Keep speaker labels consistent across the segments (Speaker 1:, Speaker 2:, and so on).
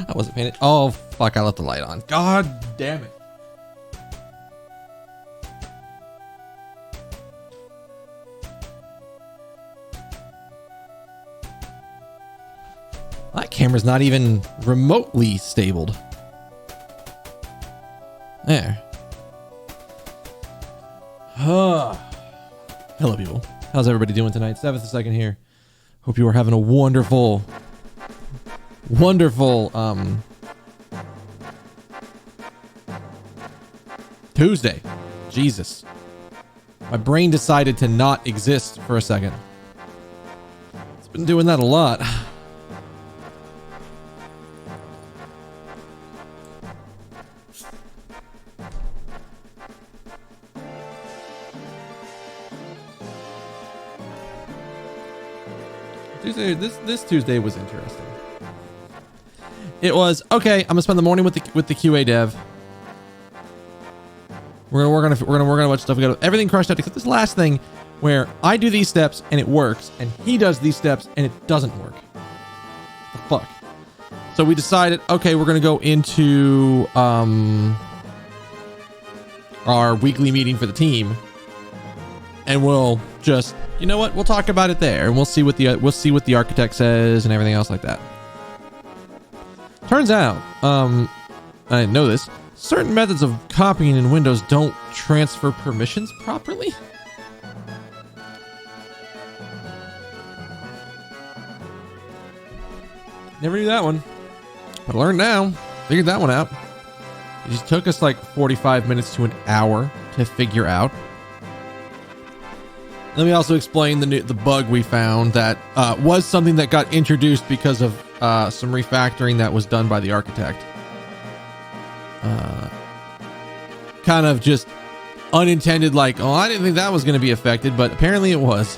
Speaker 1: I wasn't paying it. Oh, fuck. I left the light on. God damn it. That camera's not even remotely stabled. There. Hello, people. How's everybody doing tonight? 7th the 2nd here. Hope you are having a wonderful Tuesday. Jesus. My brain decided to not exist for a second. It's been doing that a lot. This Tuesday was interesting. It was okay. I'm gonna spend the morning with the QA dev. We're gonna work on we're gonna a bunch of stuff. We got everything crushed out except this last thing where I do these steps and it works, and he does these steps and it doesn't work. The fuck. So we decided, okay, we're gonna go into our weekly meeting for the team, and we'll just, you know what? We'll talk about it there, and we'll see what the architect says and everything else like that. Turns out, I didn't know this. Certain methods of copying in Windows don't transfer permissions properly. Never knew that one, but I learned now. Figured that one out. It just took us like 45 minutes to an hour to figure out. Let me also explain the bug we found that was something that got introduced because of some refactoring that was done by the architect. Kind of just unintended, like, oh, I didn't think that was going to be affected, but apparently it was.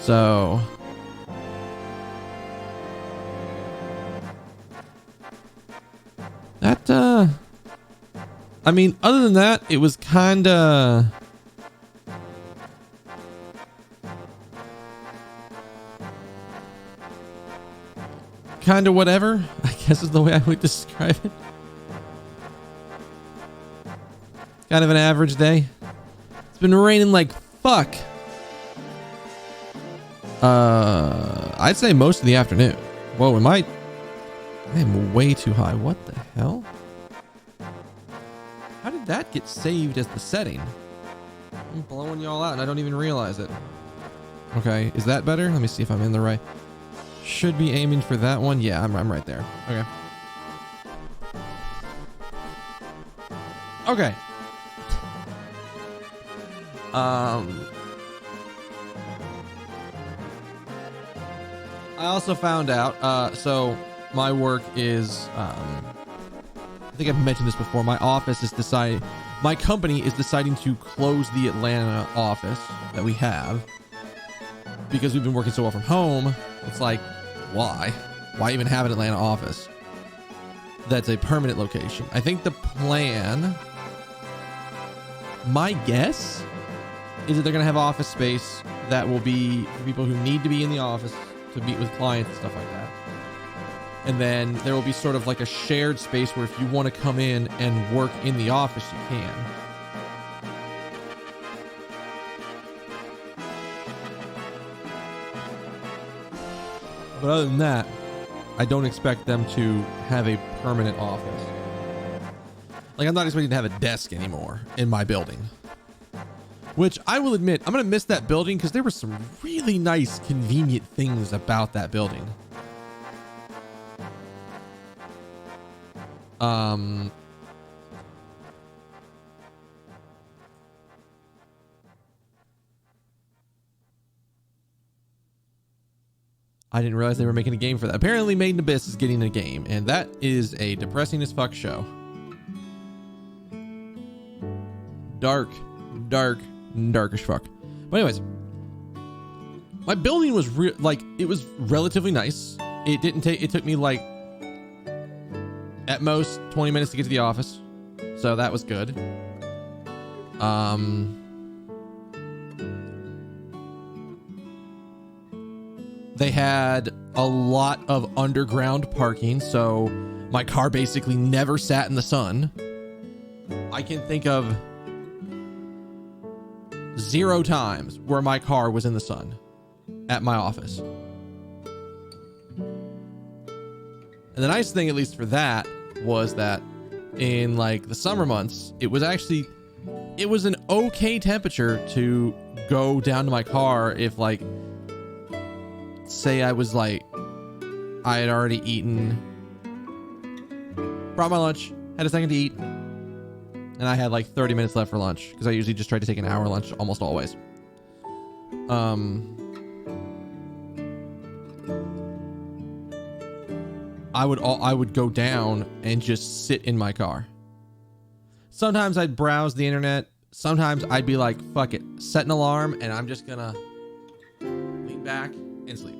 Speaker 1: So that, I mean, other than that, it was kind of whatever, I guess is the way I would describe it. Kind of an average day. It's been raining like fuck. I'd say most of the afternoon. Whoa, I am way too high. What the hell? How did that get saved as the setting? I'm blowing y'all out and I don't even realize it. Okay, is that better? Let me see if I'm in the right. Should be aiming for that one. Yeah, I'm right there. Okay. Okay. I also found out, so my work is, I think I've mentioned this before. My company is deciding to close the Atlanta office that we have because we've been working so well from home. It's like, why even have an Atlanta office that's a permanent location? I think the plan, my guess, is that they're going to have office space that will be for people who need to be in the office to meet with clients and stuff like that. And then there will be sort of like a shared space where if you want to come in and work in the office, you can. But other than that, I don't expect them to have a permanent office. Like, I'm not expecting to have a desk anymore in my building. Which I will admit, I'm going to miss that building because there were some really nice, convenient things about that building. I didn't realize they were making a game for that. Apparently Made in Abyss is getting a game, and that is a depressing as fuck show. Dark as fuck. But anyways, my building was it was relatively nice. It took me like at most 20 minutes to get to the office, so that was good. They had a lot of underground parking, so my car basically never sat in the sun. I can think of 0 times where my car was in the sun at my office. And the nice thing, at least for that, was that in like the summer months, it was an okay temperature to go down to my car if, like, say I was like, I had already eaten, brought my lunch, had a second to eat, and I had like 30 minutes left for lunch, because I usually just try to take an hour lunch almost always. I would go down and just sit in my car. Sometimes I'd browse the internet. Sometimes I'd be like, fuck it, set an alarm, and I'm just gonna lean back and sleep.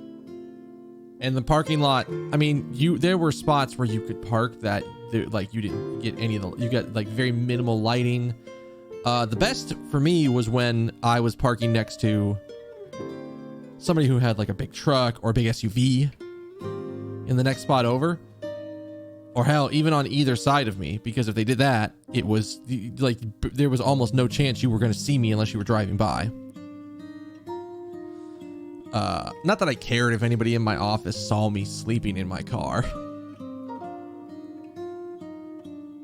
Speaker 1: And the parking lot, I mean, there were spots where you could park that, like, you didn't get any of the, you got like very minimal lighting. The best for me was when I was parking next to somebody who had like a big truck or a big SUV in the next spot over, or hell, even on either side of me, because if they did that, it was like there was almost no chance you were going to see me unless you were driving by. Not that I cared if anybody in my office saw me sleeping in my car.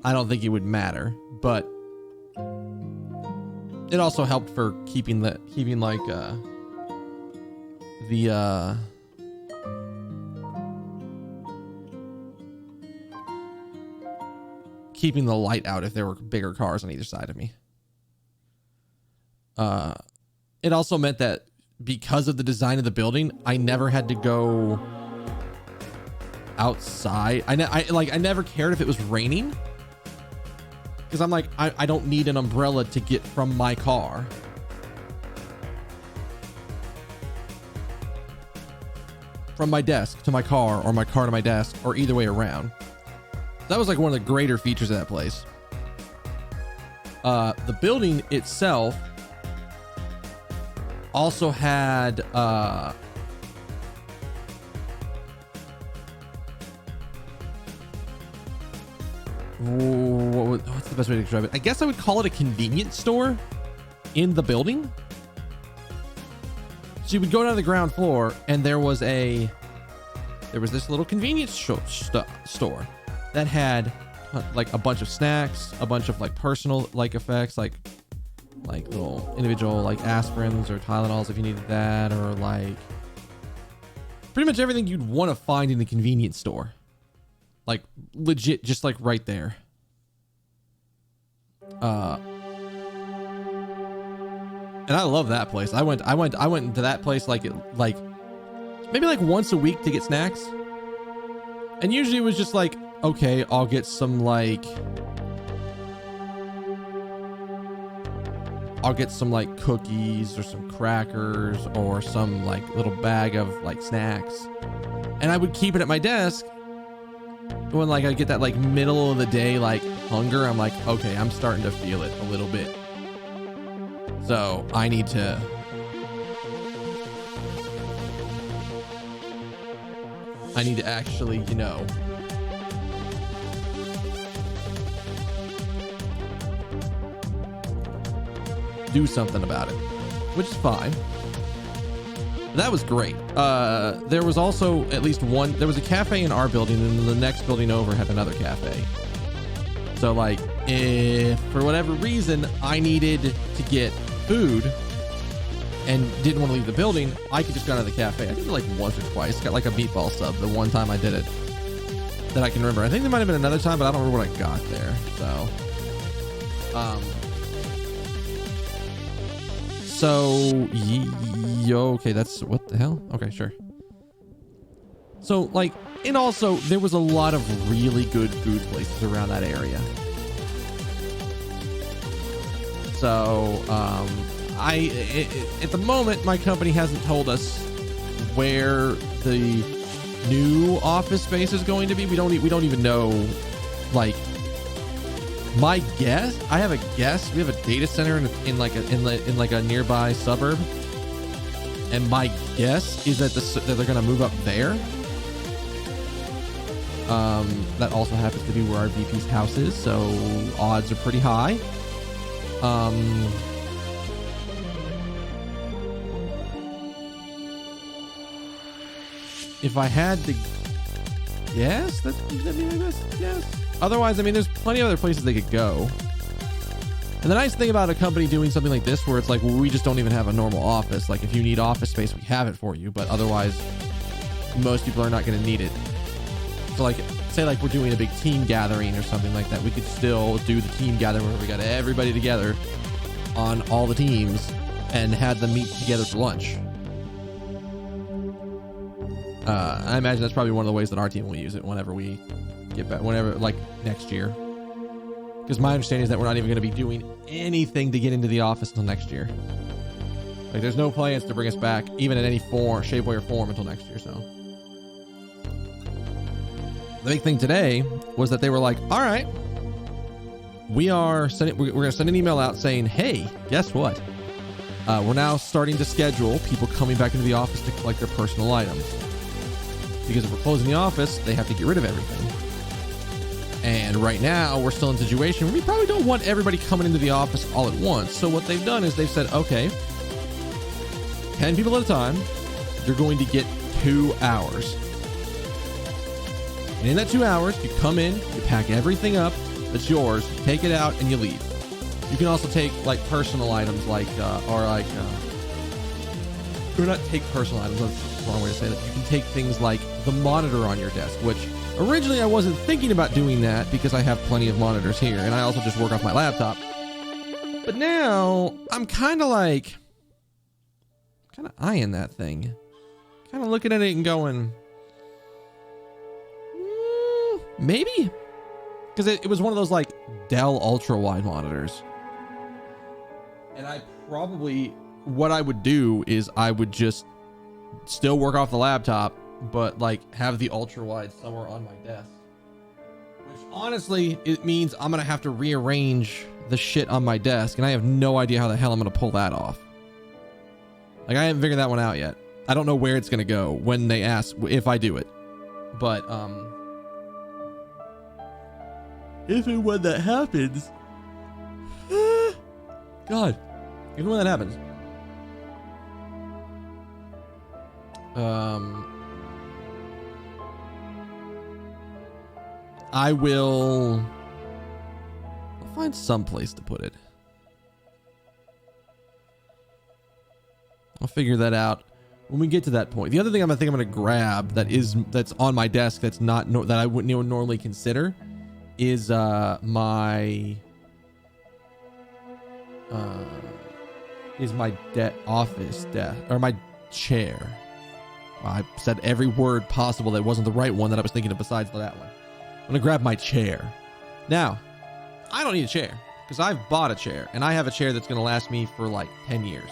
Speaker 1: I don't think it would matter, but it also helped for keeping the light out if there were bigger cars on either side of me. It also meant that because of the design of the building, I never had to go outside. I never cared if it was raining, because I'm like, I don't need an umbrella to get from my car. From my desk to my car, or my car to my desk, or either way around. That was like one of the greater features of that place. The building itself also had what's the best way to describe it? I guess I would call it a convenience store in the building. So you would go down to the ground floor, and there was this little convenience store that had like a bunch of snacks, a bunch of like personal like effects, like little individual like aspirins or Tylenols if you needed that, or like pretty much everything you'd want to find in the convenience store, like legit, just like right there. And I love that place. I went to that place like maybe like once a week to get snacks, and usually it was just like, okay, I'll get some like cookies or some crackers or some like little bag of like snacks, and I would keep it at my desk. When like I get that like middle of the day like hunger, I'm like, okay, I'm starting to feel it a little bit, so I need to actually, do something about it, which is fine. That was great. There was also at least there was a cafe in our building, and the next building over had another cafe. So like, if for whatever reason I needed to get food and didn't want to leave the building, I could just go to the cafe. I did it like once or twice. Got like a meatball sub the one time I did it that I can remember. I think there might have been another time, but I don't remember what I got there. So, okay, that's what the hell? Okay, sure. So like, and also there was a lot of really good food places around that area. So, at the moment, my company hasn't told us where the new office space is going to be. We don't even know, like, my guess, I have a guess. We have a data center in like a nearby suburb. And my guess is that that they're going to move up there. That also happens to be where our VP's house is, so odds are pretty high. If I had to guess, that'd be my best guess. Otherwise, I mean, there's plenty of other places they could go. And the nice thing about a company doing something like this, where it's like, well, we just don't even have a normal office. Like, if you need office space, we have it for you. But otherwise, most people are not going to need it. So, like, say like we're doing a big team gathering or something like that, we could still do the team gathering where we got everybody together on all the teams and had them meet together for lunch. I imagine that's probably one of the ways that our team will use it whenever we get back, whenever, like, next year. Because my understanding is that we're not even going to be doing anything to get into the office until next year. Like, there's no plans to bring us back, even in any form, shape, way, or form, until next year. So the big thing today was that they were like, all right, we're going to send an email out saying, hey, guess what? We're now starting to schedule people coming back into the office to collect their personal items. Because if we're closing the office, they have to get rid of everything. And right now, we're still in a situation where we probably don't want everybody coming into the office all at once. So what they've done is they've said, okay, 10 people at a time, you're going to get 2 hours. And in that 2 hours, you come in, you pack everything up that's yours, you take it out, and you leave. You can also take, like, personal items, like, or not take personal items, that's the wrong way to say that. You can take things like the monitor on your desk, which originally I wasn't thinking about doing that because I have plenty of monitors here, and I also just work off my laptop. But now, I'm kind of eyeing that thing. Kind of looking at it and going, maybe? Because it was one of those, like, Dell ultra-wide monitors. And what I would do is I would just still work off the laptop, but, like, have the ultra wide somewhere on my desk, which honestly, it means I'm gonna have to rearrange the shit on my desk, and I have no idea how the hell I'm gonna pull that off. Like, I haven't figured that one out yet. I don't know where it's gonna go when they ask if I do it, but if and when that happens, God, if and when that happens, I'll find some place to put it. I'll figure that out when we get to that point. The other thing I'm going to grab that's on my desk that's not that I wouldn't normally consider is my office desk, or my chair. I said every word possible that wasn't the right one that I was thinking of besides that one. I'm gonna grab my chair. Now, I don't need a chair because I've bought a chair, and I have a chair that's gonna last me for like 10 years.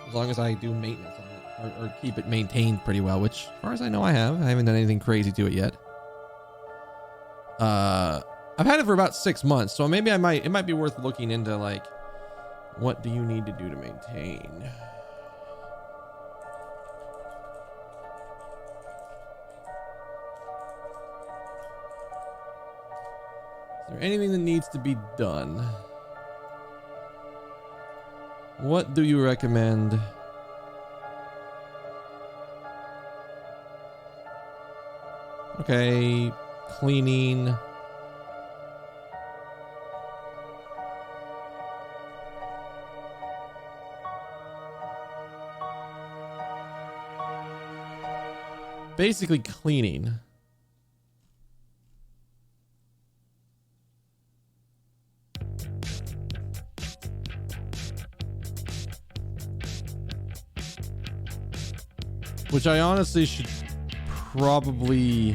Speaker 1: As long as I do maintenance on it or keep it maintained pretty well, which as far as I know I haven't done anything crazy to it yet. I've had it for about 6 months, so maybe it might be worth looking into, like, what do you need to do to maintain? Is there anything that needs to be done? What do you recommend? Okay, cleaning. Basically cleaning. Which I honestly should probably...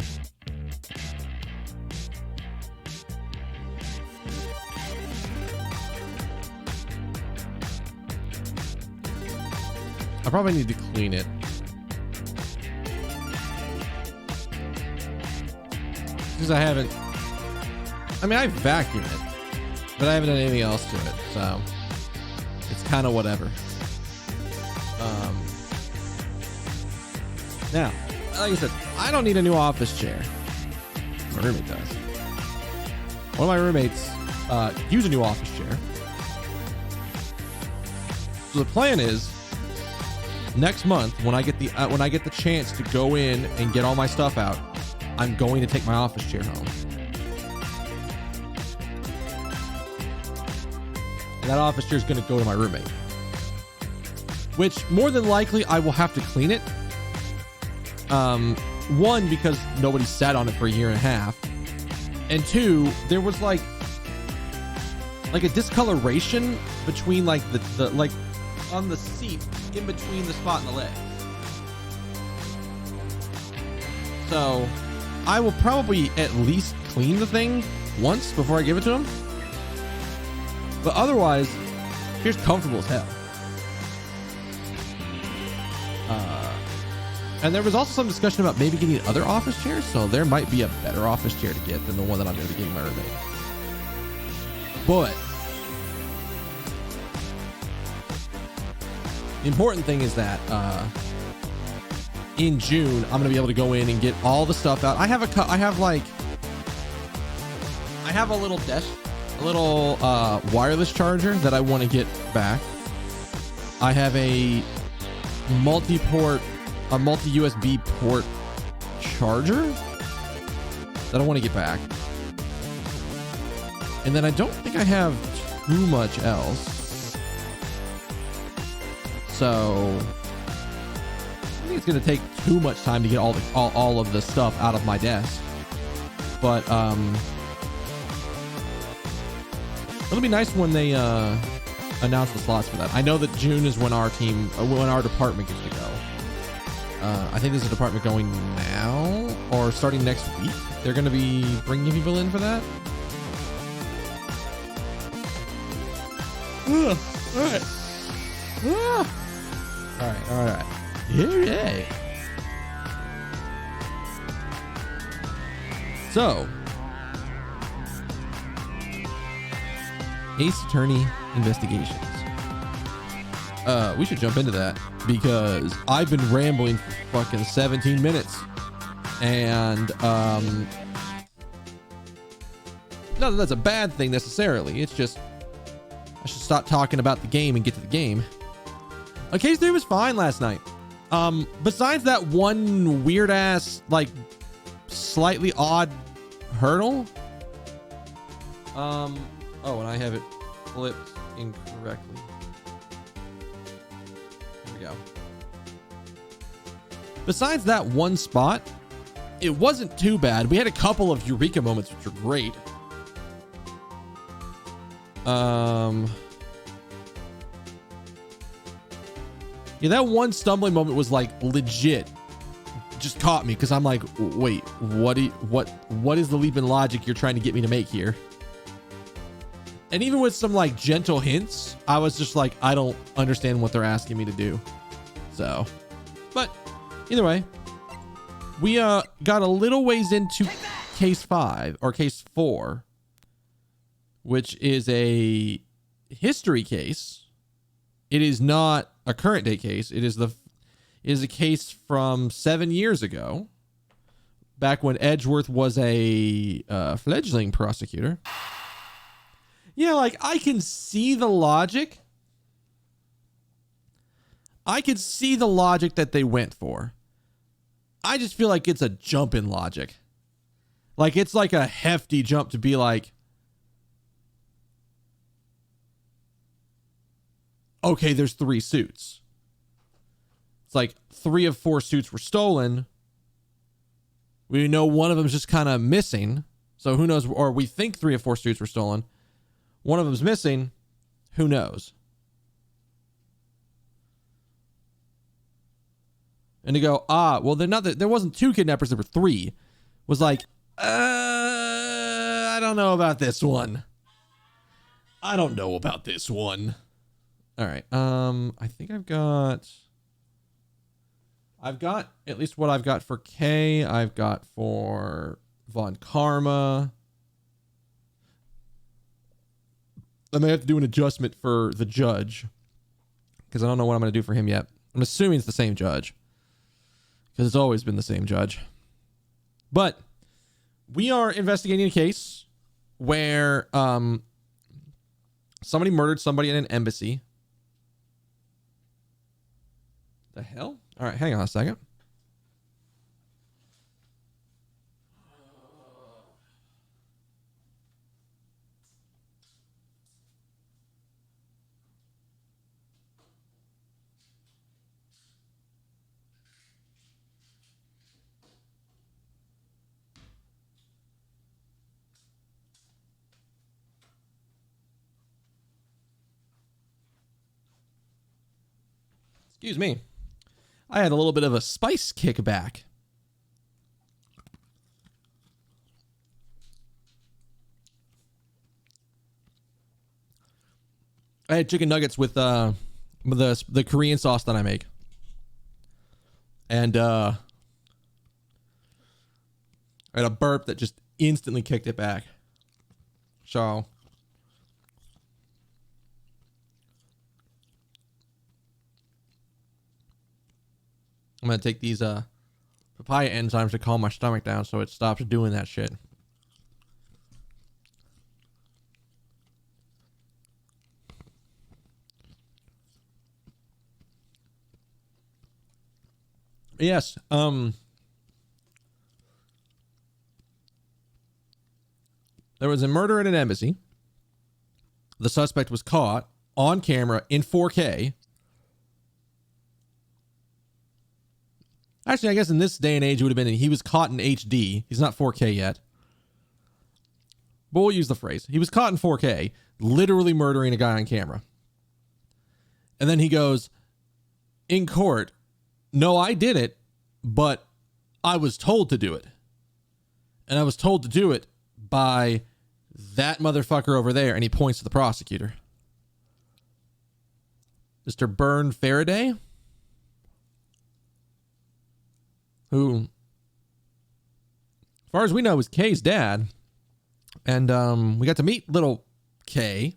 Speaker 1: I probably need to clean it. Because I haven't... I mean, I vacuum it, but I haven't done anything else to it, so... It's kind of whatever. Now, like I said, I don't need a new office chair. My roommate does. One of my roommates use a new office chair. So the plan is next month when I get the chance to go in and get all my stuff out, I'm going to take my office chair home. And that office chair is going to go to my roommate. Which more than likely I will have to clean it. One, because nobody sat on it for a year and a half. And two, there was like a discoloration between like the like on the seat in between the spot and the leg. So I will probably at least clean the thing once before I give it to him. But otherwise, here's comfortable as hell. And there was also some discussion about maybe getting other office chairs, so there might be a better office chair to get than the one that I'm going to be getting my roommate. But the important thing is that in June, I'm going to be able to go in and get all the stuff out. I have a little desk, a little wireless charger that I want to get back. I have a multi-USB port charger that I want to get back. And then I don't think I have too much else. So I think it's going to take too much time to get all of the stuff out of my desk. But it'll be nice when they announce the slots for that. I know that June is when our department gets to go. I think there's a department going now or starting next week. They're going to be bringing people in for that. All right. Yeah. So, Ace Attorney Investigations. We should jump into that because I've been rambling for fucking 17 minutes. And not that that's a bad thing necessarily. It's just I should stop talking about the game and get to the game. Case 3 was fine last night. Besides that one weird ass, like slightly odd hurdle. Oh, and I have it flipped incorrectly. Here we go. Besides that one spot, it wasn't too bad. We had a couple of eureka moments, which were great. Yeah, that one stumbling moment was like legit. Just caught me because I'm like, wait, what is the leap in logic you're trying to get me to make here? And even with some like gentle hints, I was just like, I don't understand what they're asking me to do. So, but either way, we got a little ways into case 5 or case 4, which is a history case. It is not a current day case. It is a case from 7 years ago, back when Edgeworth was a fledgling prosecutor. Yeah, like I can see the logic. I can see the logic that they went for. I just feel like it's a jump in logic. Like it's like a hefty jump to be like, okay, there's 3 suits. It's like 3 of 4 suits were stolen. We know one of them's just kind of missing. So who knows? Or we think 3 of 4 suits were stolen. One of them's missing. Who knows? And to go, well, they're not. There wasn't 2 kidnappers. There were 3. Was like, I don't know about this one. I don't know about this one. All right. I think I've got at least what I've got for Kay. I've got for Von Karma. I may have to do an adjustment for the judge because I don't know what I'm going to do for him yet. I'm assuming it's the same judge because it's always been the same judge. But we are investigating a case where somebody murdered somebody in an embassy. The hell? All right, hang on a second. Excuse me. I had a little bit of a spice kickback. I had chicken nuggets with the Korean sauce that I make. And I had a burp that just instantly kicked it back. So I'm going to take these papaya enzymes to calm my stomach down so it stops doing that shit. Yes, there was a murder at an embassy. The suspect was caught on camera in 4K. Actually, I guess in this day and age, it would have been he was caught in HD. He's not 4K yet. But we'll use the phrase. He was caught in 4K, literally murdering a guy on camera. And then he goes, in court, no, I did it, but I was told to do it. And I was told to do it by that motherfucker over there. And he points to the prosecutor. Mr. Byrne Faraday, who, as far as we know, is Kay's dad. And we got to meet little Kay.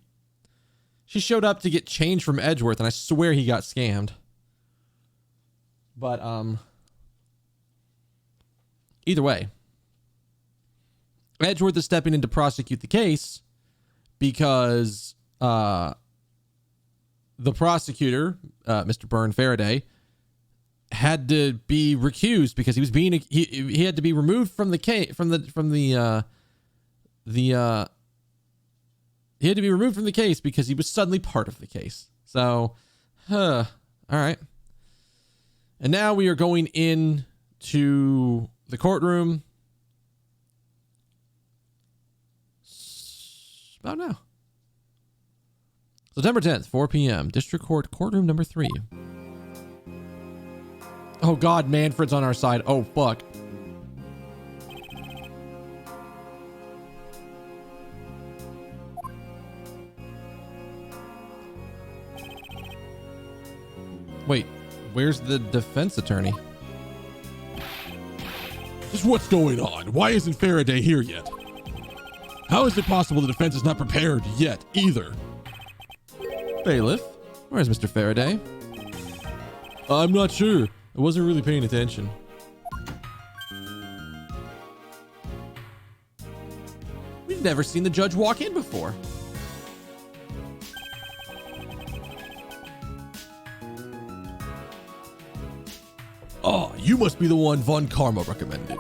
Speaker 1: She showed up to get change from Edgeworth, and I swear he got scammed. But either way, Edgeworth is stepping in to prosecute the case because the prosecutor, Mr. Byrne Faraday, had to be recused because he was being he had to be removed from the case he had to be removed from the case because he was suddenly part of the case. So, all right. And now we are going in to the courtroom. About now. September 10th, 4 p.m. District Court, courtroom number 3. Oh God, Manfred's on our side. Oh fuck. Wait, where's the defense attorney?
Speaker 2: Just what's going on? Why isn't Faraday here yet? How is it possible the defense is not prepared yet either?
Speaker 1: Bailiff, where's Mr. Faraday?
Speaker 2: I'm not sure. I wasn't really paying attention.
Speaker 1: We've never seen the judge walk in before.
Speaker 2: Ah, you must be the one Von Karma recommended.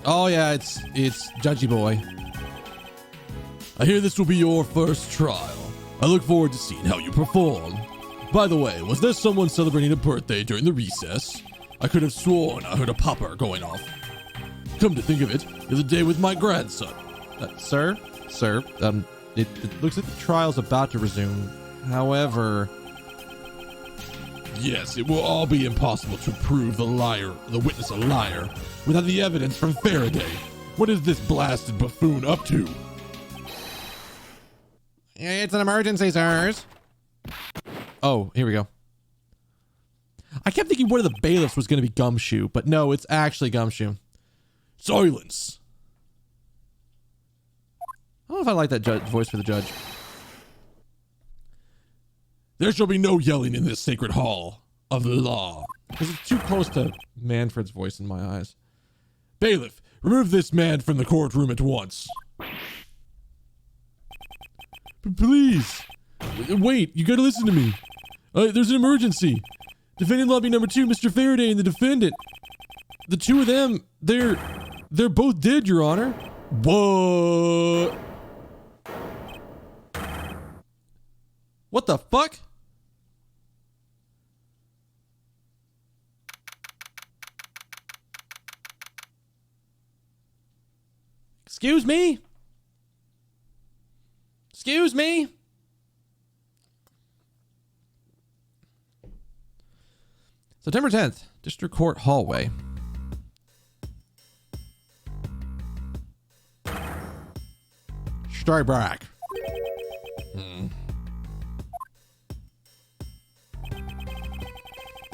Speaker 1: Oh yeah, it's Judgy Boy.
Speaker 2: I hear this will be your first trial. I look forward to seeing how you perform. By the way, was there someone celebrating a birthday during the recess? I could have sworn I heard a popper going off. Come to think of it, it's a day with my grandson.
Speaker 1: Sir, it looks like the trial's about to resume. However,
Speaker 2: yes, it will all be impossible to prove the witness a liar, without the evidence from Faraday. What is this blasted buffoon up to?
Speaker 1: It's an emergency, sirs. Oh, here we go. I kept thinking one of the bailiffs was going to be Gumshoe, but no, it's actually Gumshoe.
Speaker 2: Silence.
Speaker 1: I don't know if I like that voice for the judge.
Speaker 2: There shall be no yelling in this sacred hall. of the law.
Speaker 1: This is too close to Manfred's voice in my eyes.
Speaker 2: Bailiff, remove this man from the courtroom at once. Please. Wait, you gotta listen to me. There's an emergency. Defendant lobby number 2, Mr. Faraday and the defendant. The two of them, they're both dead, Your Honor. What?
Speaker 1: What the fuck? Excuse me? Excuse me? September 10th, District Court hallway. Strike back.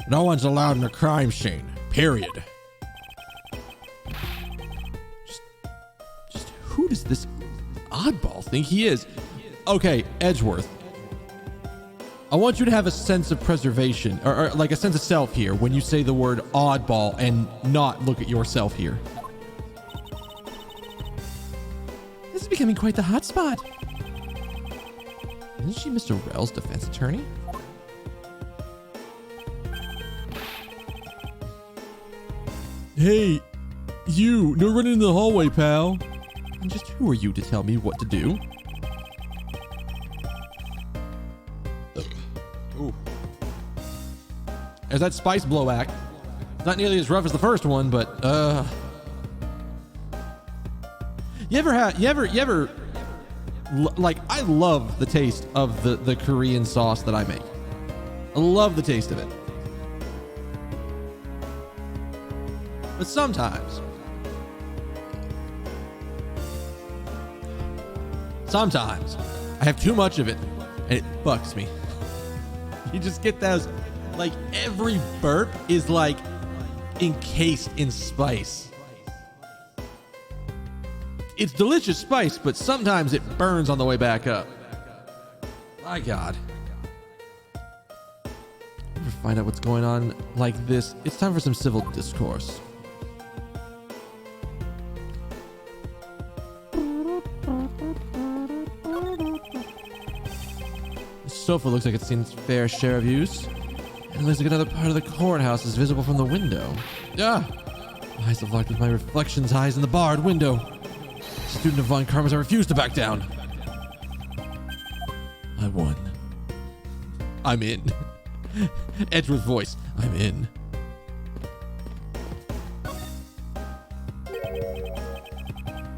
Speaker 1: No one's allowed in the crime scene. Period. Just who does this oddball think he is? Okay, Edgeworth. I want you to have a sense of preservation, or like a sense of self here when you say the word oddball and not look at yourself here. This is becoming quite the hotspot. Isn't she Mr. Rell's defense attorney?
Speaker 2: Hey, you, no running in the hallway, pal.
Speaker 1: And just who are you to tell me what to do? Ooh. There's that spice blowback. Not nearly as rough as the first one, but you ever like, I love the taste of the Korean sauce that I make. I love the taste of it. But sometimes I have too much of it and it fucks me. You just get those, like, every burp is like encased in spice. It's delicious spice, but sometimes it burns on the way back up. My God. Ever find out what's going on like this? It's time for some civil discourse. The sofa looks like it's seen its fair share of use. And it looks like another part of the courthouse is visible from the window. Ah! My eyes have locked with my reflection's eyes in the barred window. Student of Von Karma's, I refuse to back down. I won. I'm in. Edgeworth voice. I'm in.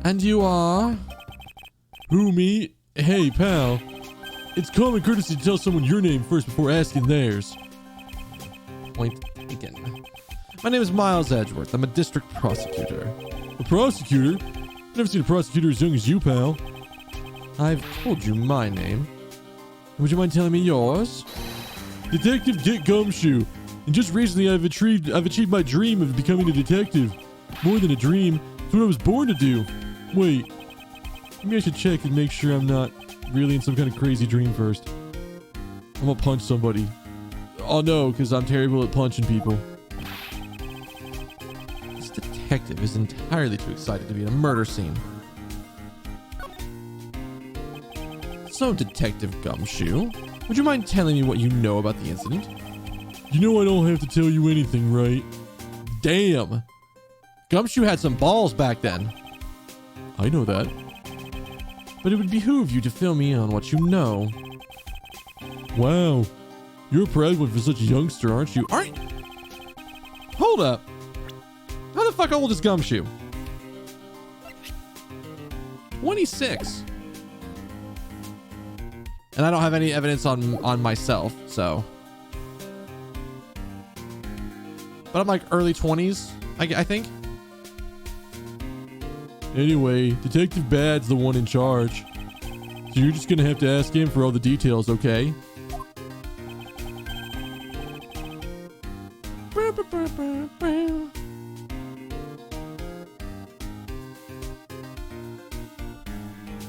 Speaker 1: And you are?
Speaker 2: Who, me? Hey, pal. It's common courtesy to tell someone your name first before asking theirs.
Speaker 1: Point again. My name is Miles Edgeworth. I'm a district prosecutor.
Speaker 2: A prosecutor? Never seen a prosecutor as young as you, pal.
Speaker 1: I've told you my name. Would you mind telling me yours?
Speaker 2: Detective Dick Gumshoe. And just recently I've achieved my dream of becoming a detective. More than a dream, it's what I was born to do. Wait, maybe I should check and make sure I'm not really in some kind of crazy dream first. I'm gonna punch somebody. Oh no, because I'm terrible at punching people.
Speaker 1: This detective is entirely too excited to be in a murder scene. So, Detective Gumshoe, would you mind telling me what you know about the incident?
Speaker 2: You know I don't have to tell you anything, right?
Speaker 1: Damn. Gumshoe had some balls back then.
Speaker 2: I know that.
Speaker 1: But it would behoove you to fill me in on what you know.
Speaker 2: Wow. You're a proud one for such a youngster, aren't you?
Speaker 1: Hold up. How the fuck old is Gumshoe? 26. And I don't have any evidence on myself, so. But I'm like early 20s, I think.
Speaker 2: Anyway, Detective Bad's the one in charge. So you're just gonna have to ask him for all the details, okay?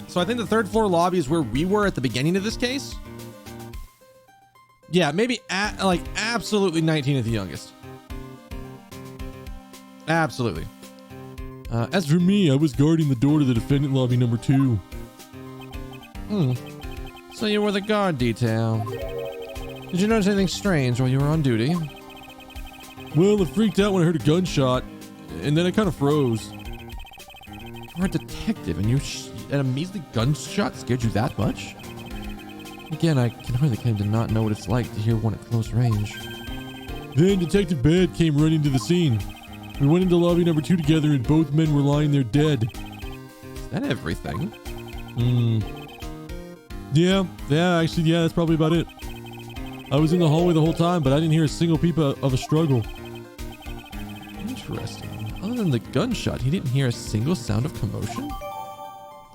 Speaker 1: So I think the third floor lobby is where we were at the beginning of this case. Yeah, maybe like absolutely 19 at the youngest. Absolutely.
Speaker 2: As for me, I was guarding the door to the defendant lobby number 2.
Speaker 1: So you were the guard detail. Did you notice anything strange while you were on duty?
Speaker 2: Well, I freaked out when I heard a gunshot, and then I kind of froze.
Speaker 1: You're a detective, and an measly gunshot scared you that much? Again, I can hardly claim to not know what it's like to hear one at close range.
Speaker 2: Then Detective Bad came running to the scene. We went into lobby number 2 together, and both men were lying there dead.
Speaker 1: Is that everything?
Speaker 2: Yeah, that's probably about it. I was in the hallway the whole time, but I didn't hear a single peep of a struggle.
Speaker 1: Interesting. Other than the gunshot, he didn't hear a single sound of commotion?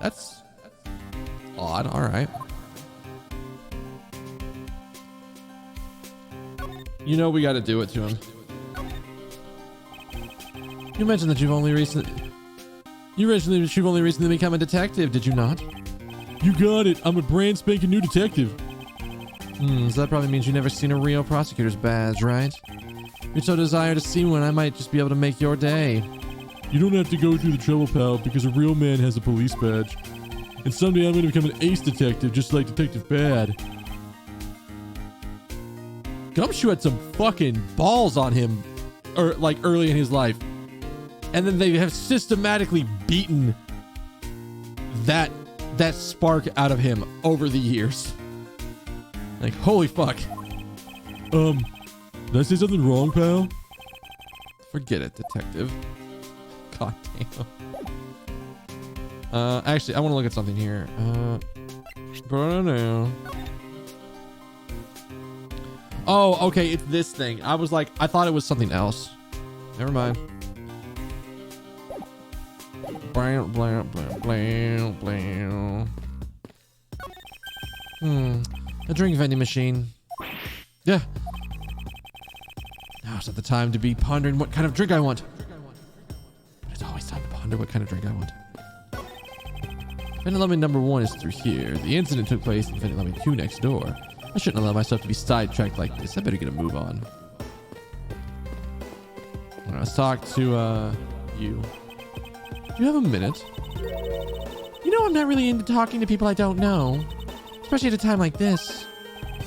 Speaker 1: That's odd. All right. You know we got to do it to him. You mentioned that you've only recently become a detective, did you not?
Speaker 2: You got it. I'm a brand spanking new detective.
Speaker 1: So that probably means you've never seen a real prosecutor's badge, right? You're so desire to see one, I might just be able to make your day.
Speaker 2: You don't have to go through the trouble, pal, because a real man has a police badge. And someday I'm going to become an ace detective, just like Detective Bad.
Speaker 1: Gumshoe had some fucking balls on him, like early in his life. And then they have systematically beaten that spark out of him over the years. Like, holy fuck.
Speaker 2: Did I say something wrong, pal?
Speaker 1: Forget it, detective. God damn. Actually, I want to look at something here. Oh, okay, it's this thing. I thought it was something else. Never mind. Blah, blah, blah, blah, blah. A drink vending machine. Yeah. Now's not the time to be pondering what kind of drink I want. But it's always time to ponder what kind of drink I want. Vending lobby number 1 is through here. The incident took place in vending lobby 2 next door. I shouldn't allow myself to be sidetracked like this. I better get a move on. All right, let's talk to you. Do you have a minute? You know I'm not really into talking to people I don't know. Especially at a time like this.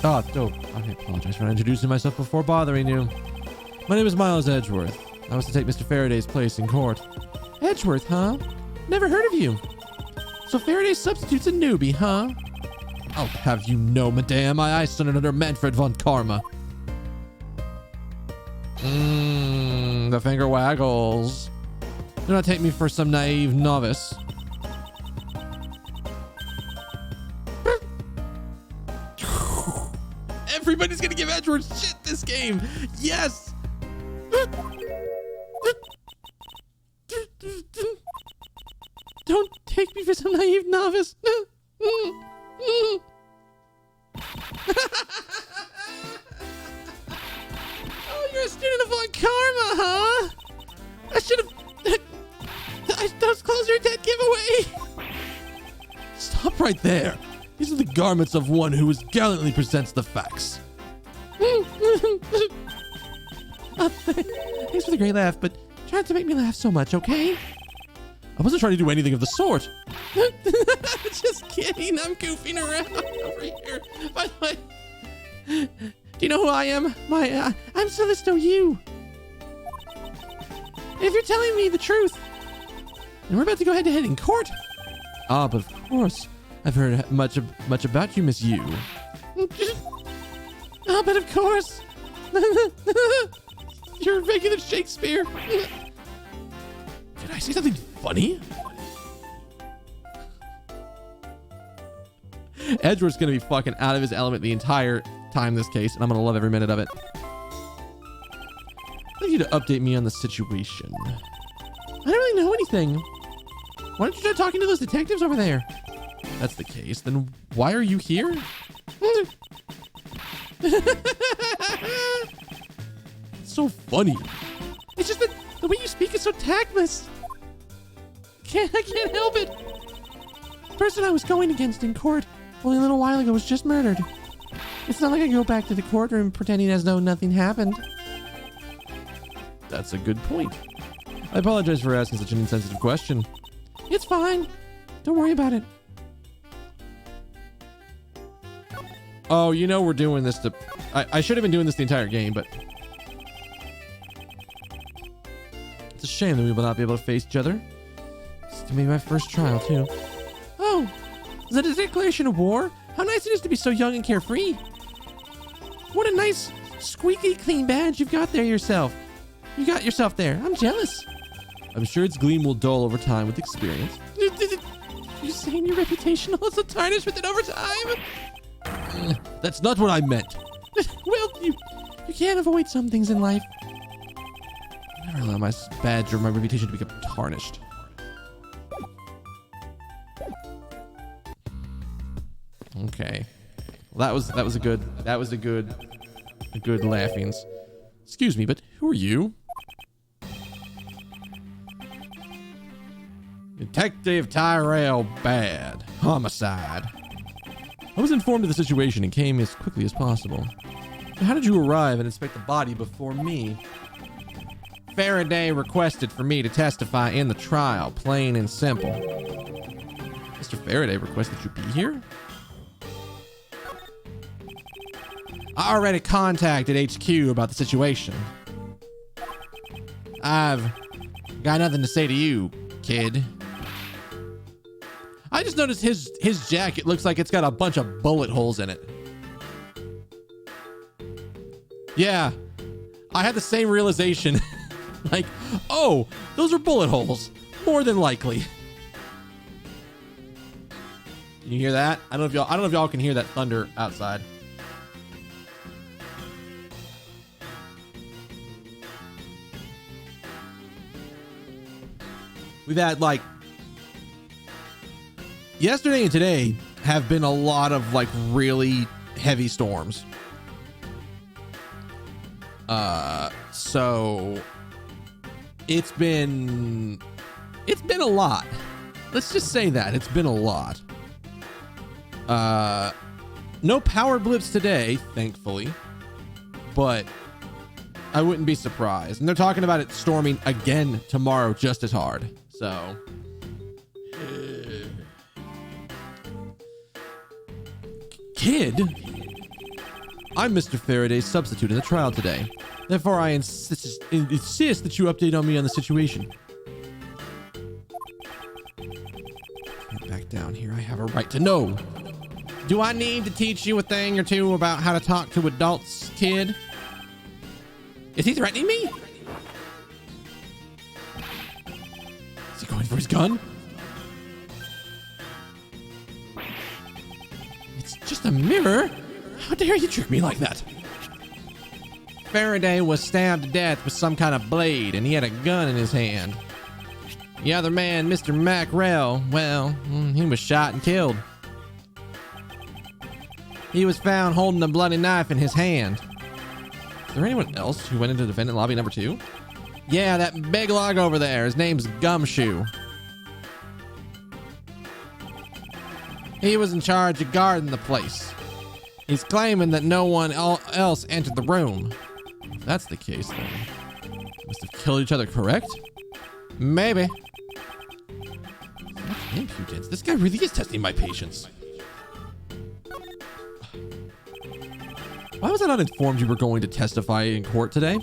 Speaker 1: I apologize for not introducing myself before bothering you. My name is Miles Edgeworth. I was to take Mr. Faraday's place in court. Edgeworth, huh? Never heard of you. So Faraday's substitute's a newbie, huh? I'll have you know, madame, I studied under Manfred von Karma. The finger waggles. Do not take me for some naive novice. Everybody's gonna give Edgeworth shit this game. Yes. Don't take me for some naive novice. Oh, you're a student of Von Karma, huh? I should have... Those clothes are a dead giveaway. Stop right there. These are the garments of one who gallantly presents the facts. Thanks for the great laugh, but try not to make me laugh so much, okay? I wasn't trying to do anything of the sort. Just kidding. I'm goofing around over here. By the way, do you know who I am? I'm Cellisto Yu. If you're telling me the truth, and we're about to go head-to-head in court. Ah, but of course, I've heard much about you, Miss Yu. Ah, but of course, you're a regular Shakespeare. Did I say something funny? Edgeworth's gonna be fucking out of his element the entire time this case, and I'm gonna love every minute of it. I'd like you to update me on the situation. I don't really know anything. Why don't you try talking to those detectives over there? If that's the case, then why are you here? It's so funny. It's just that the way you speak is so tactless. I can't help it. The person I was going against in court only a little while ago was just murdered.
Speaker 3: It's not like I go back to the courtroom pretending as though nothing happened.
Speaker 1: That's a good point. I apologize for asking such an insensitive question.
Speaker 3: It's fine. Don't worry about it.
Speaker 1: Oh, you know we're doing this to... I should have been doing this the entire game, but... It's a shame that we will not be able to face each other. This is to be my first trial, too.
Speaker 3: Oh, is that a declaration of war? How nice it is to be so young and carefree. What a nice, squeaky clean badge you've got there yourself. You got yourself there. I'm jealous.
Speaker 1: I'm sure its gleam will dull over time with experience.
Speaker 3: You're saying your reputation also tarnished with it over time?
Speaker 1: That's not what I meant.
Speaker 3: Well, you can't avoid some things in life.
Speaker 1: I'll never allow my badge or my reputation to become tarnished. Okay. Well, that was a good laughings. Excuse me, but who are you? Detective Tyrell Bad. Homicide. I was informed of the situation and came as quickly as possible. How did you arrive and inspect the body before me? Faraday requested for me to testify in the trial, plain and simple. Mr. Faraday requested you be here? I already contacted HQ about the situation. I've got nothing to say to you, kid. I just noticed his jacket looks like it's got a bunch of bullet holes in it. Yeah, I had the same realization. Like, oh, those are bullet holes. More than likely. Can you hear that? I don't know if y'all can hear that thunder outside. We've had like yesterday and today have been a lot of like really heavy storms. So it's been a lot. Let's just say that it's been a lot. No power blips today, thankfully, but I wouldn't be surprised. And they're talking about it storming again tomorrow just as hard. So kid, I'm Mr. Faraday's substitute in the trial today. Therefore, I insist that you update on me on the situation. Get back down here. I have a right to know. Do I need to teach you a thing or two about how to talk to adults, kid? Is he threatening me? Is he going for his gun? It's just a mirror. How dare you trick me like that? Faraday was stabbed to death with some kind of blade, and he had a gun in his hand. The other man, Mr. Macrell, well, he was shot and killed. He was found holding a bloody knife in his hand. Is there anyone else who went into defendant lobby number 2? Yeah, that big log over there. His name's Gumshoe. He was in charge of guarding the place. He's claiming that no one else entered the room. If that's the case, then must have killed each other, correct? Maybe. Impudence. This guy really is testing my patience. Why was I not informed you were going to testify in court today?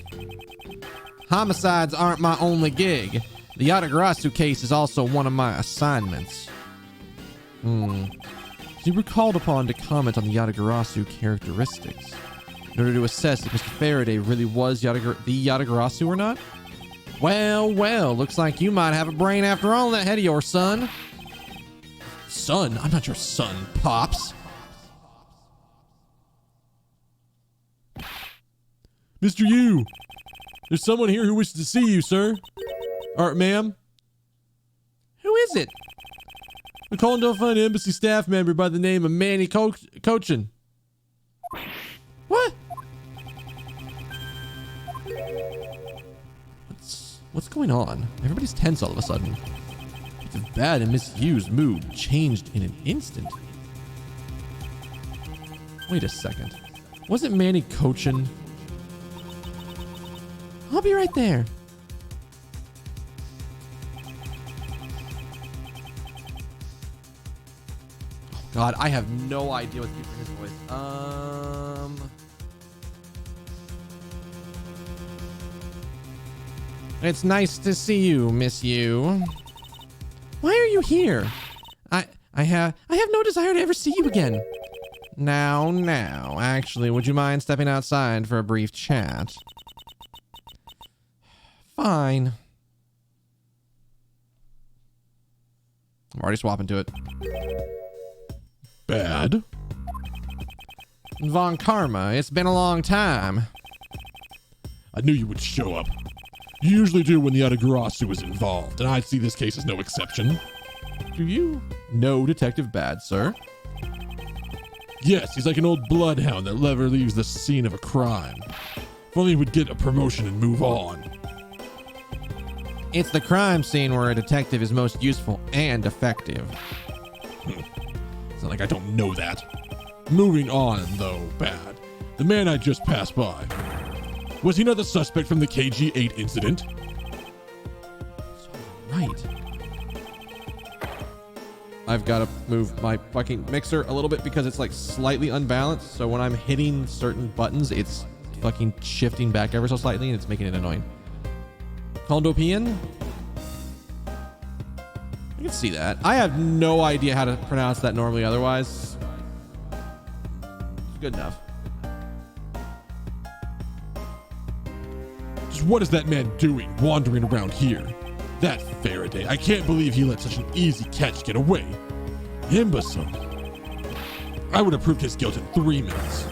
Speaker 1: Homicides aren't my only gig. The Yatagarasu case is also one of my assignments. You were called upon to comment on the Yatagarasu characteristics in order to assess if Mr. Faraday really was the Yatagarasu or not? Well, looks like you might have a brain after all in that head of yours, son. Son? I'm not your son, Pops.
Speaker 2: Mr. Yu, there's someone here who wishes to see you, sir. Or, ma'am.
Speaker 1: Who is it?
Speaker 2: We're calling to find an embassy staff member by the name of Manny Cochin.
Speaker 1: What? What's going on? Everybody's tense all of a sudden. It's a bad and misused mood changed in an instant. Wait a second. Wasn't Manny coaching?
Speaker 3: I'll be right there.
Speaker 1: God, I have no idea what to do for his voice.
Speaker 3: It's nice to see you, Miss You. Why are you here? I have no desire to ever see you again. Now, actually, would you mind stepping outside for a brief chat? Fine.
Speaker 1: I'm already swapping to it.
Speaker 2: Bad?
Speaker 3: Von Karma, it's been a long time.
Speaker 2: I knew you would show up. You usually do when the Adagarasu is involved, and I see this case as no exception.
Speaker 1: Do you know Detective Bad, sir?
Speaker 2: Yes, he's like an old bloodhound that never leaves the scene of a crime. If only he would get a promotion and move on.
Speaker 3: It's the crime scene where a detective is most useful and effective.
Speaker 2: It's not like I don't know that. Moving on, though, Bad. The man I just passed by. Was he not the suspect from the KG-8 incident?
Speaker 1: Right. I've got to move my fucking mixer a little bit because it's like slightly unbalanced. So when I'm hitting certain buttons, it's fucking shifting back ever so slightly and it's making it annoying. Kondopian? I can see that. I have no idea how to pronounce that normally otherwise. It's good enough.
Speaker 2: Just what is that man doing wandering around here? That Faraday, I can't believe he let such an easy catch get away. Imbecile. I would have proved his guilt in 3 minutes.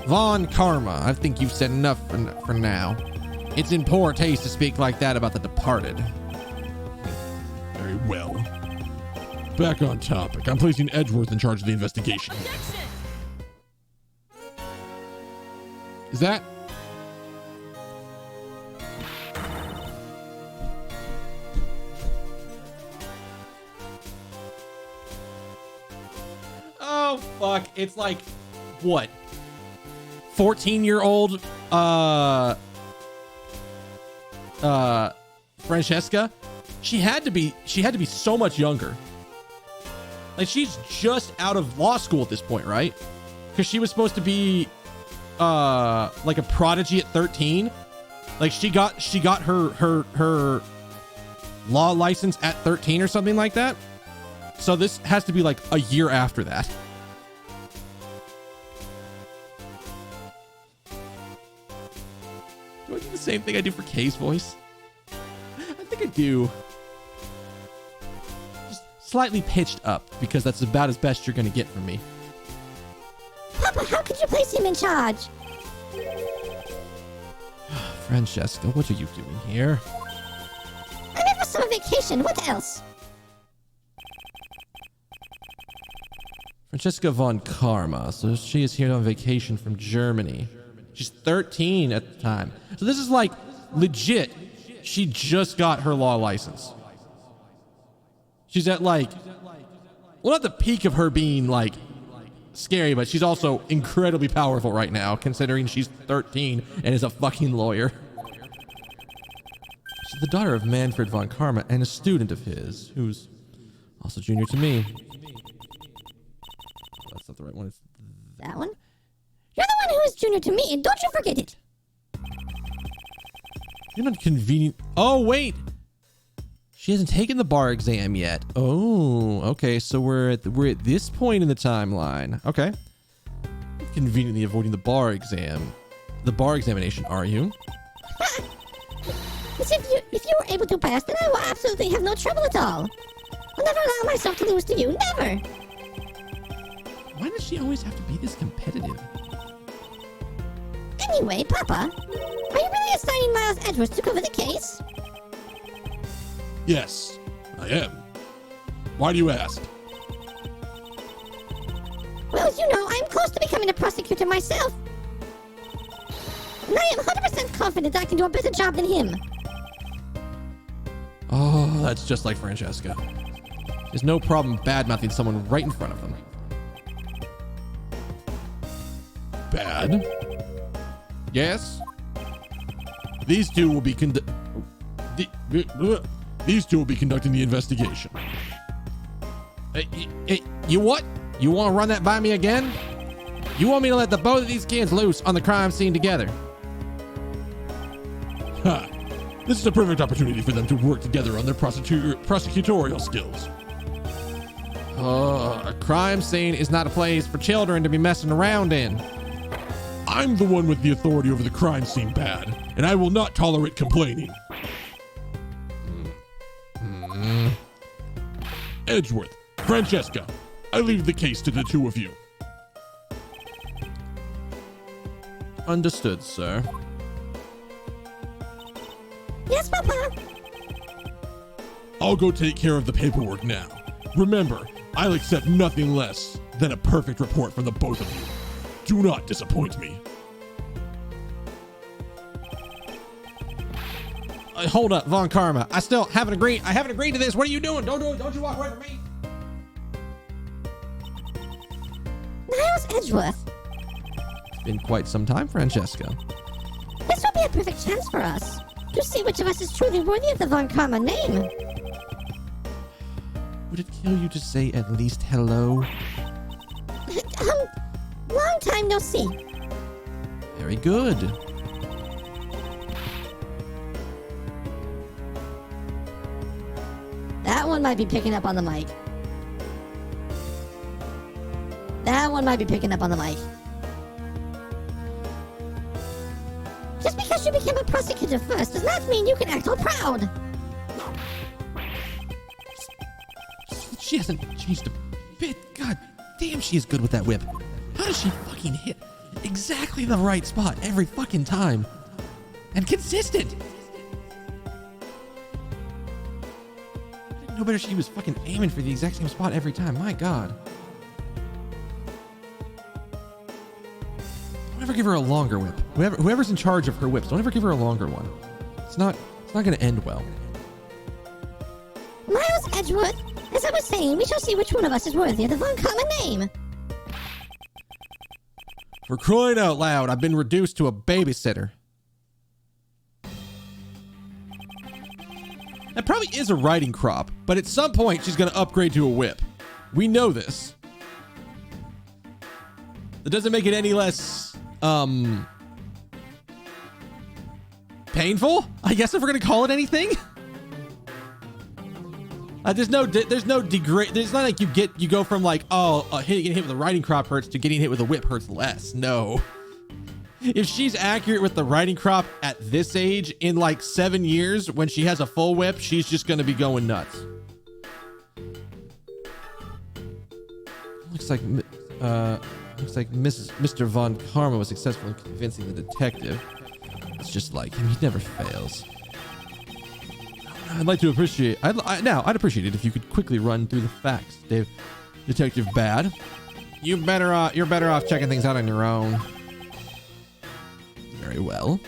Speaker 3: Von Karma, I think you've said enough for now. It's in poor taste to speak like that about the departed.
Speaker 2: Very well. Back on topic. I'm placing Edgeworth in charge of the investigation. Is that...
Speaker 1: Oh, fuck. It's like, what? 14-year-old, Francesca? She had to be so much younger. Like, she's just out of law school at this point, right? Because she was supposed to be, like a prodigy at 13. Like, she got her law license at 13 or something like that. So this has to be like a year after that. Do I do the same thing I do for Kay's voice? I think I do. Just slightly pitched up because that's about as best you're going to get from me.
Speaker 4: Papa, how could you place him in charge?
Speaker 1: Francesca, what are you doing here?
Speaker 4: I'm here for summer vacation. What else?
Speaker 1: Francesca von Karma. So she is here on vacation from Germany. She's 13 at the time. So this is like legit. She just got her law license. She's at like, well, not the peak of her being like scary, but she's also incredibly powerful right now, considering she's 13 and is a fucking lawyer. She's the daughter of Manfred von Karma and a student of his, who's also junior to me. That's not the right one. It's
Speaker 4: That one? You're the one who is junior to me, and don't you forget it.
Speaker 1: You're not convenient. Oh, wait. She hasn't taken the bar exam yet. Oh, okay. So we're at this point in the timeline. Okay. Conveniently avoiding the bar examination, are you?
Speaker 4: As if you were able to pass, then I will absolutely have no trouble at all. I'll never allow myself to lose to you. Never.
Speaker 1: Why does she always have to be this competitive?
Speaker 4: Anyway, Papa, are you really assigning Miles Edwards to cover the case?
Speaker 2: Yes, I am. Why do you ask?
Speaker 4: Well, you know, I'm close to becoming a prosecutor myself. And I am 100% confident I can do a better job than him.
Speaker 1: Oh, that's just like Francesca. There's no problem bad-mouthing someone right in front of them.
Speaker 2: Bad.
Speaker 1: Yes?
Speaker 2: These two will be these two will be conducting the investigation.
Speaker 1: You what? You want to run that by me again? You want me to let the both of these kids loose on the crime scene together?
Speaker 2: Ha! This is a perfect opportunity for them to work together on their prosecutorial skills.
Speaker 1: A crime scene is not a place for children to be messing around in.
Speaker 2: I'm the one with the authority over the crime scene, Bad, and I will not tolerate complaining. Edgeworth, Francesca, I leave the case to the two of you.
Speaker 1: Understood, sir.
Speaker 4: Yes, Papa.
Speaker 2: I'll go take care of the paperwork now. Remember, I'll accept nothing less than a perfect report from the both of you. Do not disappoint me.
Speaker 1: Hold up, Von Karma. I haven't agreed to this. What are you doing? Don't you walk away from me.
Speaker 4: Miles Edgeworth.
Speaker 1: It's been quite some time, Francesca.
Speaker 4: This would be a perfect chance for us to see which of us is truly worthy of the Von Karma name.
Speaker 1: Would it kill you to say at least hello?
Speaker 4: Long time no see.
Speaker 1: Very good.
Speaker 4: That one might be picking up on the mic. That one might be picking up on the mic. Just because you became a prosecutor first does not mean you can act all proud.
Speaker 1: She hasn't changed a bit. God damn, she is good with that whip. How does she fucking hit exactly the right spot every fucking time? And consistent. I didn't know better she was fucking aiming for the exact same spot every time. My God. Don't ever give her a longer whip. Whoever's in charge of her whips, don't ever give her a longer one. It's not gonna end well.
Speaker 4: Miles Edgeworth, as I was saying, we shall see which one of us is worthy of the Von Karma name.
Speaker 1: For crying out loud, I've been reduced to a babysitter. That probably is a riding crop, but at some point she's going to upgrade to a whip. We know this. That doesn't make it any less, painful? I guess if we're going to call it anything? There's no degrade. There's not like you go from like, getting hit with a riding crop hurts to getting hit with a whip hurts less. No. If she's accurate with the riding crop at this age, in like 7 years, when she has a full whip, she's just going to be going nuts. Looks like Mr. Von Karma was successful in convincing the detective. It's just like him. He never fails. I'd appreciate it if you could quickly run through the facts, Detective Bad. You're better off checking things out on your own. Very well.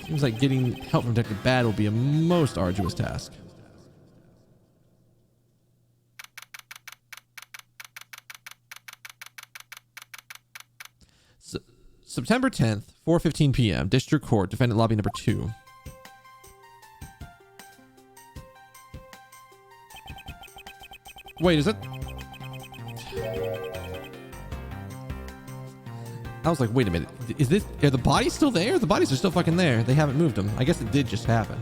Speaker 1: Seems like getting help from Detective Bad will be a most arduous task. September 10th, 4:15 p.m. District Court, Defendant Lobby Number 2. Wait, is it? I was like, wait a minute. Are the bodies still there? The bodies are still fucking there. They haven't moved them. I guess it did just happen.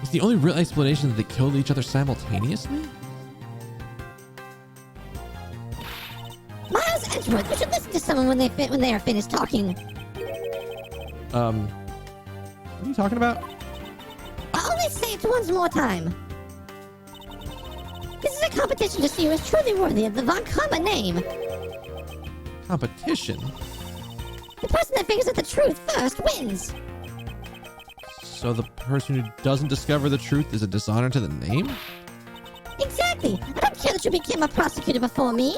Speaker 1: Is the only real explanation that they killed each other simultaneously?
Speaker 4: Miles Edgeworth, you should listen to someone when they are finished talking.
Speaker 1: What are you talking about?
Speaker 4: I'll only say it once more time. This is a competition to see who is truly worthy of the Von Karma name.
Speaker 1: Competition?
Speaker 4: The person that figures out the truth first wins.
Speaker 1: So the person who doesn't discover the truth is a dishonor to the name?
Speaker 4: Exactly. I don't care that you became a prosecutor before me.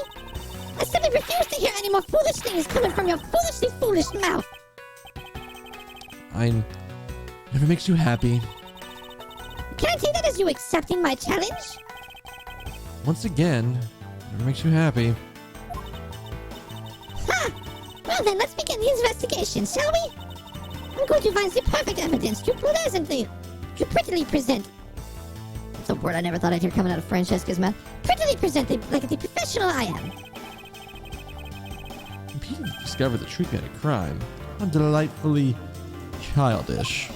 Speaker 4: I simply refuse to hear any more foolish things coming from your foolishly foolish mouth.
Speaker 1: If it makes you happy.
Speaker 4: Can I take that as you accepting my challenge?
Speaker 1: Once again, if it makes you happy.
Speaker 4: Well then, let's begin the investigation, shall we? I'm going to find the perfect evidence to prettily present. It's a word I never thought I'd hear coming out of Francesca's mouth. Prettily present like the professional I am.
Speaker 1: Competing to discover the true kind of crime. I'm delightfully childish.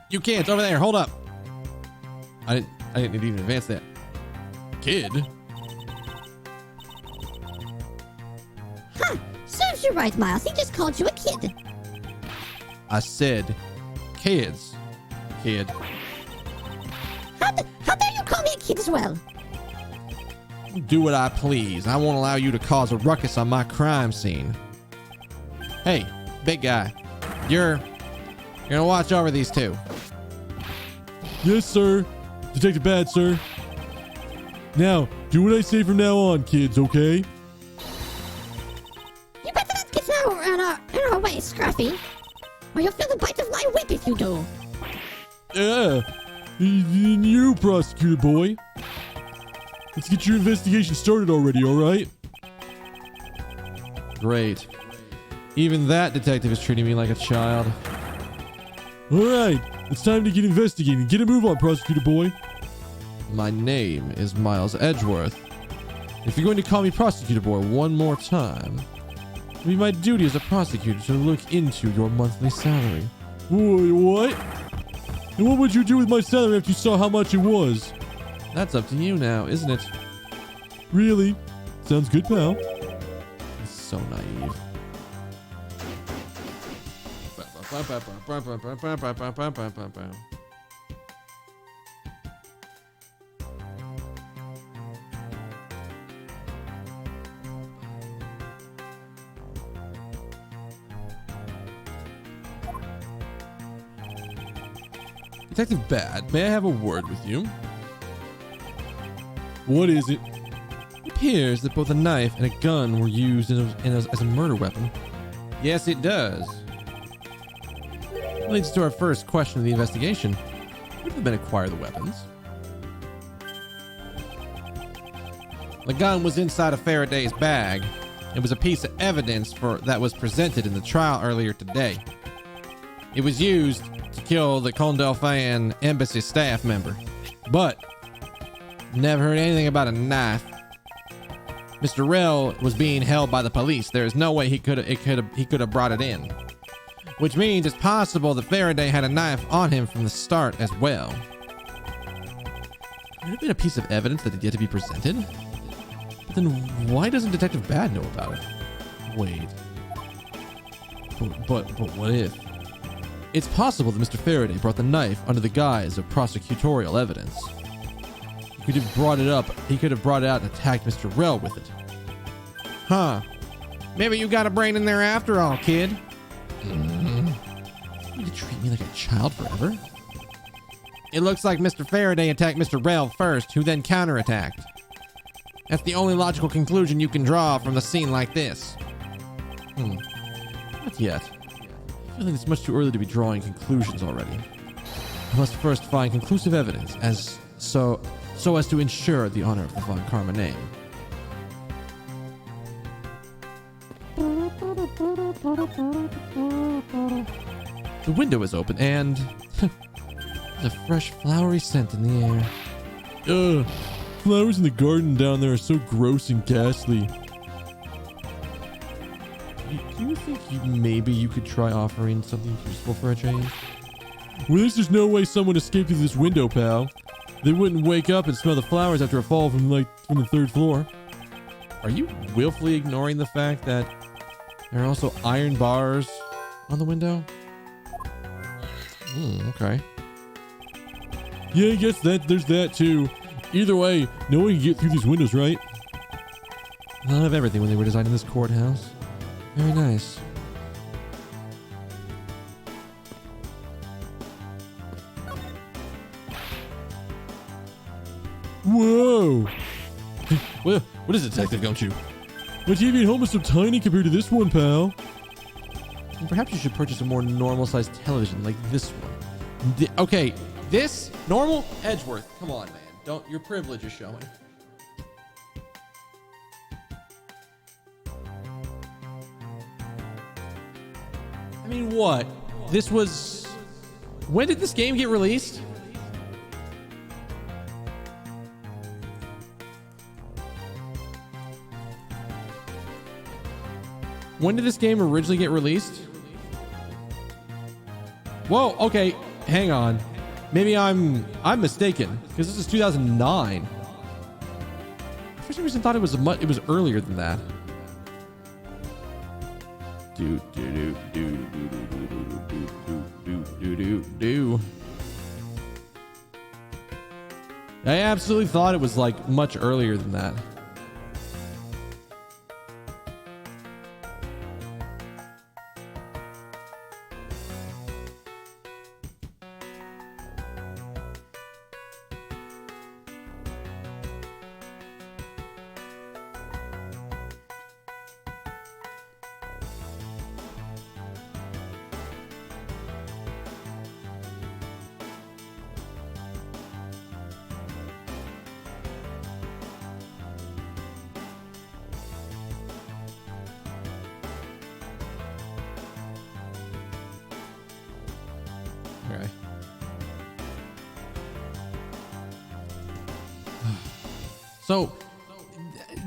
Speaker 1: You can't. Over there. Hold up. I didn't even advance that.
Speaker 2: Kid?
Speaker 4: Huh. Serves you right, Miles. He just called you a kid.
Speaker 1: I said, kids. Kid.
Speaker 4: How dare you call me a kid as well?
Speaker 1: Do what I please. I won't allow you to cause a ruckus on my crime scene. Hey, big guy. You're gonna watch over these two.
Speaker 2: Yes, sir. Detective Bad, sir. Now, do what I say from now on, kids, okay?
Speaker 4: You better not get in our way, Scruffy. Or you'll feel the bite of my whip if you do.
Speaker 2: Yeah. You, prosecutor boy. Let's get your investigation started already, alright?
Speaker 1: Great. Even that detective is treating me like a child.
Speaker 2: Alright, it's time to get investigating. Get a move on, prosecutor boy.
Speaker 1: My name is Miles Edgeworth. If you're going to call me prosecutor boy one more time, it'll be my duty as a prosecutor to look into your monthly salary.
Speaker 2: Boy, what? And what would you do with my salary after you saw how much it was?
Speaker 1: That's up to you now, isn't it?
Speaker 2: Really? Sounds good, pal.
Speaker 1: It's so naive. Detective Bad, may I have a word with you?
Speaker 2: What is it?
Speaker 1: It appears that both a knife and a gun were used as a murder weapon. Yes, it does. Leads to our first question of the investigation. Who did the men acquire the weapons? The gun was inside of Faraday's bag. It was a piece of evidence that was presented in the trial earlier today. It was used to kill the Condelphin embassy staff member. But never heard anything about a knife. Mr. Rell was being held by the police. There is no way he could have brought it in. Which means it's possible that Faraday had a knife on him from the start as well. Would it have been a piece of evidence that had yet to be presented? But then why doesn't Detective Bad know about it? Wait. But what if? It's possible that Mr. Faraday brought the knife under the guise of prosecutorial evidence. He could have brought it out and attacked Mr. Rell with it. Huh. Maybe you got a brain in there after all, kid. You to treat me like a child forever? It looks like Mr. Faraday attacked Mr. Rell first, who then counterattacked. That's the only logical conclusion you can draw from a scene like this. Not yet. I feel like it's much too early to be drawing conclusions already. I must first find conclusive evidence so as to ensure the honor of the Von Karma name. The window is open and there's a fresh flowery scent in the air.
Speaker 2: Flowers in the garden down there are so gross and ghastly.
Speaker 1: Do you think maybe you could try offering something useful for a change?
Speaker 2: Well, at least there's no way someone escaped through this window, pal. They wouldn't wake up and smell the flowers after a fall from the third floor.
Speaker 1: Are you willfully ignoring the fact that there are also iron bars on the window? Okay.
Speaker 2: Yeah, I guess there's that too. Either way, no one can get through these windows, right?
Speaker 1: None of everything when they were designing this courthouse. Very nice.
Speaker 2: Whoa!
Speaker 1: What is it, Detective Gumshoe?
Speaker 2: My TV at home is so tiny compared to this one, pal.
Speaker 1: And perhaps you should purchase a more normal-sized television like this one. Okay, this normal Edgeworth. Come on, man. Don't your privilege is showing. I mean, what? This was... When did this game get released? When did this game originally get released? Whoa, okay, hang on. Maybe I'm mistaken, because this is 2009. For some reason, I thought it was earlier than that. I absolutely thought it was like much earlier than that. Okay. So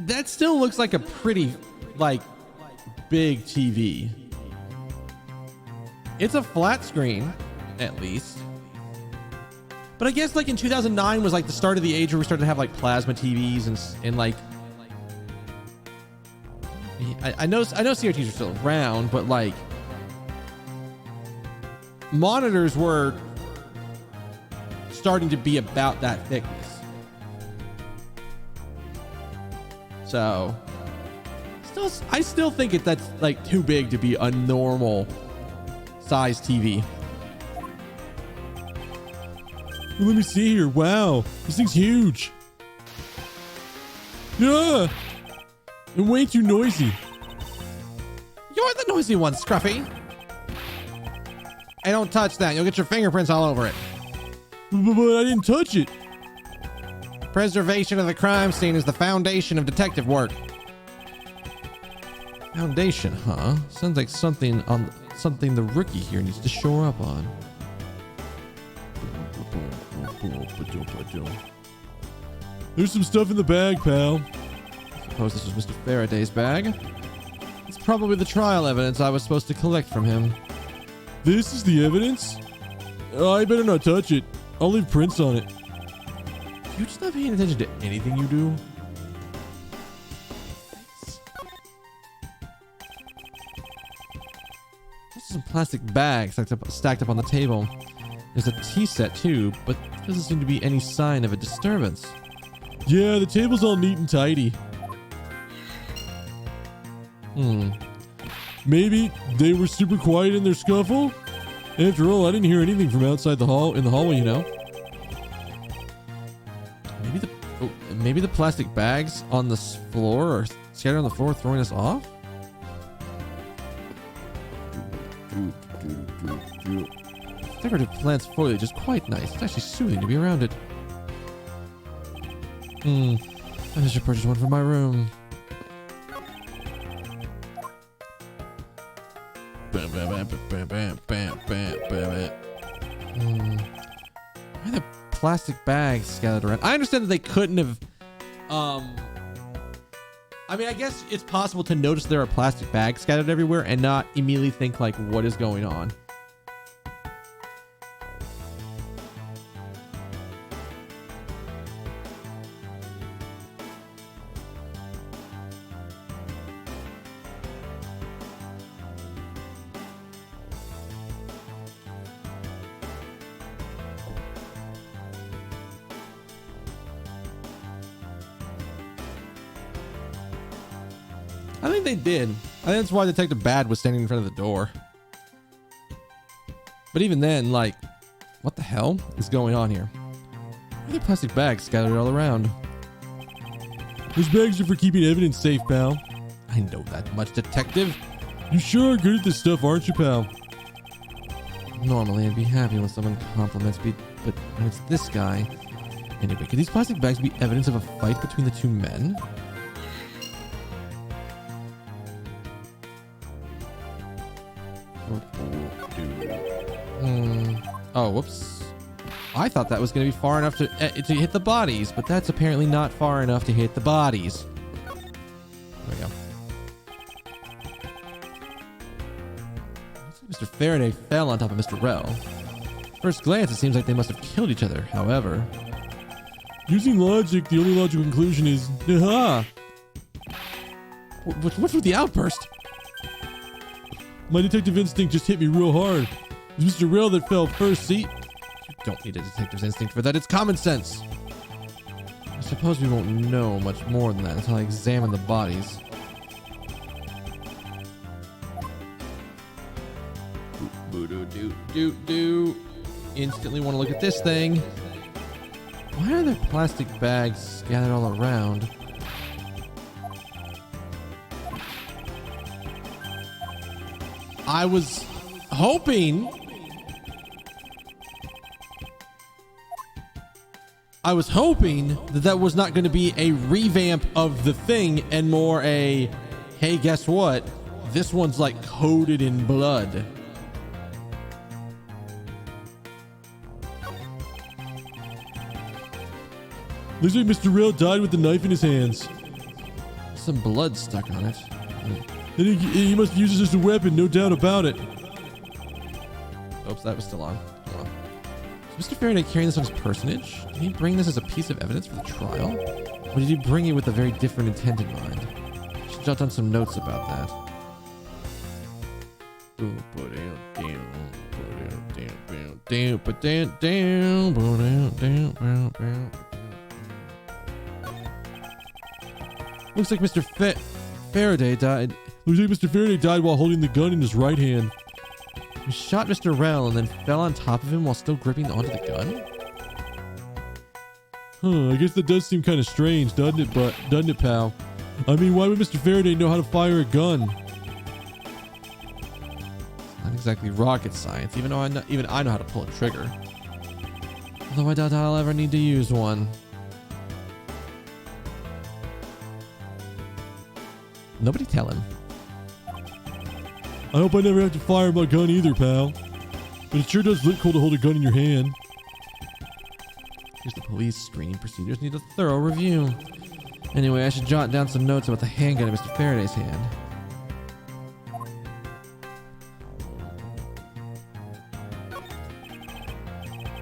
Speaker 1: that still looks like a pretty like big TV. It's a flat screen, at least. But I guess like in 2009 was like the start of the age where we started to have like plasma TVs and like I know CRTs are still around, but like monitors were starting to be about that thickness. So I still think that's like too big to be a normal size TV.
Speaker 2: Well, let me see here. Wow, this thing's huge. Yeah, and way too noisy.
Speaker 1: You're the noisy one, Scruffy. Hey, don't touch that. You'll get your fingerprints all over it.
Speaker 2: But I didn't touch it.
Speaker 1: Preservation of the crime scene is the foundation of detective work. Foundation, huh? Sounds like something the rookie here needs to shore up on.
Speaker 2: There's some stuff in the bag, pal.
Speaker 1: Suppose this was Mr. Faraday's bag. It's probably the trial evidence I was supposed to collect from him.
Speaker 2: This is the evidence? I better not touch it. I'll leave prints on it.
Speaker 1: You just not paying attention to anything you do? There's some plastic bags stacked up on the table. There's a tea set too, but there doesn't seem to be any sign of a disturbance.
Speaker 2: Yeah, the table's all neat and tidy. Maybe they were super quiet in their scuffle? After all, I didn't hear anything from outside the hallway, you know?
Speaker 1: Maybe the plastic bags on the floor or scattered on the floor throwing us off? Decorative plants foliage is quite nice. It's actually soothing to be around it. I should purchase one for my room. Why are the plastic bags scattered around? I understand that they couldn't have. I mean, I guess it's possible to notice there are plastic bags scattered everywhere and not immediately think like, what is going on? I think they did. I think that's why Detective Bad was standing in front of the door. But even then, like, what the hell is going on here? Why are there plastic bags scattered all around?
Speaker 2: Those bags are for keeping evidence safe, pal.
Speaker 1: I know that much, Detective.
Speaker 2: You sure are good at this stuff, aren't you, pal?
Speaker 1: Normally, I'd be happy when someone compliments me, but when it's this guy... Anyway, could these plastic bags be evidence of a fight between the two men? Oh, whoops. I thought that was going to be far enough to hit the bodies, but that's apparently not far enough to hit the bodies. There we go. Mr. Faraday fell on top of Mr. Rell. First glance, it seems like they must have killed each other. However,
Speaker 2: using logic, the only logical conclusion is, aha!
Speaker 1: what's with the outburst?
Speaker 2: My detective instinct just hit me real hard. It was Mr. Rell that fell first, see?
Speaker 1: You don't need a detective's instinct for that. It's common sense. I suppose we won't know much more than that until I examine the bodies. Do. Instantly want to look at this thing. Why are there plastic bags scattered all around? I was hoping that was not going to be a revamp of the thing and more a, hey, guess what? This one's like coated in blood.
Speaker 2: Looks like Mr. Rell died with the knife in his hands.
Speaker 1: Some blood stuck on it.
Speaker 2: And he must use this as a weapon, no doubt about it.
Speaker 1: Oops, that was still on. Hold on. Is Mr. Faraday carrying this on his personage? Did he bring this as a piece of evidence for the trial? Or did he bring it with a very different intent in mind? I should jot down some notes about that. Looks like Mr. Faraday died.
Speaker 2: Looks like Mr. Faraday died while holding the gun in his right hand.
Speaker 1: He shot Mr. Rell and then fell on top of him while still gripping onto the gun?
Speaker 2: Huh, I guess that does seem kind of strange, doesn't it, pal? I mean, why would Mr. Faraday know how to fire a gun?
Speaker 1: Not exactly rocket science, even I know how to pull a trigger. Although I doubt I'll ever need to use one. Nobody tell him.
Speaker 2: I hope I never have to fire my gun either, pal. But it sure does look cool to hold a gun in your hand.
Speaker 1: Here's the police screening procedures need a thorough review. Anyway, I should jot down some notes about the handgun in Mr. Faraday's hand.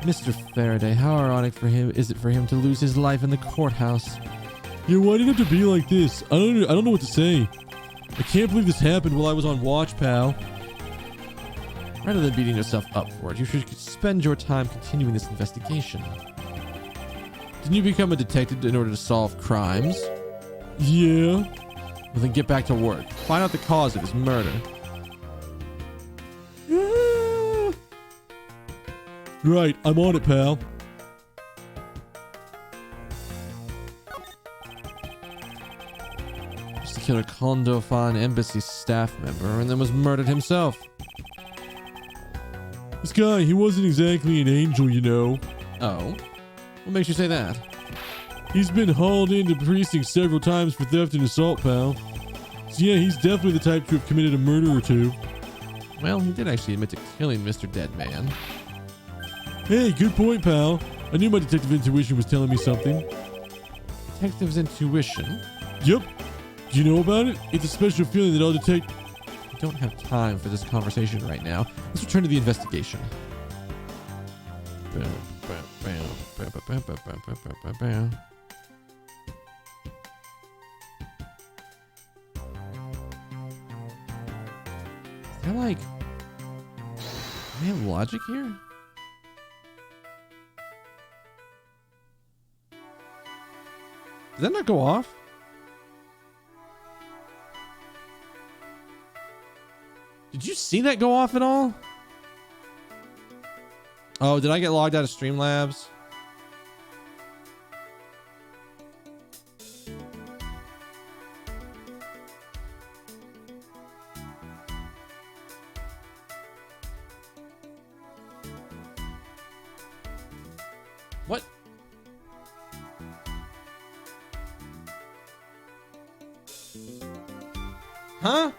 Speaker 1: Mr. Faraday, how ironic is it for him to lose his life in the courthouse?
Speaker 2: Yeah, why did it have to be like this? I don't know what to say. I can't believe this happened while I was on watch, pal.
Speaker 1: Rather than beating yourself up for it, you should spend your time continuing this investigation. Didn't you become a detective in order to solve crimes?
Speaker 2: Yeah.
Speaker 1: Well, then get back to work. Find out the cause of his murder.
Speaker 2: Right, I'm on it, pal.
Speaker 1: Just killed a Kondofan embassy staff member and then was murdered himself.
Speaker 2: This guy, he wasn't exactly an angel, you know.
Speaker 1: Oh? What makes you say that?
Speaker 2: He's been hauled into precinct several times for theft and assault, pal. So yeah, he's definitely the type to have committed a murder or two.
Speaker 1: Well, he did actually admit to killing Mr. Deadman.
Speaker 2: Hey, good point, pal. I knew my detective intuition was telling me something.
Speaker 1: Detective's intuition?
Speaker 2: Yep. Do you know about it? It's a special feeling that I'll detect.
Speaker 1: I don't have time for this conversation right now. Let's return to the investigation. Is there like... Do we have logic here? Did that not go off? Did you see that go off at all? Oh, did I get logged out of Streamlabs? What? Huh?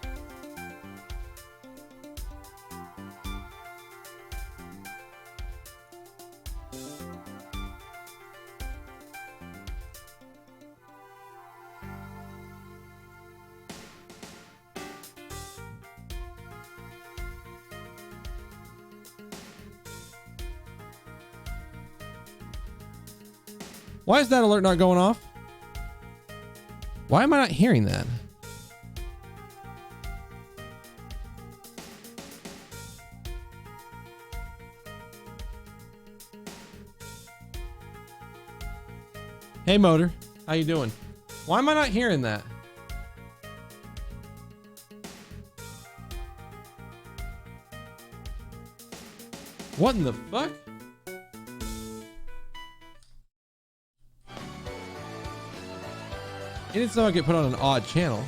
Speaker 1: Why is that alert not going off? Why am I not hearing that? Hey motor, how you doing? Why am I not hearing that? What in the fuck? It didn't somehow get put on an odd channel.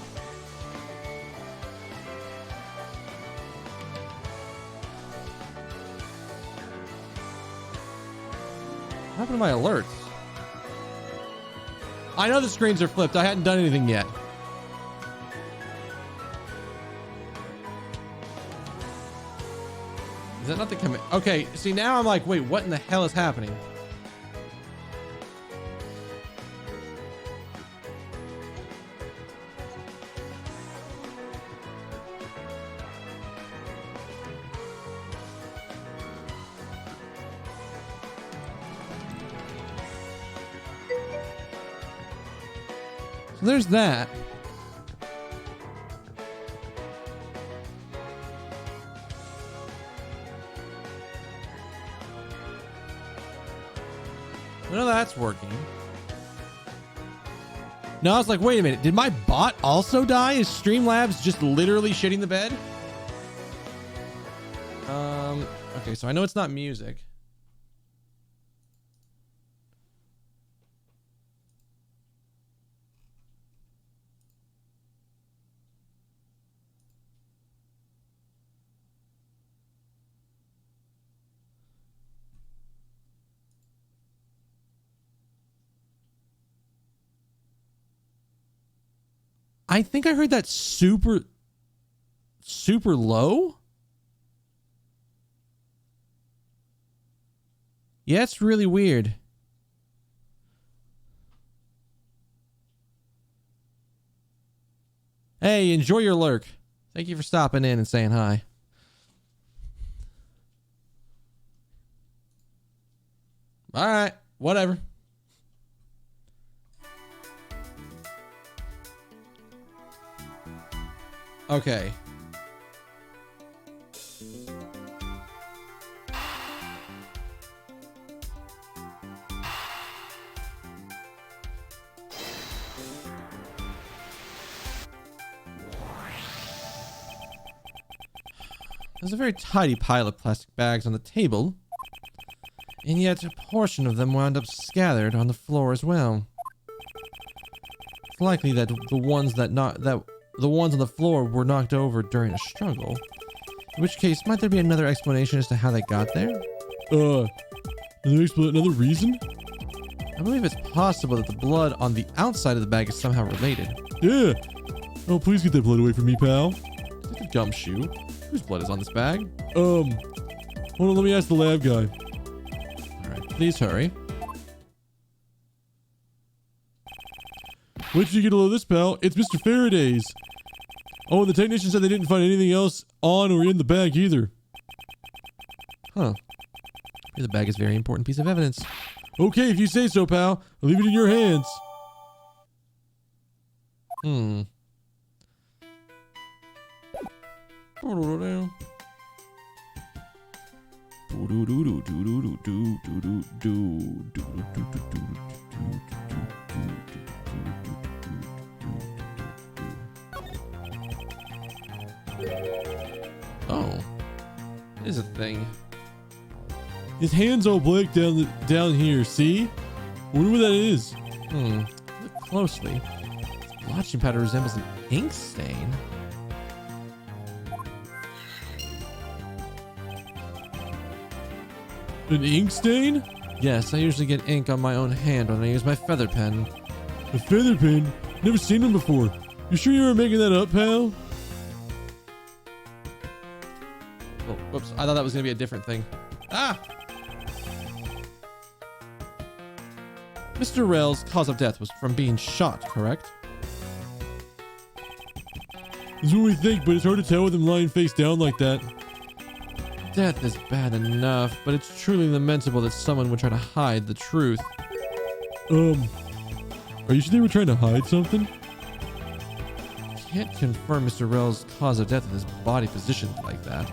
Speaker 1: What happened to my alerts? I know the screens are flipped. I hadn't done anything yet. Is that not the command? Okay, see now I'm like, wait, what in the hell is happening? So there's that. I know that's working. No, I was like, wait a minute. Did my bot also die? Is Streamlabs just literally shitting the bed? Okay, so I know it's not music. I think I heard that super low. Yeah, it's really weird. Hey, enjoy your lurk. Thank you for stopping in and saying hi. All right, whatever. Okay. There's a very tidy pile of plastic bags on the table, and yet a portion of them wound up scattered on the floor as well. It's likely that the ones on the floor were knocked over during a struggle. In which case, might there be another explanation as to how they got there?
Speaker 2: Another reason?
Speaker 1: I believe it's possible that the blood on the outside of the bag is somehow related.
Speaker 2: Yeah. Oh, please get that blood away from me, pal.
Speaker 1: Is it a gumshoe? Whose blood is on this bag?
Speaker 2: Hold on, let me ask the lab guy.
Speaker 1: Alright, please hurry.
Speaker 2: Where did you get a load of this, pal? It's Mr. Faraday's. Oh, and the technician said they didn't find anything else on or in the bag either.
Speaker 1: Huh. The bag is a very important piece of evidence.
Speaker 2: Okay, if you say so, pal. I'll leave it in your hands.
Speaker 1: Hmm. Oh. It is a thing.
Speaker 2: His hand's all black down here, see? Wonder what that is.
Speaker 1: Look closely. This blotching powder resembles an ink stain.
Speaker 2: An ink stain?
Speaker 1: Yes, I usually get ink on my own hand when I use my feather pen.
Speaker 2: A feather pen? Never seen one before. You sure you were making that up, pal?
Speaker 1: Oh, whoops. I thought that was going to be a different thing. Ah! Mr. Rel's cause of death was from being shot, correct?
Speaker 2: That's what we think, but it's hard to tell with him lying face down like that.
Speaker 1: Death is bad enough, but it's truly lamentable that someone would try to hide the truth.
Speaker 2: Are you sure they were trying to hide something?
Speaker 1: Can't confirm Mr. Rel's cause of death with his body positioned like that.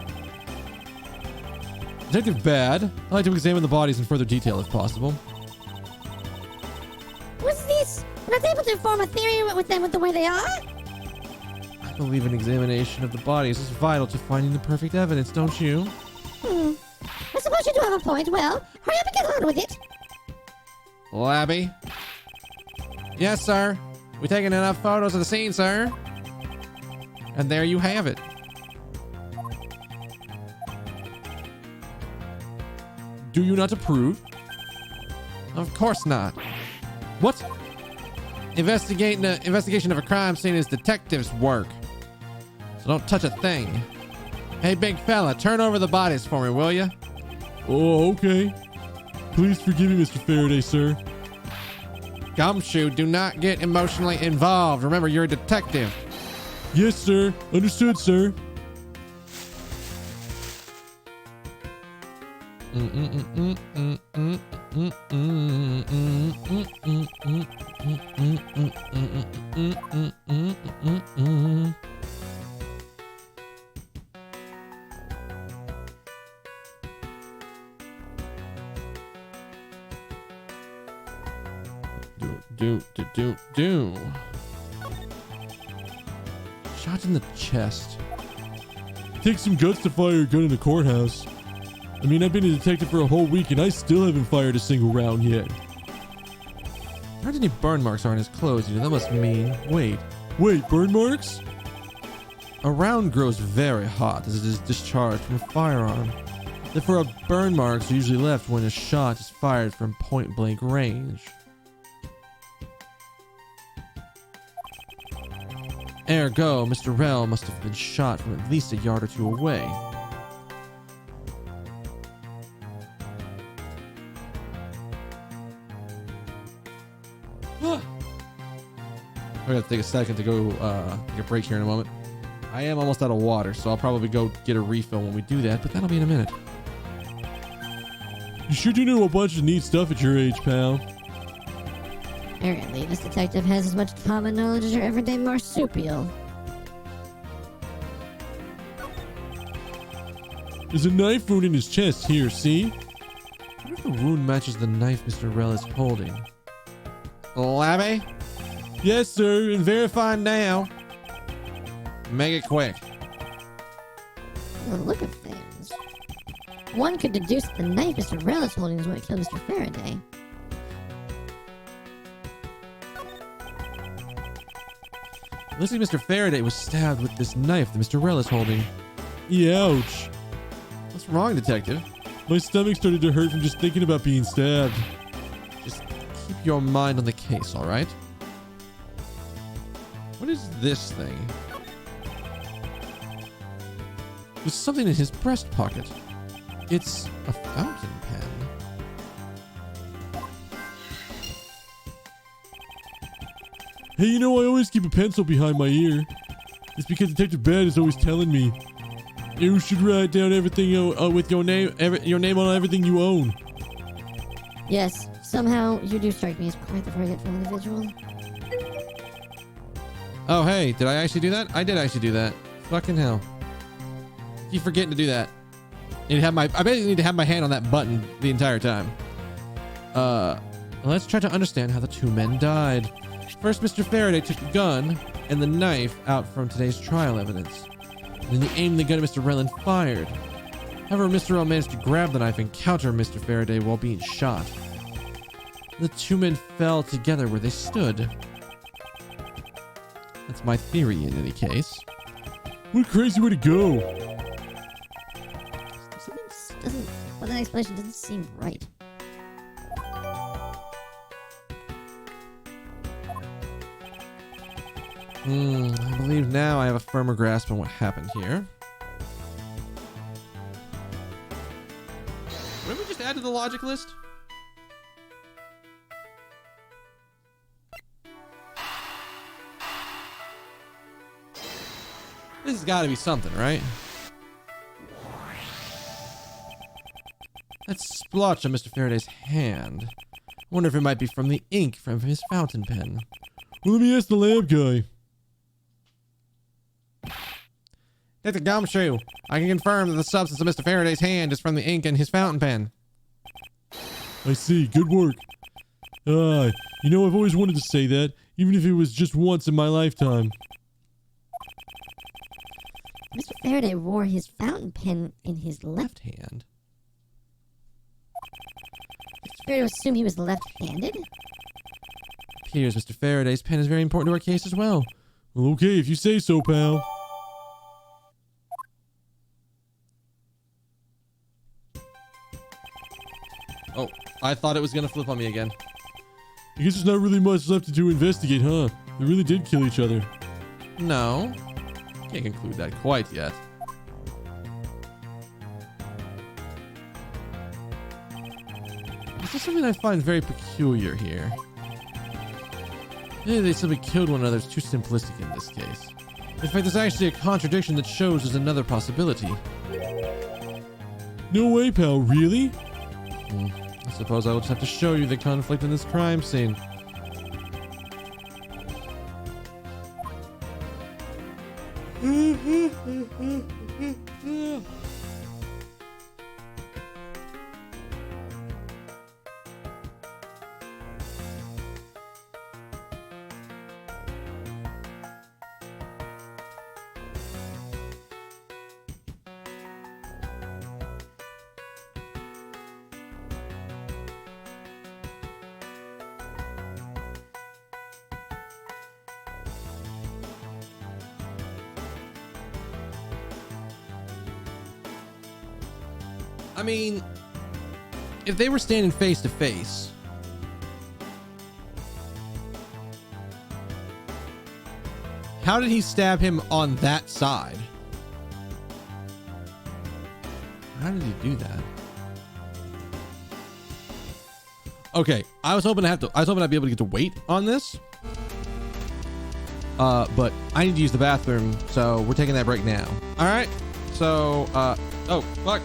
Speaker 1: Detective Bad, I'd like to examine the bodies in further detail if possible.
Speaker 4: What's this? We're not able to form a theory with them with the way they are?
Speaker 1: I believe an examination of the bodies is vital to finding the perfect evidence, don't you?
Speaker 4: I suppose you do have a point. Well, hurry up and get on with it.
Speaker 1: Labby? Yes, sir. We've taken enough photos of the scene, sir. And there you have it.
Speaker 2: Do you not approve?
Speaker 1: Of course not. What? Investigation of a crime scene is detectives' work. So don't touch a thing. Hey, big fella, turn over the bodies for me, will you?
Speaker 2: Oh, okay. Please forgive me, Mr. Faraday, sir.
Speaker 1: Gumshoe, do not get emotionally involved. Remember, you're a detective.
Speaker 2: Yes, sir. Understood, sir.
Speaker 1: Do. Shot in the chest.
Speaker 2: Takes some guts to fire a gun in the courthouse. I mean, I've been a detective for a whole week and I still haven't fired a single round yet.
Speaker 1: How many burn marks are on his clothes? You know, that must mean... Wait,
Speaker 2: Burn marks?
Speaker 1: a round grows very hot as it is discharged from a firearm. Therefore, burn marks are usually left when a shot is fired from point-blank range. Ergo, Mr. Rel must have been shot from at least a yard or two away. We're gonna take a second to go take a break here in a moment. I am almost out of water, so I'll probably go get a refill when we do that, but that'll be in a minute.
Speaker 2: You sure do know a bunch of neat stuff at your age, pal.
Speaker 4: Apparently, this detective has as much common knowledge as your everyday marsupial.
Speaker 2: There's a knife wound in his chest here, see?
Speaker 1: What if the wound matches the knife Mr. Rel is holding? Labby?
Speaker 2: Yes, sir, and verify
Speaker 1: Now. Make it quick.
Speaker 4: From the look of things, one could deduce that the knife Mr. Rel is holding is what killed Mr. Faraday.
Speaker 1: Looks like Mr. Faraday was stabbed with this knife that Mr. Rel is holding.
Speaker 2: Ouch.
Speaker 1: What's wrong, detective?
Speaker 2: My stomach started to hurt from just thinking about being stabbed.
Speaker 1: Just keep your mind on the case, all right? What is this thing? There's something in his breast pocket. It's a fountain pen.
Speaker 2: Hey, you know, I always keep a pencil behind my ear. It's because Detective Bad is always telling me, you should write down everything with your name on everything you own.
Speaker 4: Yes, somehow you do strike me as quite the forgetful individual.
Speaker 1: Oh, hey, did I actually do that? I did actually do that. Fucking hell. Keep forgetting to do that. I basically need to have my hand on that button the entire time. Let's try to understand how the two men died. First, Mr. Faraday took the gun and the knife out from today's trial evidence. Then he aimed the gun at Mr. Rel and fired. However, Mr. Rel managed to grab the knife and counter Mr. Faraday while being shot. The two men fell together where they stood. That's my theory in any case.
Speaker 2: What a crazy way to go.
Speaker 4: That explanation doesn't seem right.
Speaker 1: I believe now I have a firmer grasp on what happened here. What did we just add to the logic list? This has got to be something, right? That splotch on Mr. Faraday's hand. wonder if it might be from the ink from his fountain pen.
Speaker 2: Well, let me ask the lab guy.
Speaker 1: It's a gumshoe. I can confirm that the substance of Mr. Faraday's hand is from the ink in his fountain pen.
Speaker 2: I see. Good work. You know, I've always wanted to say that, even if it was just once in my lifetime.
Speaker 4: Mr. Faraday wore his fountain pen in his left.
Speaker 1: Left hand.
Speaker 4: It's fair to assume he was left-handed.
Speaker 1: Appears Mr. Faraday's pen is very important to our case as well.
Speaker 2: Well, okay, if you say so, pal.
Speaker 1: Oh, I thought it was gonna flip on me again.
Speaker 2: I guess there's not really much left to investigate, huh? They really did kill each other.
Speaker 1: No. Can't conclude that quite yet. This is something I find very peculiar here. Maybe they simply killed one another is too simplistic in this case. In fact, there's actually a contradiction that shows there's another possibility.
Speaker 2: No way, pal. Really?
Speaker 1: I suppose I will just have to show you the conflict in this crime scene. I mean, if they were standing face to face, how did he stab him on that side? How did he do that? Okay, I was hoping I'd be able to get to wait on this. But I need to use the bathroom, so we're taking that break now. All right. So, oh, fuck.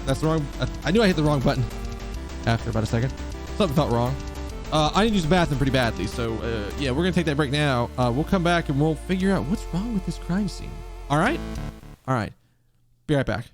Speaker 1: That's the wrong. I knew I hit the wrong button after about a second. Something felt wrong. I need to use the bathroom pretty badly. So, yeah, we're going to take that break now. We'll come back and we'll figure out what's wrong with this crime scene. All right? All right. Be right back.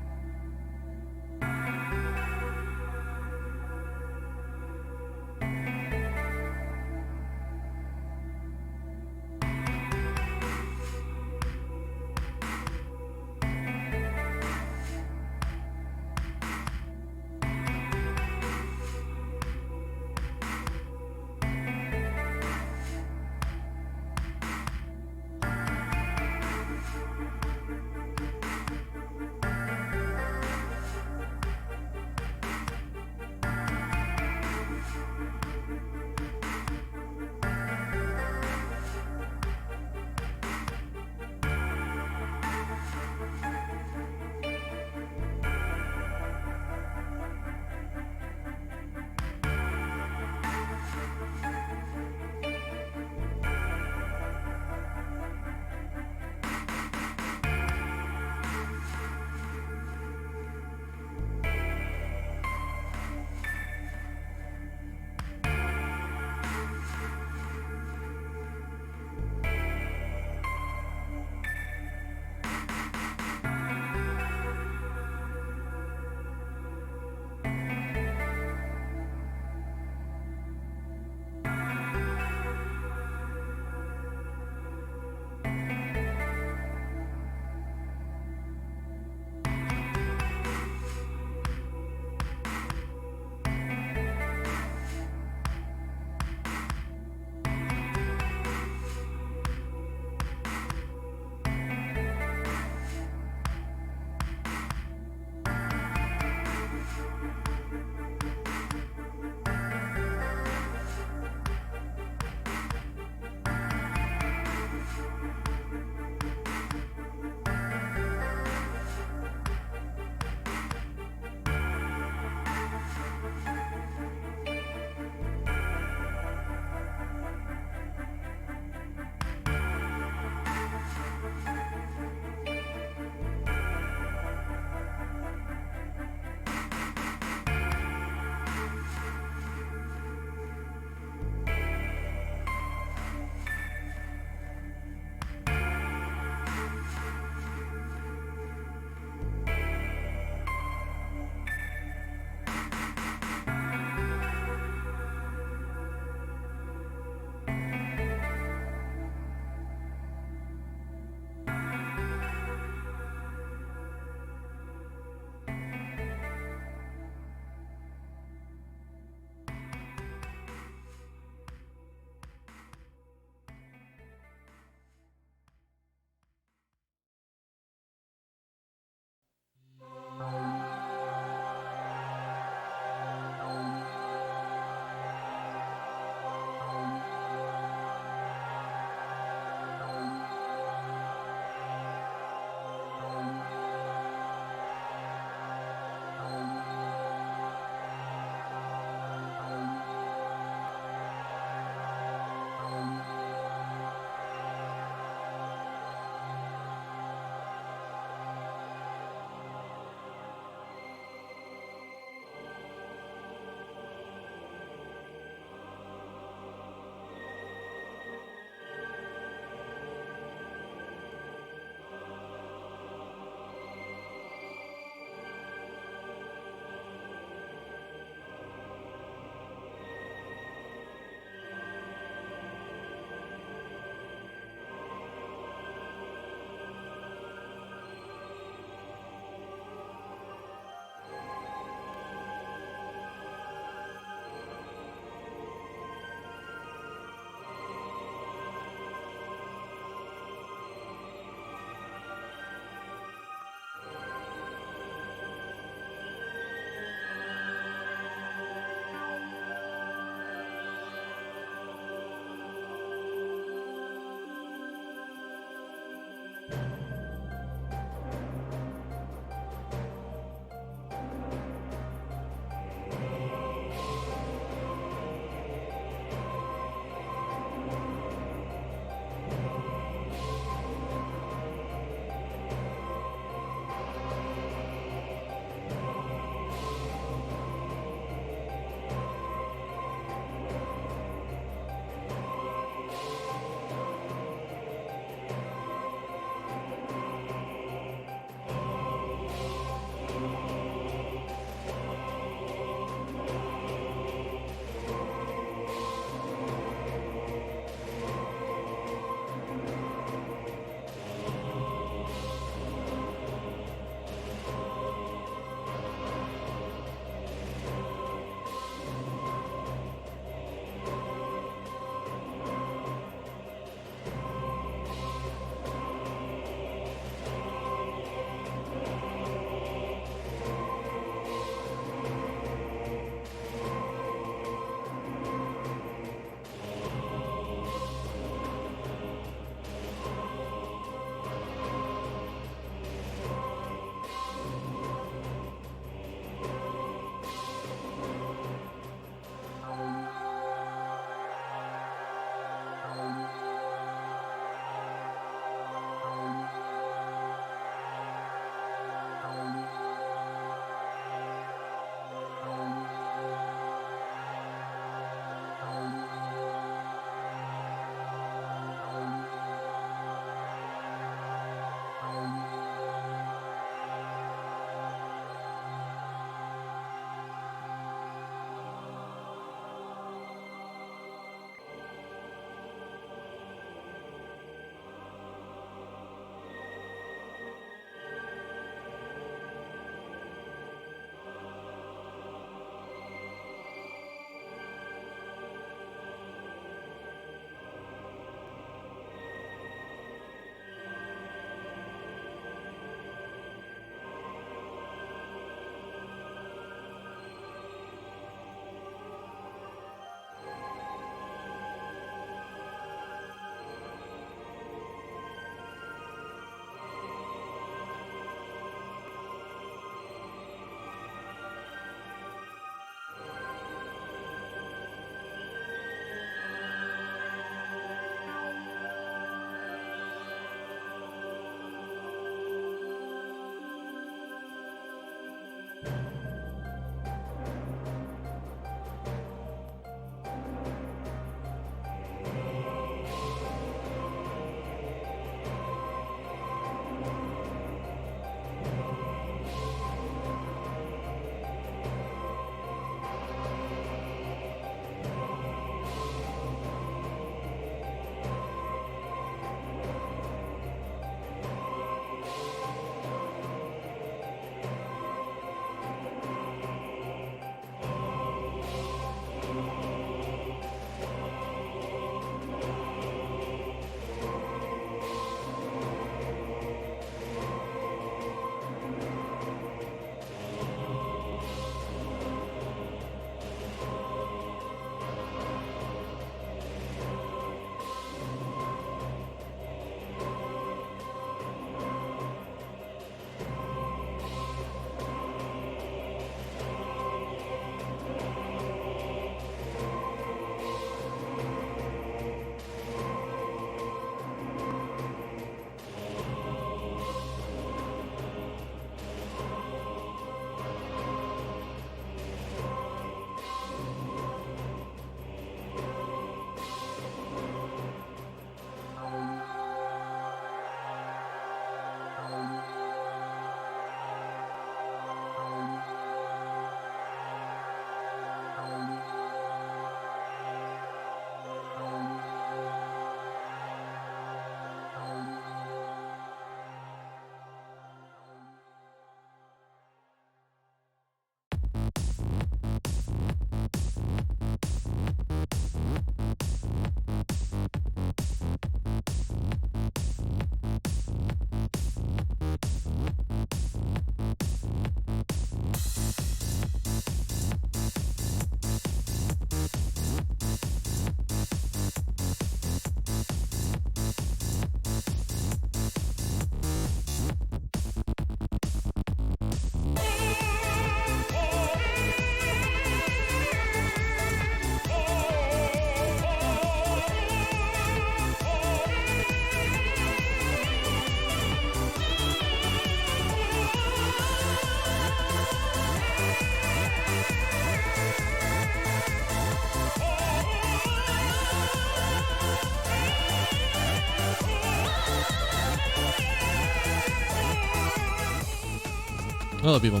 Speaker 1: Hello, people.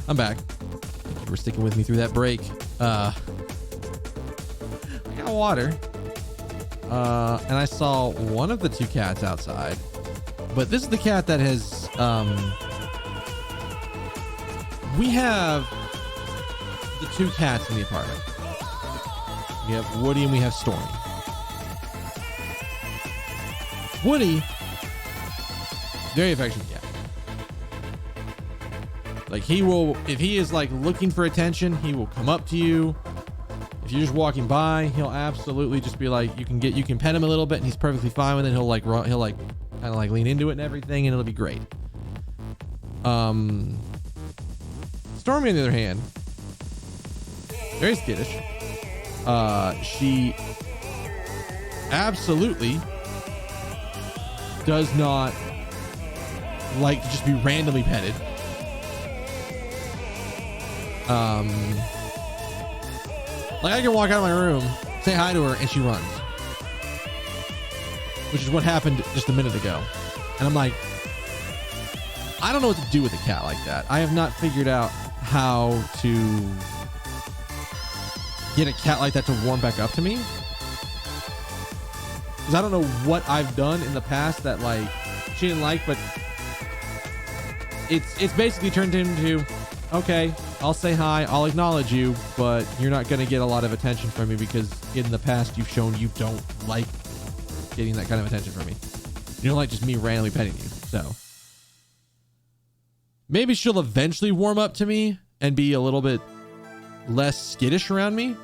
Speaker 1: I'm back. Thank you for sticking with me through that break. I got water. And I saw one of the two cats outside. But this is the cat that has, we have the two cats in the apartment. We have Woody and we have Stormy. Woody, very affectionate cat. Like he will, if he is like looking for attention, he will come up to you. If you're just walking by, he'll absolutely just be like, you can pet him a little bit and he's perfectly fine with it. He'll kind of like lean into it and everything and it'll be great. Stormy on the other hand, very skittish. She absolutely does not like to just be randomly petted. Like I can walk out of my room, say hi to her, and she runs. Which is what happened just a minute ago. And I'm like, I don't know what to do with a cat like that. I have not figured out how to get a cat like that to warm back up to me. Because I don't know what I've done in the past that like she didn't like, but it's basically turned into, okay, I'll say hi, I'll acknowledge you, but you're not going to get a lot of attention from me because in the past you've shown you don't like getting that kind of attention from me. You don't like just me randomly petting you. So maybe she'll eventually warm up to me and be a little bit less skittish around me.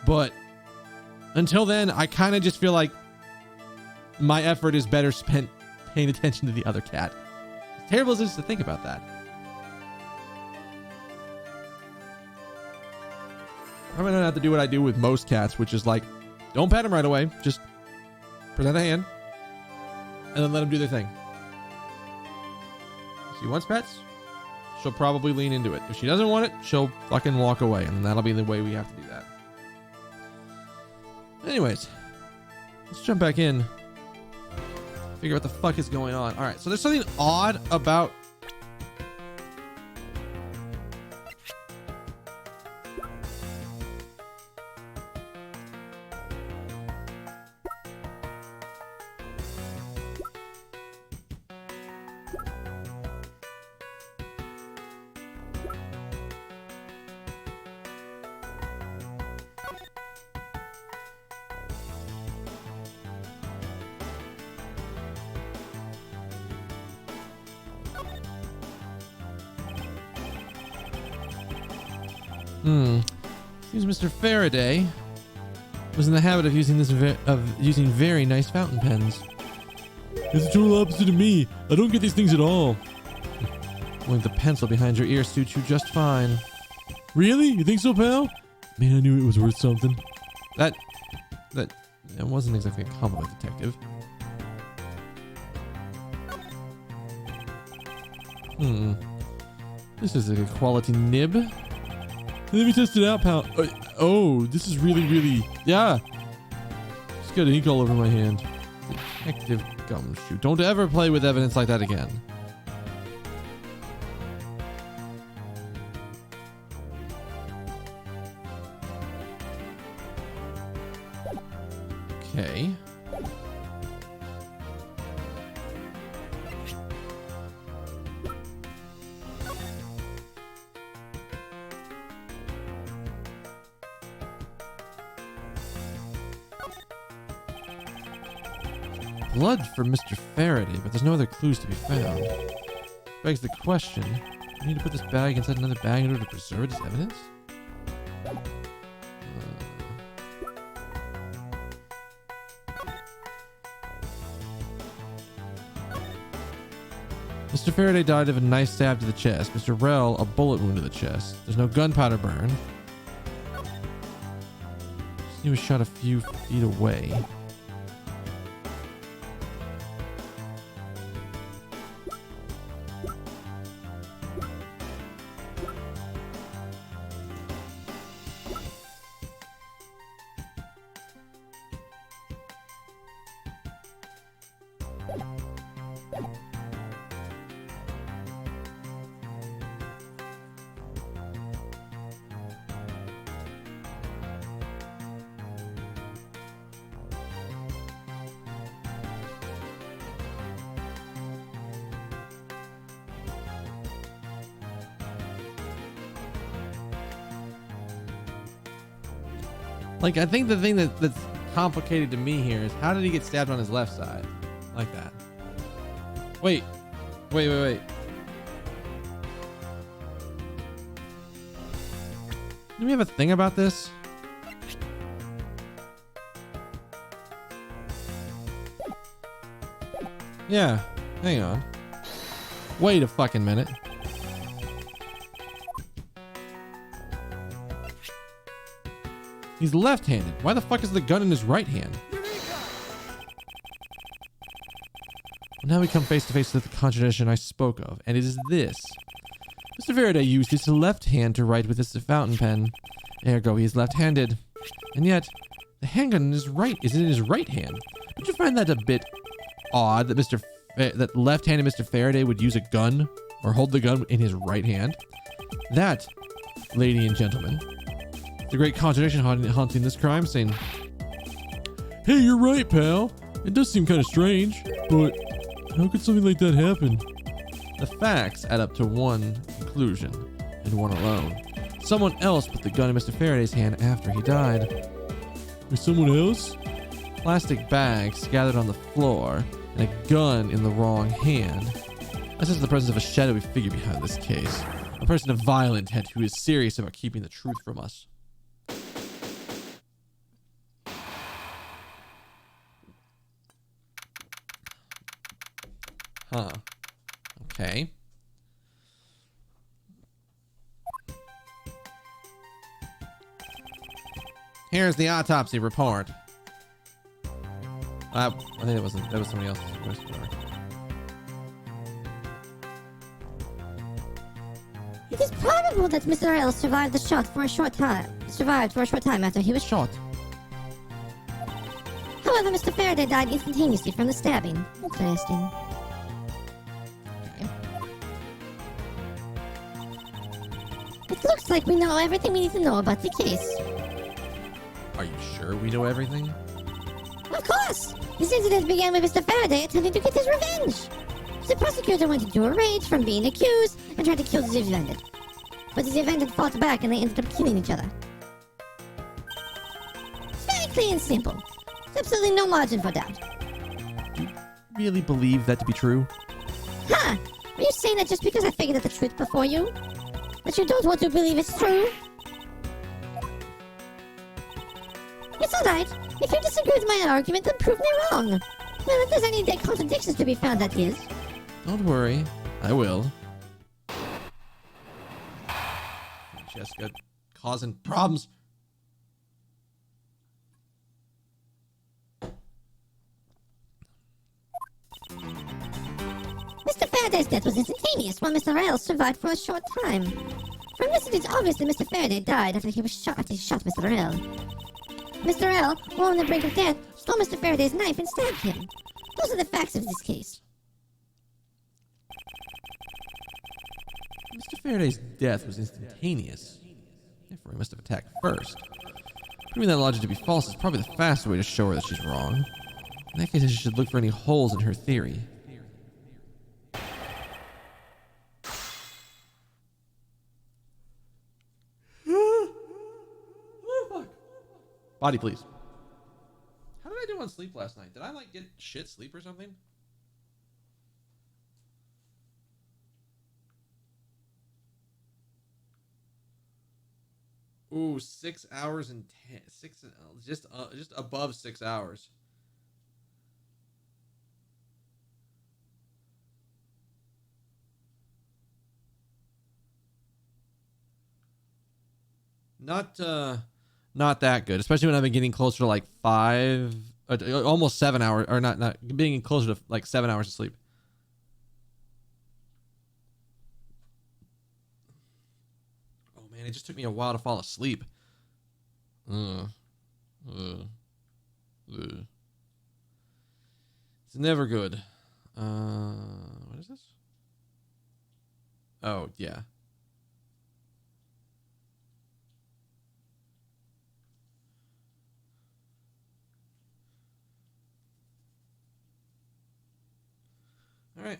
Speaker 1: But until then, I kind of just feel like my effort is better spent paying attention to the other cat. As terrible as it is to think about that. I'm gonna have to do what I do with most cats, which is like, don't pet them right away. Just present a hand and then let them do their thing. If she wants pets, she'll probably lean into it. If she doesn't want it, she'll fucking walk away, and that'll be the way we have to do that. Anyways, let's jump back in. Figure out what the fuck is going on. All right, so there's something odd about seems Mr. Faraday was in the habit of using using very nice fountain pens.
Speaker 2: It's the total opposite of me. I don't get these things at all.
Speaker 1: I think the pencil behind your ear suits you just fine.
Speaker 2: Really? You think so, pal? Man, I knew it was worth something.
Speaker 1: That wasn't exactly a compliment, detective. This is a good quality nib.
Speaker 2: Let me test it out, pal. Oh, this is really, yeah. Just got ink all over my hand.
Speaker 1: Detective Gumshoe. Don't ever play with evidence like that again. Okay. Blood for Mr. Faraday, but there's no other clues to be found. Begs the question, I need to put this bag inside another bag in order to preserve this evidence? Mr. Faraday died of a knife stab to the chest. Mr. Rell, a bullet wound to the chest. There's no gunpowder burn. He was shot a few feet away. Like, I think the thing that's complicated to me here is how did he get stabbed on his left side? Like that. Wait. Didn't we have a thing about this? Yeah. Hang on. Wait a fucking minute. He's left-handed. Why the fuck is the gun in his right hand? Now we come face to face with the contradiction I spoke of, and it is this. Mr. Faraday used his left hand to write with his fountain pen. Ergo, he is left-handed. And yet, the handgun in his right is in his right hand. Don't you find that a bit odd that that left-handed Mr. Faraday would use a gun or hold the gun in his right hand? That, lady and gentlemen, is the great contradiction haunting this crime scene.
Speaker 2: Hey, you're right, pal. It does seem kind of strange, but how could something like that happen?
Speaker 1: The facts add up to one conclusion, and one alone. Someone else put the gun in Mr. Faraday's hand after he died.
Speaker 2: Or someone else?
Speaker 1: Plastic bags gathered on the floor, and a gun in the wrong hand. I sense the presence of a shadowy figure behind this case. A person of violent intent who is serious about keeping the truth from us. Huh. Okay. Here's the autopsy report. I think that was somebody else's voice.
Speaker 4: It is probable that Mr. L survived the shot for a short time. After he was shot. However, Mr. Faraday died instantaneously from the stabbing. Interesting. It looks like we know everything we need to know about the case.
Speaker 1: Are you sure we know everything?
Speaker 4: Of course! This incident began with Mr. Faraday attempting to get his revenge. The prosecutor went into a rage from being accused and tried to kill the defendant. But the defendant fought back and they ended up killing each other. It's very clear and simple. There's absolutely no margin for doubt.
Speaker 1: Really believe that to be true?
Speaker 4: Huh! Are you saying that just because I figured out the truth before you? That you don't want to believe it's true? It's alright. If you disagree with my argument, then prove me wrong. Well, if there's any contradictions to be found, that is.
Speaker 1: Don't worry. I will. Jessica causing problems.
Speaker 4: Mr. Faraday's death was instantaneous, while Mr. L survived for a short time. From this, it is obvious that Mr. Faraday died after he shot Mr. L. Mr. L, while on the brink of death, stole Mr. Faraday's knife and stabbed him. Those are the facts of this case.
Speaker 1: Mr. Faraday's death was instantaneous. Therefore, he must have attacked first. Proving that logic to be false is probably the fastest way to show her that she's wrong. In that case, she should look for any holes in her theory. Body, please. How did I do on sleep last night? Did I, like, get shit sleep or something? Ooh, 6 hours and 10, just above 6 hours. Not that good, especially when I've been getting closer to like 5, almost 7 hours, or not being closer to like 7 hours of sleep. Oh man, it just took me a while to fall asleep. It's never good. What is this? Oh yeah. All right,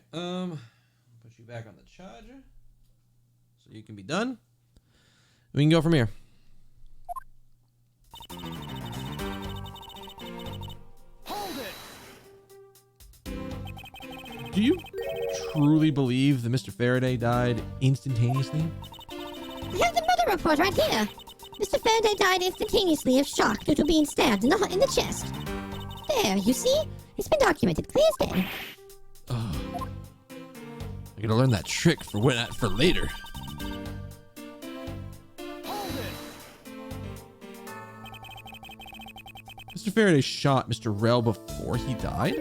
Speaker 1: put you back on the charger so you can be done. We can go from here. do you truly believe that Mr. Faraday died instantaneously?
Speaker 4: I have the murder report right here. Mr. Faraday died instantaneously of shock due to being stabbed in the chest. There, you see? It's been documented, clear as day.
Speaker 1: I gotta learn that trick for later. Mr. Faraday shot Mr. Rel before he died?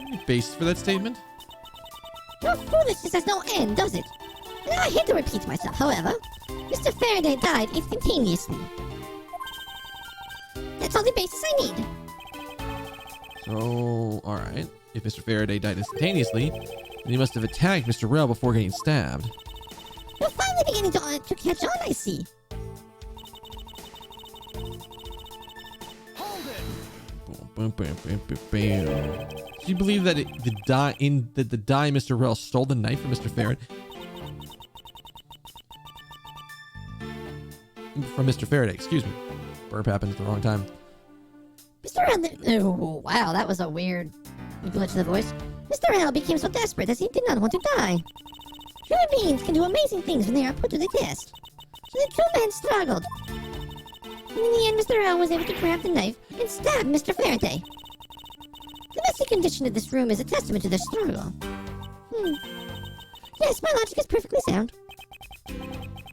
Speaker 1: Any basis for that statement?
Speaker 4: Your foolishness has no end, does it? And I hate to repeat myself, however. Mr. Faraday died instantaneously. That's all the basis I need.
Speaker 1: So, alright. If Mr. Faraday died instantaneously, then he must have attacked Mr. Rel before getting stabbed.
Speaker 4: You're finally beginning to catch on, I see.
Speaker 1: Boom, boom, boom, boom, boom. Do you believe that the die Mr. Rel stole the knife from Mr. Faraday? From Mr. Faraday, excuse me. Burp happened at the wrong time.
Speaker 4: Mr. L. Oh, wow, that was a weird glitch in the voice. Mr. L became so desperate that he did not want to die. Human beings can do amazing things when they are put to the test. So the two men struggled. And in the end, Mr. L was able to grab the knife and stab Mr. Faraday. The messy condition of this room is a testament to their struggle. Yes, my logic is perfectly sound.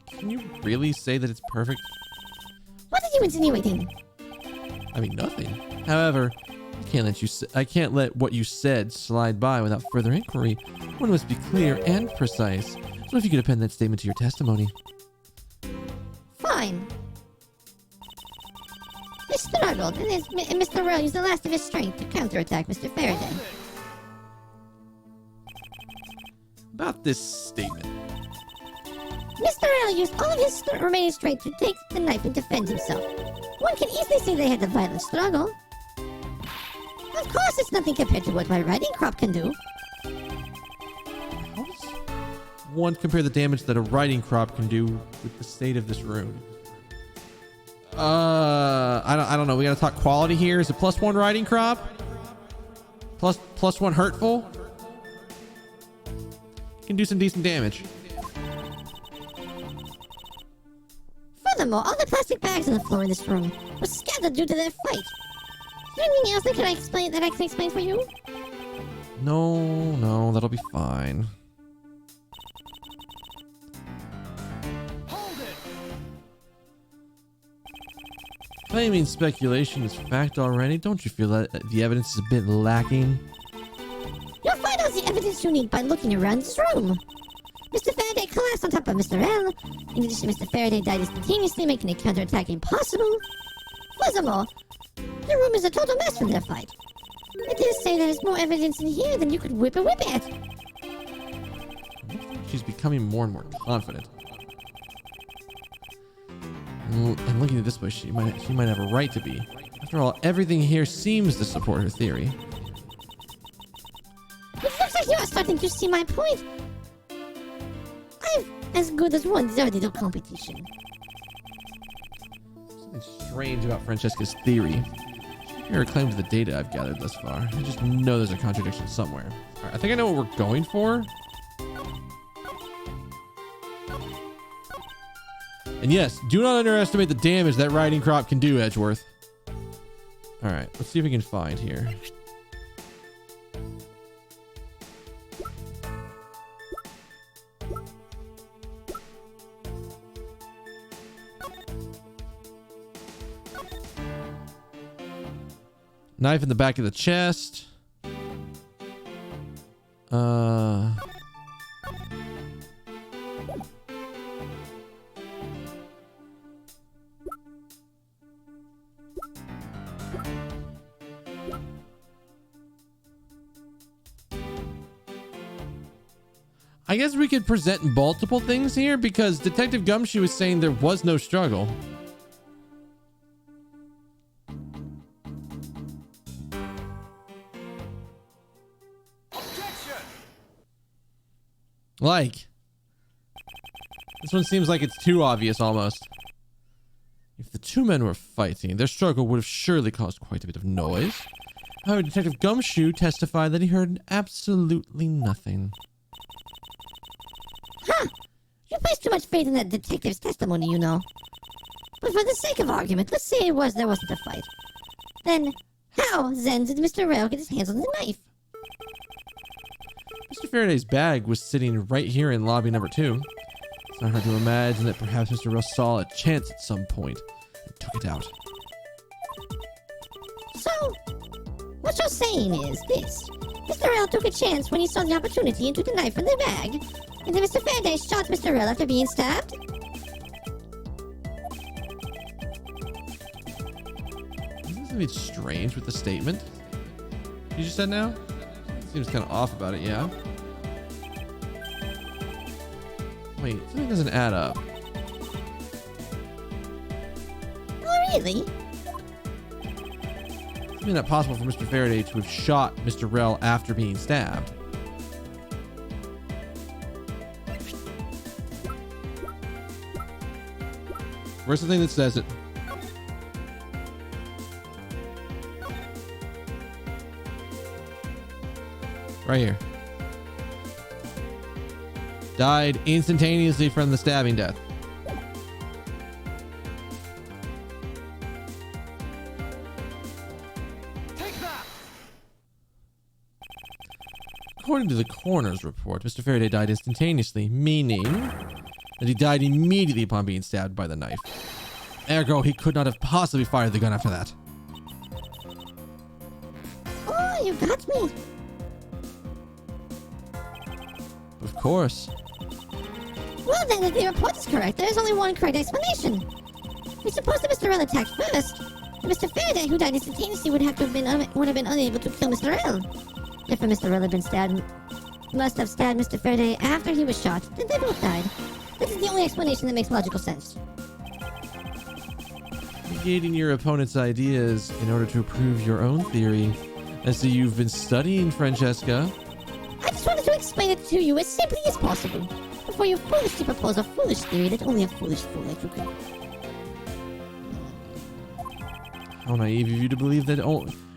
Speaker 1: Can you really say that it's perfect?
Speaker 4: What are you insinuating?
Speaker 1: I mean, nothing. However, I can't let what you said slide by without further inquiry. One must be clear and precise. So if you could append that statement to your testimony.
Speaker 4: Fine. They struggled, and Mr. Rel used the last of his strength to counterattack Mr. Faraday.
Speaker 1: About this statement.
Speaker 4: Mr. Rel used all of his remaining strength to take the knife and defend himself. One can easily say they had a violent struggle. Of course, it's nothing compared to what my riding crop can do.
Speaker 1: How does one compare the damage that a riding crop can do with the state of this room? I don't know. We gotta talk quality here. Is it +1 riding crop? Plus 1 hurtful? Can do some decent damage.
Speaker 4: Furthermore, all the plastic bags on the floor in this room were scattered due to their fight. Is there anything else that I can explain for you?
Speaker 1: No, that'll be fine. Claiming speculation is fact already. Don't you feel that the evidence is a bit lacking?
Speaker 4: You'll find all the evidence you need by looking around this room. Mr. Faraday collapsed on top of Mr. L. In addition, Mr. Faraday died instantaneously, making a counterattack impossible. Furthermore, the room is a total mess from their fight. I dare say there's more evidence in here than you could whip a whip at.
Speaker 1: She's becoming more and more confident. And looking at this way, she might have a right to be. After all, everything here seems to support her theory.
Speaker 4: It looks like you're starting to see my point. I've as good as won the little competition.
Speaker 1: Something strange about Francesca's theory. Her claim to the data I've gathered thus far. I just know there's a contradiction somewhere. All right, I think I know what we're going for. And yes, do not underestimate the damage that riding crop can do, Edgeworth. All right, let's see if we can find here. Knife in the back of the chest. I guess we could present multiple things here because Detective Gumshoe was saying there was no struggle. Like, this one seems like it's too obvious almost. If the two men were fighting, their struggle would have surely caused quite a bit of noise. However, Detective Gumshoe testified that he heard absolutely nothing.
Speaker 4: Huh. You place too much faith in that detective's testimony, you know. But for the sake of argument, let's say there wasn't a fight. Then, how, then, did Mr. Rail get his hands on the knife?
Speaker 1: Mr. Faraday's bag was sitting right here in lobby number 2. It's not hard to imagine that perhaps Mr. Russ saw a chance at some point and took it out.
Speaker 4: So, what you're saying is this. Mr. Rail took a chance when he saw the opportunity and took the knife from the bag. And then Mr. Faraday shot Mr. Rail after being stabbed?
Speaker 1: Isn't something strange with the statement you just said now? Seems kind of off about it, yeah? Wait, something doesn't add up.
Speaker 4: Oh, really?
Speaker 1: It's not possible for Mr. Faraday to have shot Mr. Rell after being stabbed. Where's the thing that says it? Right here. Died instantaneously from the stabbing death. According to the coroner's report, Mr. Faraday died instantaneously, meaning that he died immediately upon being stabbed by the knife. Ergo, he could not have possibly fired the gun after that.
Speaker 4: Oh, you got me.
Speaker 1: Of course.
Speaker 4: Well then, if the report is correct, there is only one correct explanation. We suppose that Mr. Rell attacked first, and Mr. Faraday, who died instantaneously, would have been unable to kill Mr. Rell. If Mr. Rell had been stabbed, must have stabbed Mr. Faraday after he was shot, then they both died. This is the only explanation that makes logical sense.
Speaker 1: Negating your opponent's ideas in order to prove your own theory. As so you've been studying, Francesca.
Speaker 4: I just wanted to explain it to you as simply as possible, before you foolishly propose a foolish theory that only a foolish fool like you could.
Speaker 1: How naive of you to believe that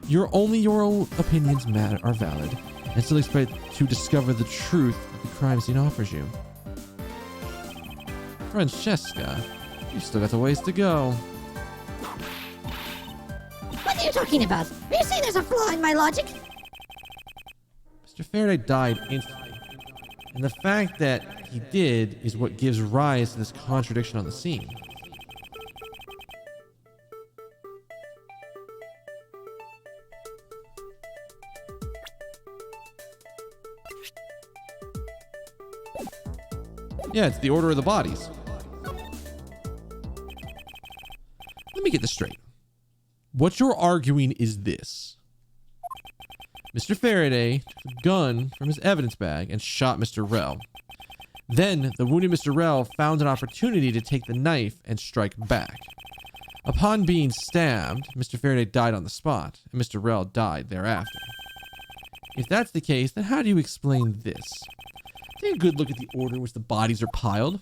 Speaker 1: your own opinions are valid, and still expect to discover the truth that the crime scene offers you. Francesca, you've still got a ways to go.
Speaker 4: What are you talking about? Are you saying there's a flaw in my logic?
Speaker 1: Mr. Faraday died instantly, and the fact that he did is what gives rise to this contradiction on the scene. Yeah, it's the order of the bodies. Let me get this straight. What you're arguing is this. Mr. Faraday took a gun from his evidence bag and shot Mr. Rell. Then, the wounded Mr. Rell found an opportunity to take the knife and strike back. Upon being stabbed, Mr. Faraday died on the spot, and Mr. Rell died thereafter. If that's the case, then how do you explain this? Take a good look at the order in which the bodies are piled.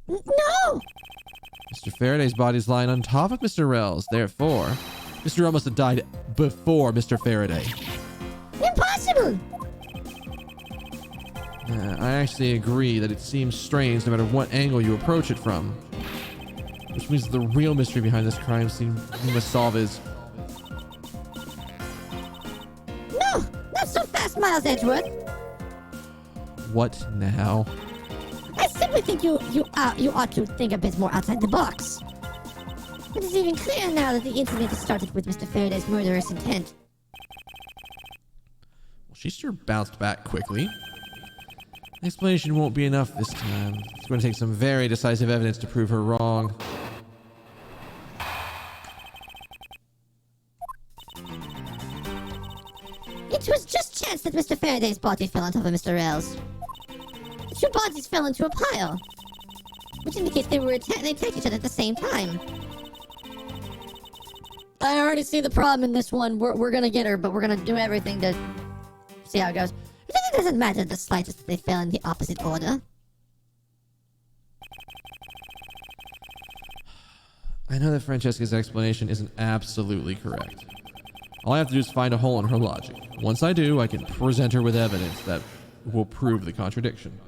Speaker 4: No!
Speaker 1: Mr. Faraday's body is lying on top of Mr. Rell's. Therefore, Mr. Rell must have died before Mr. Faraday.
Speaker 4: Impossible!
Speaker 1: I actually agree that it seems strange no matter what angle you approach it from. Which means that the real mystery behind this crime scene we must solve is...
Speaker 4: No! Not so fast, Miles Edgeworth!
Speaker 1: What now?
Speaker 4: I simply think you ought to think a bit more outside the box. It is even clearer now that the incident has started with Mr. Faraday's murderous intent.
Speaker 1: Well, she sure bounced back quickly. The explanation won't be enough this time. It's going to take some very decisive evidence to prove her wrong.
Speaker 4: It was just chance that Mr. Faraday's body fell on top of Mr. Rell's. The two bodies fell into a pile, which indicates they attacked each other at the same time. I already see the problem in this one. We're gonna get her, but we're gonna do everything to see how it goes. It doesn't matter the slightest that they fell in the opposite order.
Speaker 1: I know that Francesca's explanation isn't absolutely correct. All I have to do is find a hole in her logic. Once I do, I can present her with evidence that will prove the contradiction.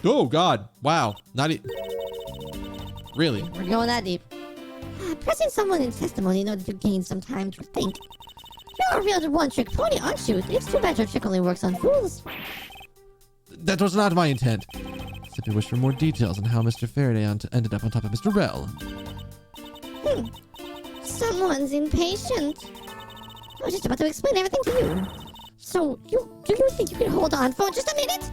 Speaker 1: Oh, God. Wow. Really?
Speaker 4: We're going that deep. Pressing someone in testimony in order to gain some time to think. You're a real one-trick pony, aren't you? It's too bad your trick only works on fools.
Speaker 1: That was not my intent. Simply wish for more details on how Mr. Faraday ended up on top of Mr. Rel.
Speaker 4: Someone's impatient. I was just about to explain everything to you. So, do you think you can hold on for just a minute?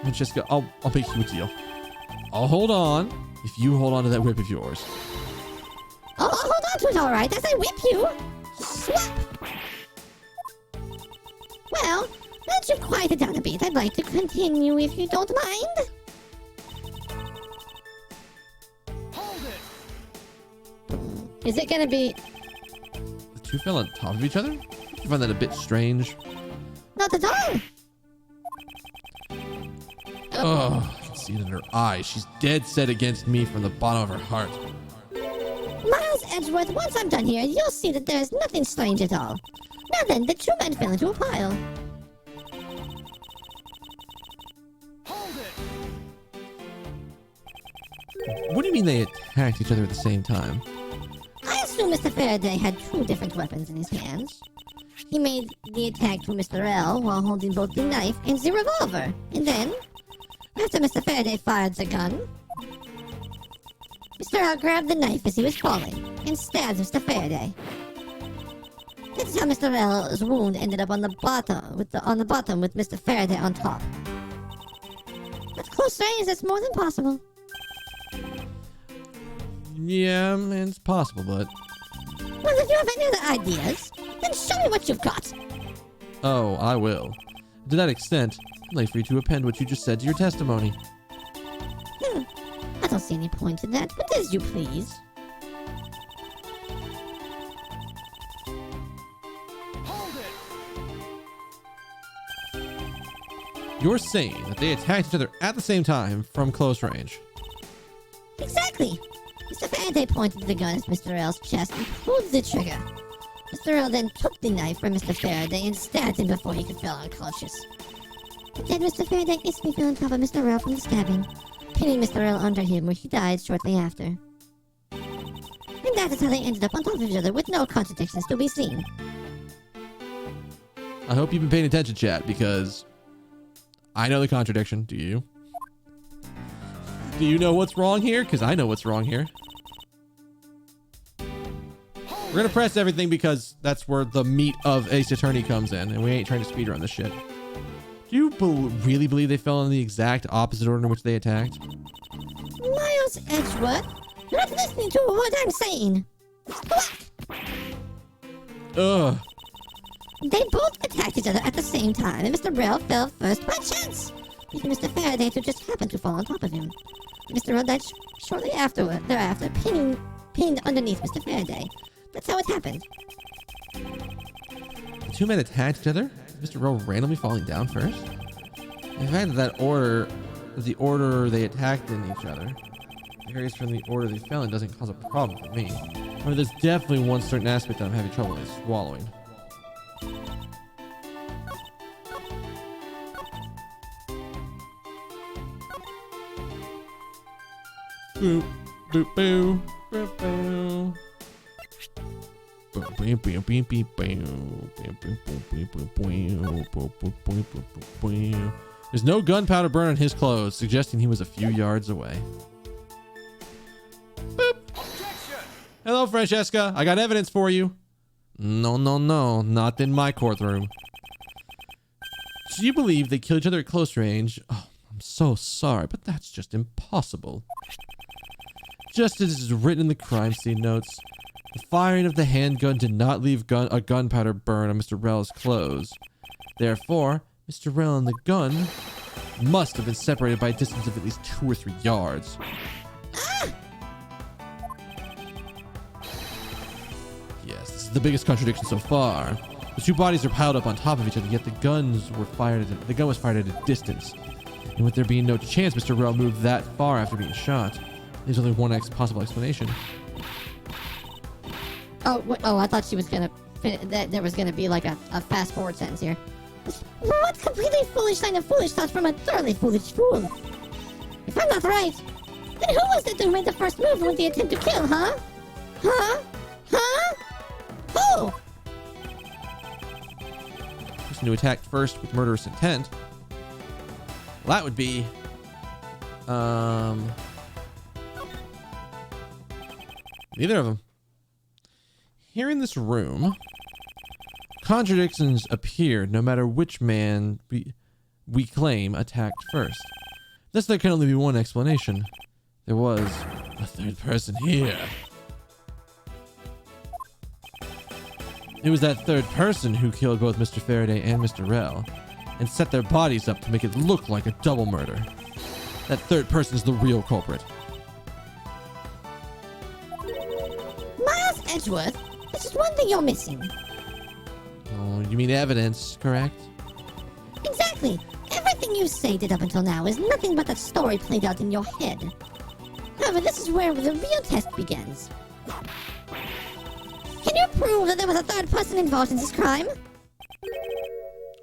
Speaker 1: Francesca, I'll make you a deal. I'll hold on if you hold on to that whip of yours.
Speaker 4: I'll hold on to it, all right, as I whip you. Swap! Well, now that you've quieted down a bit, I'd like to continue if you don't mind.
Speaker 3: Hold it.
Speaker 4: Is it gonna be...
Speaker 1: The two fell on top of each other? I find that a bit strange.
Speaker 4: Not at all.
Speaker 1: Oh, I can see it in her eyes. She's dead set against me from the bottom of her heart.
Speaker 4: Miles Edgeworth, once I'm done here, you'll see that there's nothing strange at all. Now then, the two men fell into a pile.
Speaker 3: Hold it.
Speaker 1: What do you mean they attacked each other at the same time?
Speaker 4: I assume Mr. Faraday had two different weapons in his hands. He made the attack to Mr. L while holding both the knife and the revolver. And then, after Mr. Faraday fired the gun, Mr. L grabbed the knife as he was falling and stabbed Mr. Faraday. That's how Mr. L's wound ended up on the bottom with Mr. Faraday on top. At close range, that's more than possible.
Speaker 1: Yeah, it's possible, but...
Speaker 4: Well, if you have any other ideas, then show me what you've got.
Speaker 1: Oh, I will. To that extent, I'd like for you to append what you just said to your testimony.
Speaker 4: I don't see any point in that, but as you please.
Speaker 3: Hold it.
Speaker 1: You're saying that they attacked each other at the same time from close range.
Speaker 4: Exactly. Mr. Faraday pointed the gun at Mr. L's chest and pulled the trigger. Mr. L then took the knife from Mr. Faraday and stabbed him before he could fall unconscious. But then Mr. Faraday instantly fell on top of Mr. L from the stabbing, pinning Mr. L under him where he died shortly after. And that is how they ended up on top of each other with no contradictions to be seen.
Speaker 1: I hope you've been paying attention, chat, because I know the contradiction. Do you? Do you know what's wrong here? Because I know what's wrong here. We're going to press everything because that's where the meat of Ace Attorney comes in, and we ain't trying to speedrun this shit. Do you really believe they fell in the exact opposite order in which they attacked?
Speaker 4: Miles Edgeworth, you're not listening to what I'm saying.
Speaker 1: Ugh.
Speaker 4: They both attacked each other at the same time, and Mr. Rel fell first by chance, leaving Mr. Faraday to just happen to fall on top of him. Mr. Rel died shortly thereafter, pinned underneath Mr. Faraday. That's how it happened.
Speaker 1: The two men attacked each other? Mr. Rowe randomly falling down first? In fact, the order they attacked in each other varies from the order they fell in doesn't cause a problem for me. However, there's definitely one certain aspect that I'm having trouble with swallowing. Boop, boop, boo, boop, boo. There's no gunpowder burn on his clothes, suggesting he was a few yards away. Boop. Hello, Francesca. I got evidence for you. No, not in my courtroom. Do you believe they killed each other at close range? Oh, I'm so sorry, but that's just impossible. Just as is written in the crime scene notes, the firing of the handgun did not leave a gunpowder burn on Mr. Rel's clothes. Therefore, Mr. Rel and the gun must have been separated by a distance of at least 2 or 3 yards. is the biggest contradiction so far. The two bodies are piled up on top of each other, yet the gun was fired at a distance. And with there being no chance Mr. Rell moved that far after being shot, there's only one possible explanation.
Speaker 4: I thought she was gonna that there was gonna be like a fast forward sentence here. What completely foolish sign of foolish thoughts from a thoroughly foolish fool? If I'm not right, then who was it who made the first move with the attempt to kill, huh? Who?
Speaker 1: Person who attacked first with murderous intent. Well, that would be neither of them. Here in this room, contradictions appear no matter which man we claim attacked first. Thus, there can only be one explanation. There was a third person here. It was that third person who killed both Mr. Faraday and Mr. Rell and set their bodies up to make it look like a double murder. That third person is the real culprit.
Speaker 4: Miles Edgeworth, there's just one thing you're missing.
Speaker 1: Oh, you mean evidence, correct?
Speaker 4: Exactly. Everything you stated up until now is nothing but that story played out in your head. However, this is where the real test begins. Can you prove that there was a third person involved in this crime?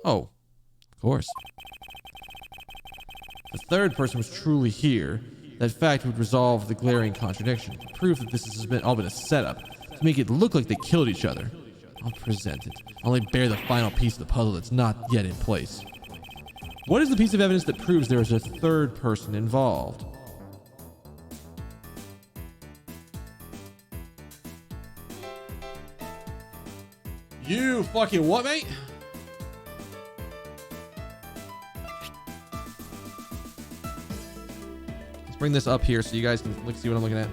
Speaker 1: Oh, of course. The third person was truly here. That fact would resolve the glaring contradiction. Proof that this has all been a setup to make it look like they killed each other. I'll present it. I'll only bear the final piece of the puzzle that's not yet in place. What is the piece of evidence that proves there is a third person involved? You fucking what, mate? Let's bring this up here so you guys can see what I'm looking at.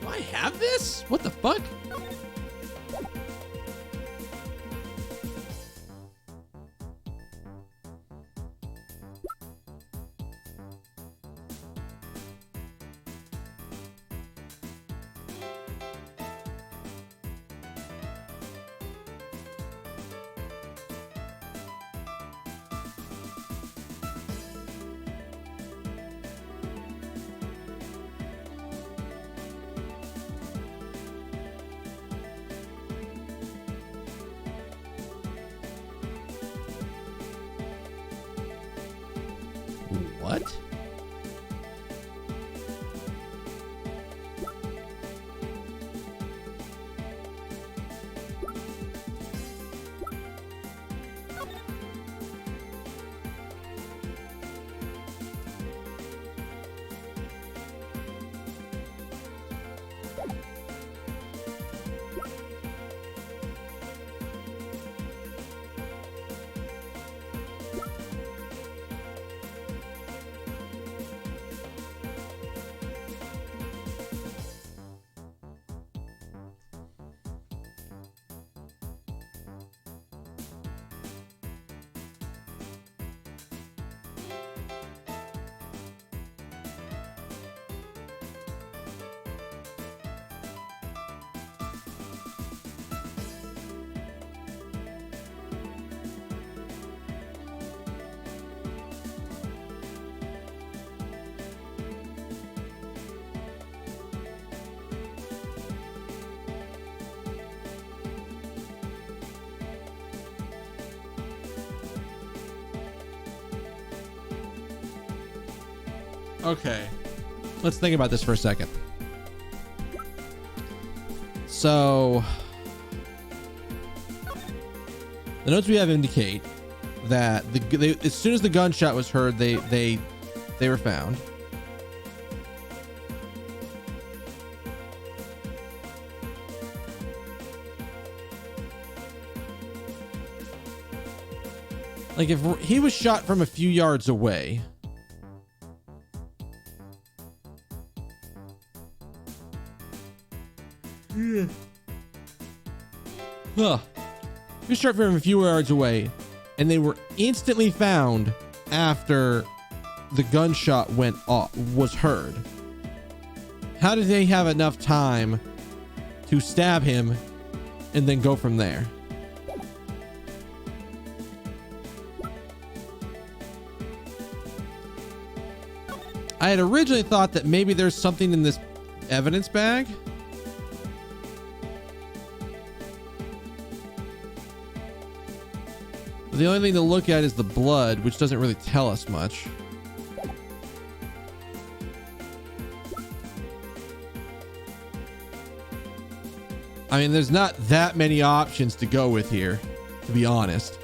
Speaker 1: I have this? What the fuck? What? Okay, let's think about this for a second. So, the notes we have indicate that as soon as the gunshot was heard, they were found. Like if he was shot from a few yards away, huh. He was shot from a few yards away, and they were instantly found after the gunshot was heard. How did they have enough time to stab him and then go from there? I had originally thought that maybe there's something in this evidence bag. But the only thing to look at is the blood, which doesn't really tell us much. I mean, there's not that many options to go with here, to be honest.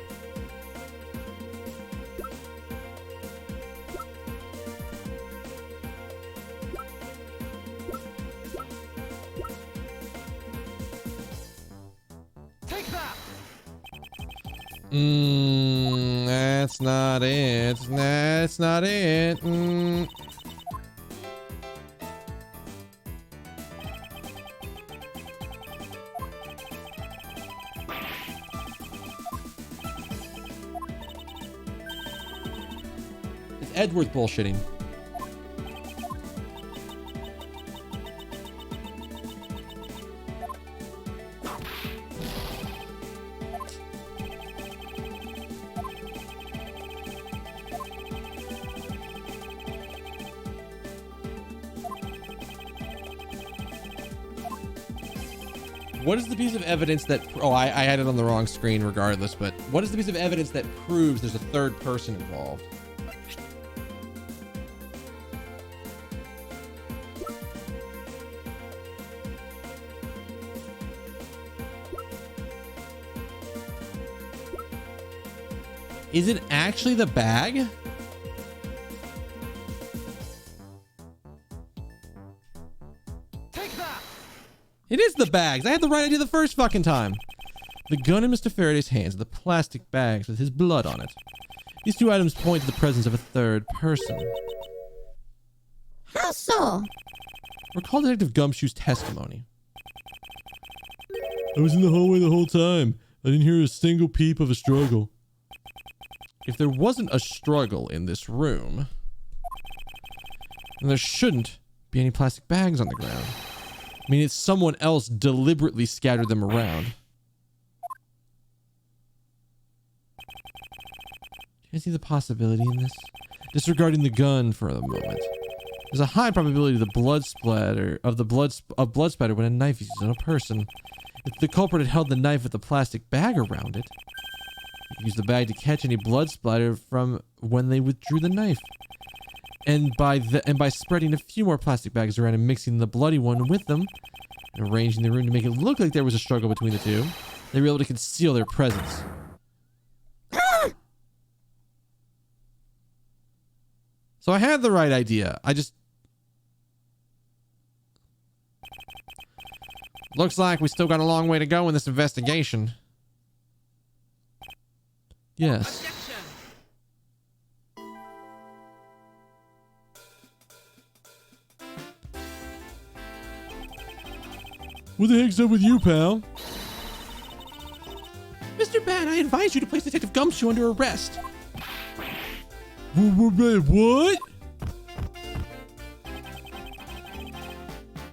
Speaker 1: That's not it. That's not it. It's Edward bullshitting. What is the piece of evidence that... Oh, I had it on the wrong screen regardless, but what is the piece of evidence that proves there's a third person involved? Is it actually the bag? It is the bags. I had the right idea the first fucking time. The gun in Mr. Faraday's hands and the plastic bags with his blood on it. These two items point to the presence of a third person.
Speaker 4: How so?
Speaker 1: Recall Detective Gumshoe's testimony.
Speaker 2: I was in the hallway the whole time. I didn't hear a single peep of a struggle.
Speaker 1: If there wasn't a struggle in this room, then there shouldn't be any plastic bags on the ground. I mean, it's someone else deliberately scattered them around. Do you see the possibility in this? Disregarding the gun for a moment, there's a high probability the blood splatter when a knife is used on a person. If the culprit had held the knife with a plastic bag around it, he could use the bag to catch any blood splatter from when they withdrew the knife. And by spreading a few more plastic bags around and mixing the bloody one with them and arranging the room to make it look like there was a struggle between the two, they were able to conceal their presence. So I had the right idea. I just... Looks like we still got a long way to go in this investigation. Yes.
Speaker 2: What the heck's up with you, pal?
Speaker 3: Mr. Bat, I advise you to place Detective Gumshoe under arrest.
Speaker 2: What?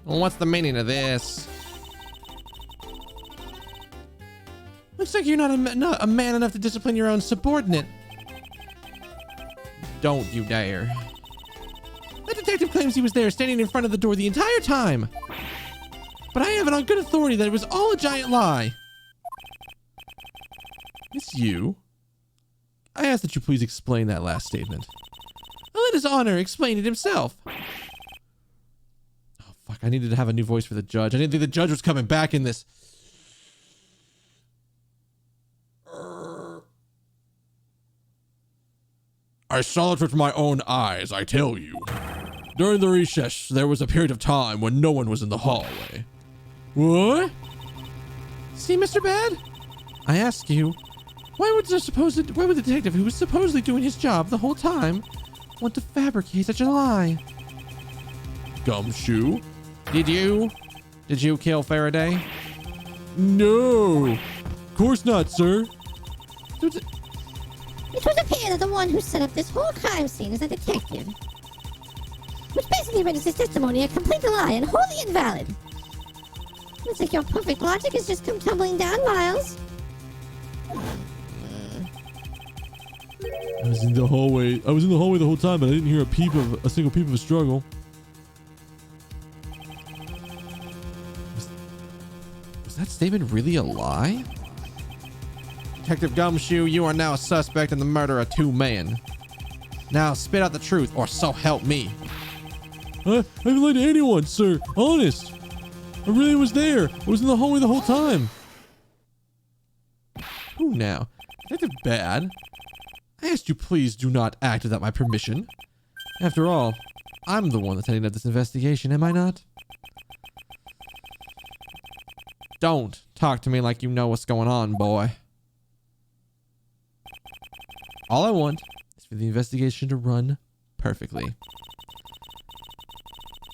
Speaker 1: Well, what's the meaning of this?
Speaker 3: Looks like you're not a man enough to discipline your own subordinate.
Speaker 1: Don't you dare.
Speaker 3: The detective claims he was there standing in front of the door the entire time. But I have it on good authority that it was all a giant lie.
Speaker 1: It's you. I ask that you please explain that last statement.
Speaker 3: I'll let his honor explain it himself.
Speaker 1: Oh, fuck. I needed to have a new voice for the judge. I didn't think the judge was coming back in this.
Speaker 2: I saw it with my own eyes, I tell you. During the recess, there was a period of time when no one was in the hallway. What?
Speaker 3: See, Mr. Bad? I ask you, why would the detective who was supposedly doing his job the whole time want to fabricate such a lie?
Speaker 2: Gumshoe?
Speaker 1: Did you kill Faraday?
Speaker 2: No. Of course not, sir.
Speaker 4: It would appear that the one who set up this whole crime scene is a detective. Which basically renders his testimony a complete lie and wholly invalid. Looks like your perfect logic has just come tumbling down, Miles.
Speaker 2: I was in the hallway the whole time, but I didn't hear a single peep of a struggle.
Speaker 1: Was that statement really a lie? Detective Gumshoe, you are now a suspect in the murder of 2 men. Now spit out the truth, or so help me.
Speaker 2: I haven't lied to anyone, sir. Honest. I really was there. I was in the hallway the whole time.
Speaker 1: Who now? Detective Bad? I asked you please do not act without my permission. After all, I'm the one that's heading up this investigation, am I not? Don't talk to me like you know what's going on, boy. All I want is for the investigation to run perfectly.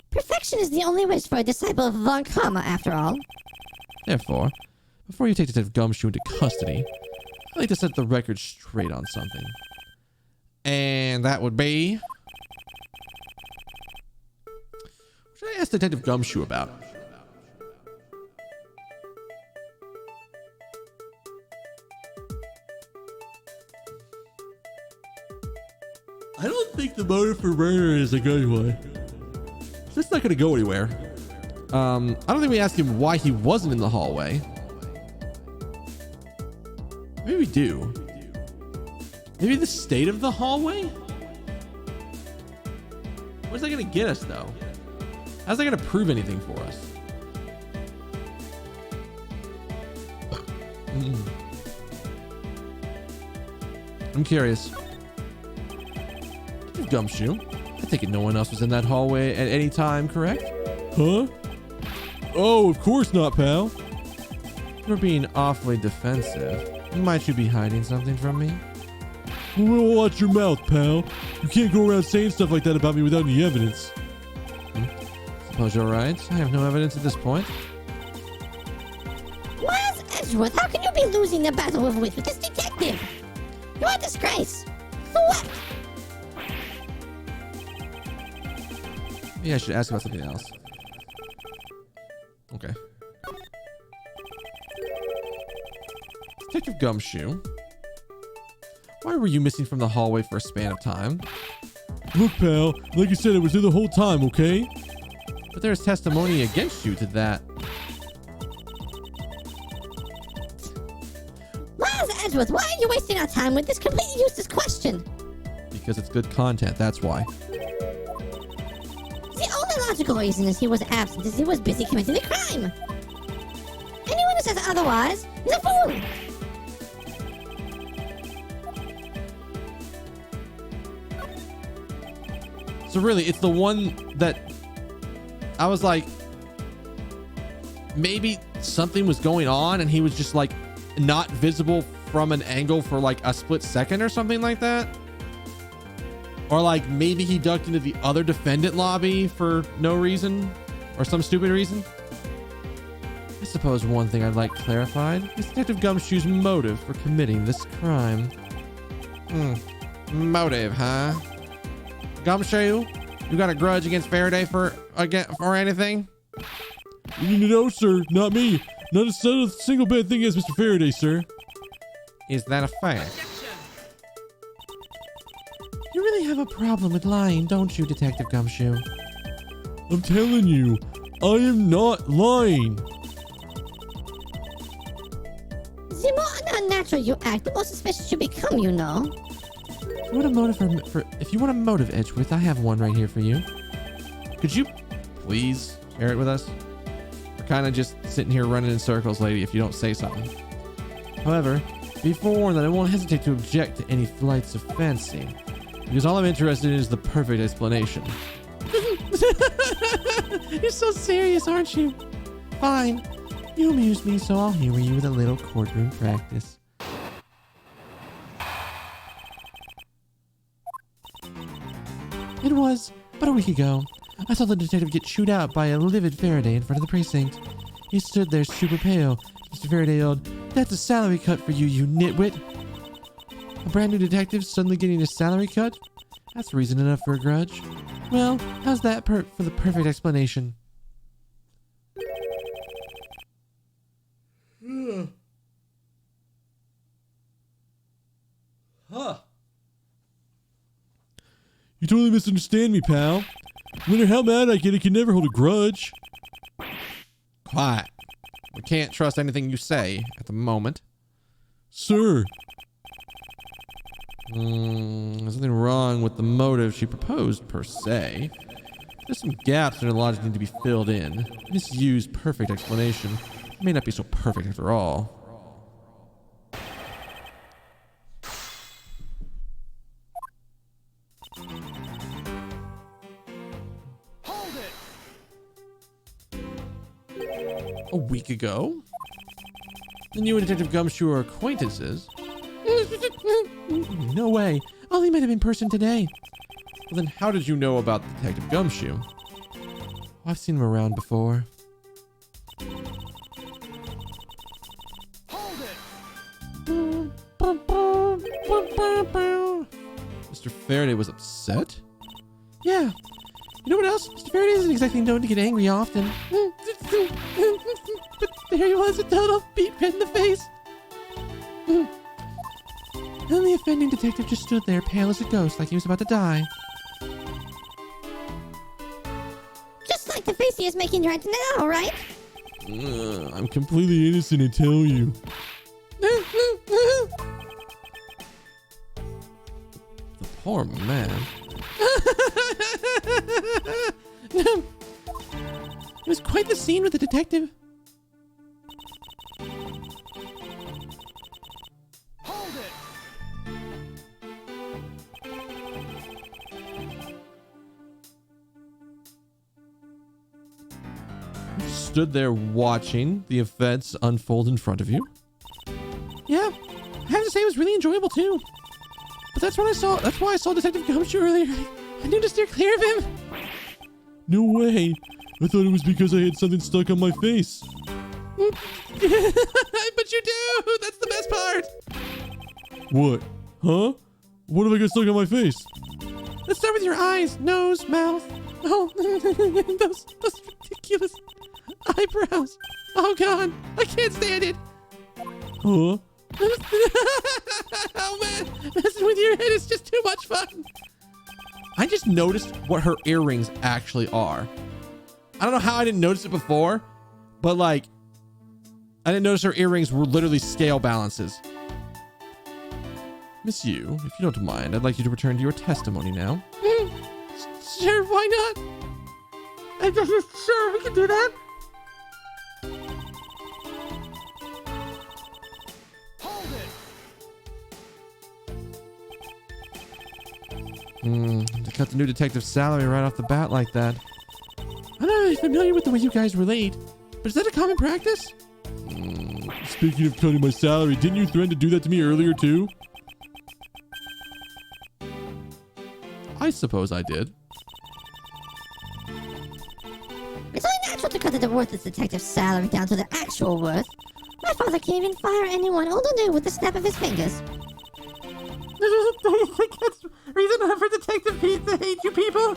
Speaker 4: Perfection is the only wish for a disciple of Von Karma, after all.
Speaker 1: Therefore, before you take Detective Gumshoe into custody, I'd like to set the record straight on something. And that would be... What should I ask Detective Gumshoe about?
Speaker 2: I don't think the motive for murder is a good one.
Speaker 1: That's not going to go anywhere. I don't think we asked him why he wasn't in the hallway. Maybe we do. Maybe the state of the hallway? Where's that going to get us, though? How's that going to prove anything for us? I'm curious. Gumshoe, I take it no one else was in that hallway at any time, correct?
Speaker 2: Huh? Oh, of course not, pal.
Speaker 1: You're being awfully defensive. Might you be hiding something from me?
Speaker 2: Well, watch your mouth, pal. You can't go around saying stuff like that about me without any evidence.
Speaker 1: Suppose you're right. I have no evidence at this point.
Speaker 4: Miles Edgeworth, how can you be losing the battle of wits with this detective? You're a disgrace. For what?
Speaker 1: Maybe I should ask about something else. Okay. Detective Gumshoe, why were you missing from the hallway for a span of time?
Speaker 2: Look, pal, like you said, I was there the whole time, okay?
Speaker 1: But there's testimony against you to that.
Speaker 4: Miles Edgeworth, why are you wasting our time with this completely useless question?
Speaker 1: Because it's good content, that's why.
Speaker 4: The only logical reason is he was absent is he was busy committing a crime. Anyone who says otherwise is a fool.
Speaker 1: So really, it's the one that I was like, maybe something was going on and he was just like not visible from an angle for like a split second or something like that. Or like maybe he ducked into the other defendant lobby for no reason or some stupid reason. I suppose one thing I'd like clarified is Detective Gumshoe's motive for committing this crime. Motive, huh? Gumshoe, you got a grudge against Faraday for anything?
Speaker 2: No, sir, not me. Not a single bad thing against Mr. Faraday, sir.
Speaker 1: Is that a fact?
Speaker 3: You really have a problem with lying, don't you, Detective Gumshoe?
Speaker 2: I'm telling you, I am not lying.
Speaker 4: The more unnatural you act, the more suspicious you become, you know.
Speaker 1: If you want a motive, Edgeworth, I have one right here for you. Could you please share it with us? We're kind of just sitting here running in circles, lady, if you don't say something. However, be forewarned that I won't hesitate to object to any flights of fancy. Because all I'm interested in is the perfect explanation.
Speaker 3: You're so serious, aren't you? Fine. You amuse me, so I'll humor you with a little courtroom practice. It was but a week ago. I saw the detective get chewed out by a livid Faraday in front of the precinct. He stood there super pale. Mr. Faraday yelled, "That's a salary cut for you, you nitwit." A brand new detective suddenly getting a salary cut? That's reason enough for a grudge. Well, how's that for the perfect explanation?
Speaker 1: Huh.
Speaker 2: You totally misunderstand me, pal. No matter how mad I get, I can never hold a grudge.
Speaker 1: Quiet. We can't trust anything you say at the moment.
Speaker 2: Sir.
Speaker 1: There's nothing wrong with the motive she proposed, per se. There's some gaps in her logic need to be filled in. Misused perfect explanation. It may not be so perfect after all. A week ago? And you and Detective Gumshoe are acquaintances?
Speaker 3: No way. Ollie met him in person today.
Speaker 1: Well, then how did you know about Detective Gumshoe?
Speaker 3: I've seen him around before.
Speaker 1: Mr. Faraday was upset?
Speaker 3: Yeah. You know what else? Mr. Faraday isn't exactly known to get angry often. But there he was, a total beat red in the face. And the offending detective just stood there, pale as a ghost, like he was about to die.
Speaker 4: Just like the face he is making right now, right?
Speaker 2: I'm completely innocent, I tell you.
Speaker 1: The poor man.
Speaker 3: It was quite the scene with the detective.
Speaker 1: You stood there watching the events unfold in front of you?
Speaker 3: Yeah, I have to say it was really enjoyable too. But that's why I saw Detective Gumshoe earlier. I knew to steer clear of him.
Speaker 2: No way. I thought it was because I had something stuck on my face.
Speaker 3: But you do! That's the best part!
Speaker 2: What? Huh? What have I got stuck on my face?
Speaker 3: Let's start with your eyes, nose, mouth. Oh, those ridiculous eyebrows. Oh god, I can't stand it.
Speaker 2: Huh?
Speaker 3: Oh man, messing with your head is just too much fun.
Speaker 1: I just noticed what her earrings actually are. I don't know how I didn't notice it before, but like, I didn't notice her earrings were literally scale balances. Miss Yu, if you don't mind, I'd like you to return to your testimony now.
Speaker 3: Sure, why not? Sure, we can do that.
Speaker 1: To cut the new detective's salary right off the bat like that.
Speaker 3: I'm not really familiar with the way you guys relate, but is that a common practice?
Speaker 2: Speaking of cutting my salary, didn't you threaten to do that to me earlier too?
Speaker 1: I suppose I did.
Speaker 4: It's only natural to cut the worthless detective's salary down to their actual worth. My father can't even fire anyone old or new with the snap of his fingers.
Speaker 3: Do you think that's reason enough for Detective Pete to hate you people?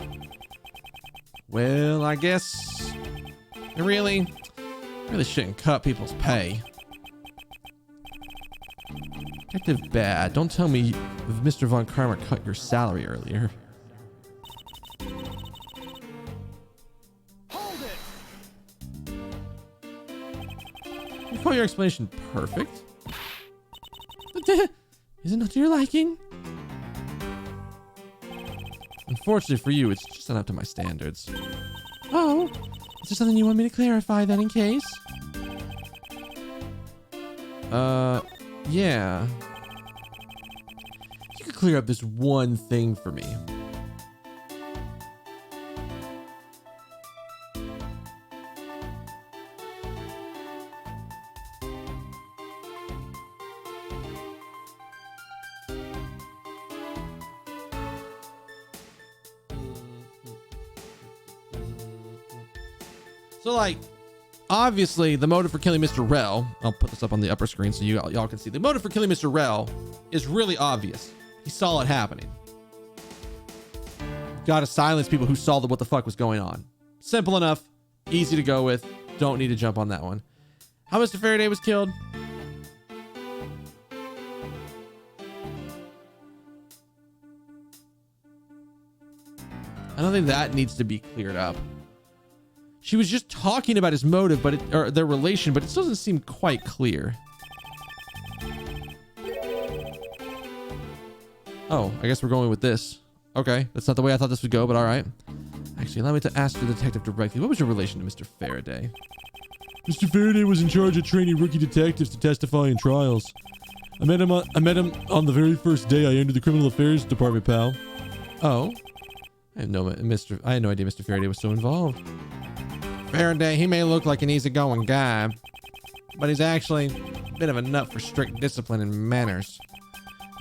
Speaker 1: Well, I guess I really shouldn't cut people's pay. Detective Bad, don't tell me if Mr. Von Karma cut your salary earlier. You call your explanation perfect?
Speaker 3: Isn't it to your liking?
Speaker 1: Unfortunately for you, it's just not up to my standards.
Speaker 3: Oh, is there something you want me to clarify then in case?
Speaker 1: Yeah. You could clear up this one thing for me. So, like, obviously, the motive for killing Mr. Rel, I'll put this up on the upper screen so y'all can see. The motive for killing Mr. Rel is really obvious. He saw it happening. Gotta silence people who saw what the fuck was going on. Simple enough. Easy to go with. Don't need to jump on that one. How Mr. Faraday was killed? I don't think that needs to be cleared up. She was just talking about his motive, or their relation, but it doesn't seem quite clear. Oh, I guess we're going with this. Okay, that's not the way I thought this would go, but all right. Actually, allow me to ask the detective directly. What was your relation to Mr. Faraday?
Speaker 2: Mr. Faraday was in charge of training rookie detectives to testify in trials. I met him on the very first day I entered the criminal affairs department, pal.
Speaker 1: Oh, I had no idea Mr. Faraday was so involved. Faraday, he may look like an easygoing guy, but he's actually a bit of a nut for strict discipline and manners.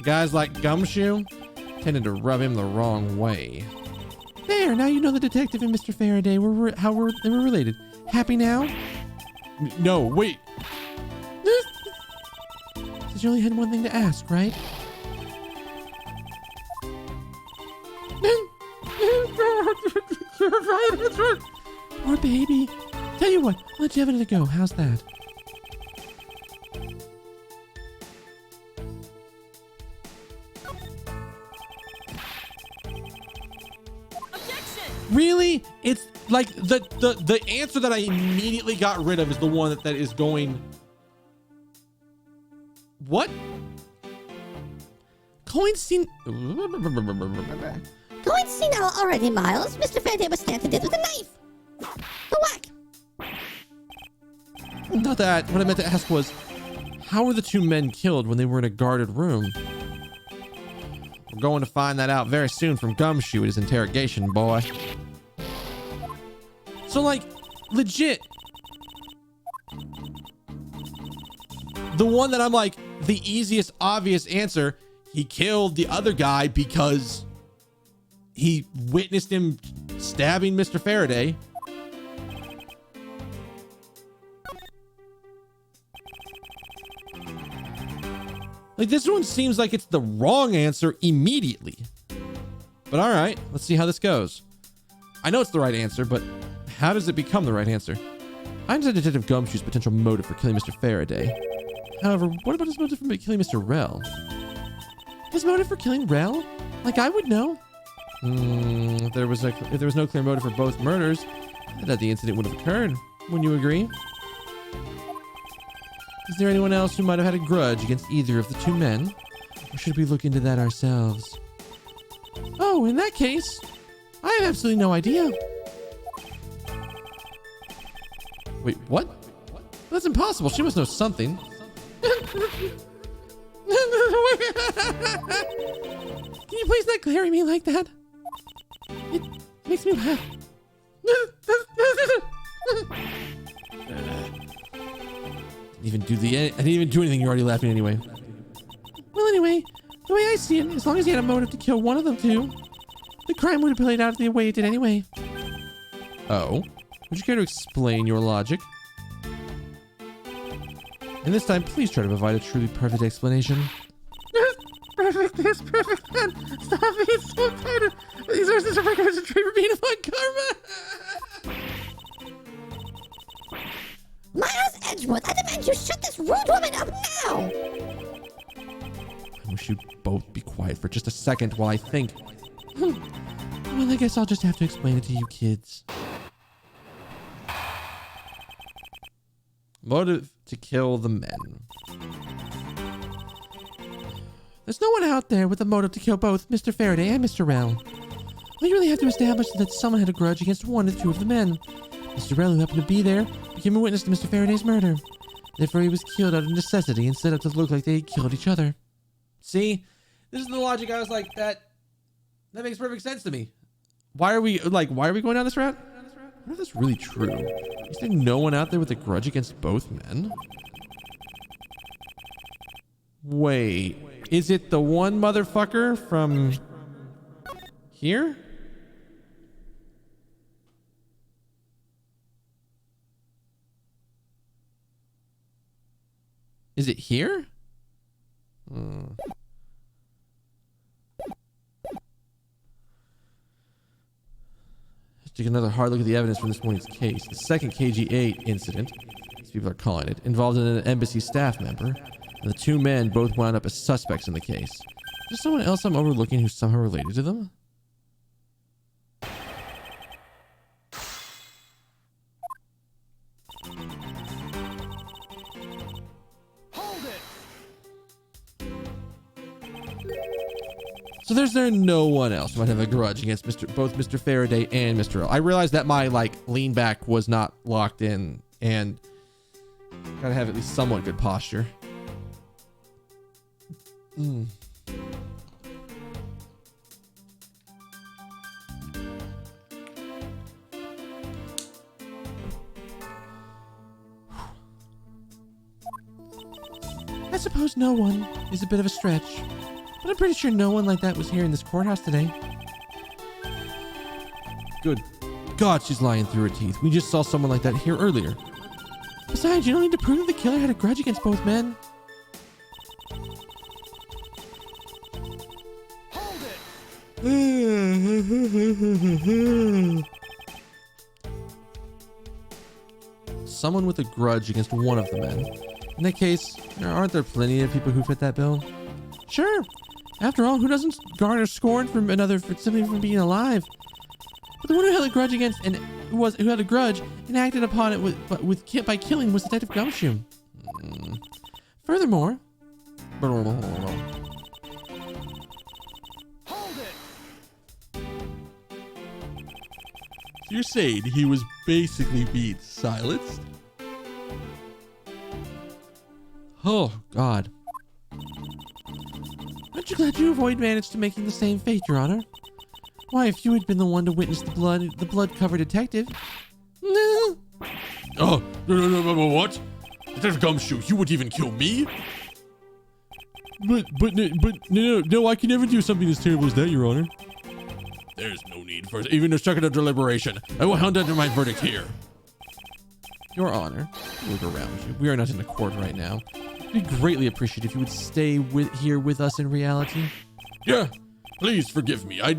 Speaker 1: Guys like Gumshoe tended to rub him the wrong way.
Speaker 3: There, now you know the detective and Mr. Faraday were related. Happy now?
Speaker 1: No, wait.
Speaker 3: Because you only had one thing to ask, right? Poor baby. Tell you what, I'll let you have another go. How's that?
Speaker 1: Really? It's like the answer that I immediately got rid of is the one that is going. What?
Speaker 3: Coincidence.
Speaker 4: Coincidence already, Miles. Mr. Faraday was stabbed to death with a knife. The whack.
Speaker 1: Not that. What I meant to ask was, how were the two men killed when they were in a guarded room? We're going to find that out very soon from Gumshoe at his interrogation, boy. So, like, legit. The one that I'm like, the easiest, obvious answer, he killed the other guy because he witnessed him stabbing Mr. Faraday. Like, this one seems like it's the wrong answer immediately. But all right, let's see how this goes. I know it's the right answer, but how does it become the right answer? I understand Detective Gumshoe's potential motive for killing Mr. Faraday. However, what about his motive for killing Mr. Rel?
Speaker 3: His motive for killing Rel? Like I would know.
Speaker 1: If there was no clear motive for both murders, I thought the incident would have occurred. Wouldn't you agree? Is there anyone else who might have had a grudge against either of the two men? Or should we look into that ourselves?
Speaker 3: Oh, in that case, I have absolutely no idea.
Speaker 1: Wait, what? That's impossible. She must know something.
Speaker 3: Can you please not glare at me like that? It makes me laugh.
Speaker 1: I didn't even do anything. You're already laughing anyway.
Speaker 3: Well, anyway, the way I see it, as long as he had a motive to kill one of them two, the crime would have played out the way it did anyway.
Speaker 1: Oh? Would you care to explain your logic? And this time, please try to provide a truly perfect explanation.
Speaker 3: Perfect this, perfect that. Stop being so tired. These are such a record tree for being upon karma.
Speaker 4: Miles Edgeworth, I demand you shut this rude woman up now!
Speaker 1: I wish you'd both be quiet for just a second while I think.
Speaker 3: Well, I guess I'll just have to explain it to you kids.
Speaker 1: Motive to kill the men.
Speaker 3: There's no one out there with a motive to kill both Mr. Faraday and Mr. Rel. We really have to establish that someone had a grudge against one of the two of the men. Mr. Rel, who happened to be there, became a witness to Mr. Faraday's murder. Therefore, he was killed out of necessity and set up to look like they killed each other.
Speaker 1: See? This is the logic. I was like, that makes perfect sense to me. Why are we going down this route? What if that's really true? Is there no one out there with a grudge against both men? Wait, is it the one motherfucker from here? Is it here? Let's take another hard look at the evidence from this morning's case. The second KG-8 incident, as people are calling it, involved an embassy staff member, and the two men both wound up as suspects in the case. Is there someone else I'm overlooking who's somehow related to them? So there's no one else who might have a grudge against both Mr. Faraday and Mr. L. I realized that my lean back was not locked in and gotta have at least somewhat good posture. I suppose no one is a bit of a stretch. But I'm pretty sure no one like that was here in this courthouse today. Good God, she's lying through her teeth. We just saw someone like that here earlier. Besides, you don't need to prove that the killer had a grudge against both men.
Speaker 3: Hold it!
Speaker 1: Someone with a grudge against one of the men. In that case, aren't there plenty of people who fit that bill? Sure. After all, who doesn't garner scorn from another for simply from being alive? But the one who held a grudge against and who had a grudge and acted upon it by killing was Detective Gumshoe. Furthermore,
Speaker 3: Hold it!
Speaker 2: You're saying he was basically being silenced?
Speaker 1: oh God. Aren't you glad you managed to making the same fate, Your Honor? Why, if you had been the one to witness the blood-covered detective... No.
Speaker 2: Oh, no, what? Detective Gumshoe, you would even kill me? But no, I can never do something as terrible as that, Your Honor. There's no need for even a second of deliberation. I will hand down my verdict here.
Speaker 1: Your Honor, look around you. We are not in the court right now. We'd greatly appreciate if you would stay here with us in reality.
Speaker 2: Yeah, please forgive me. I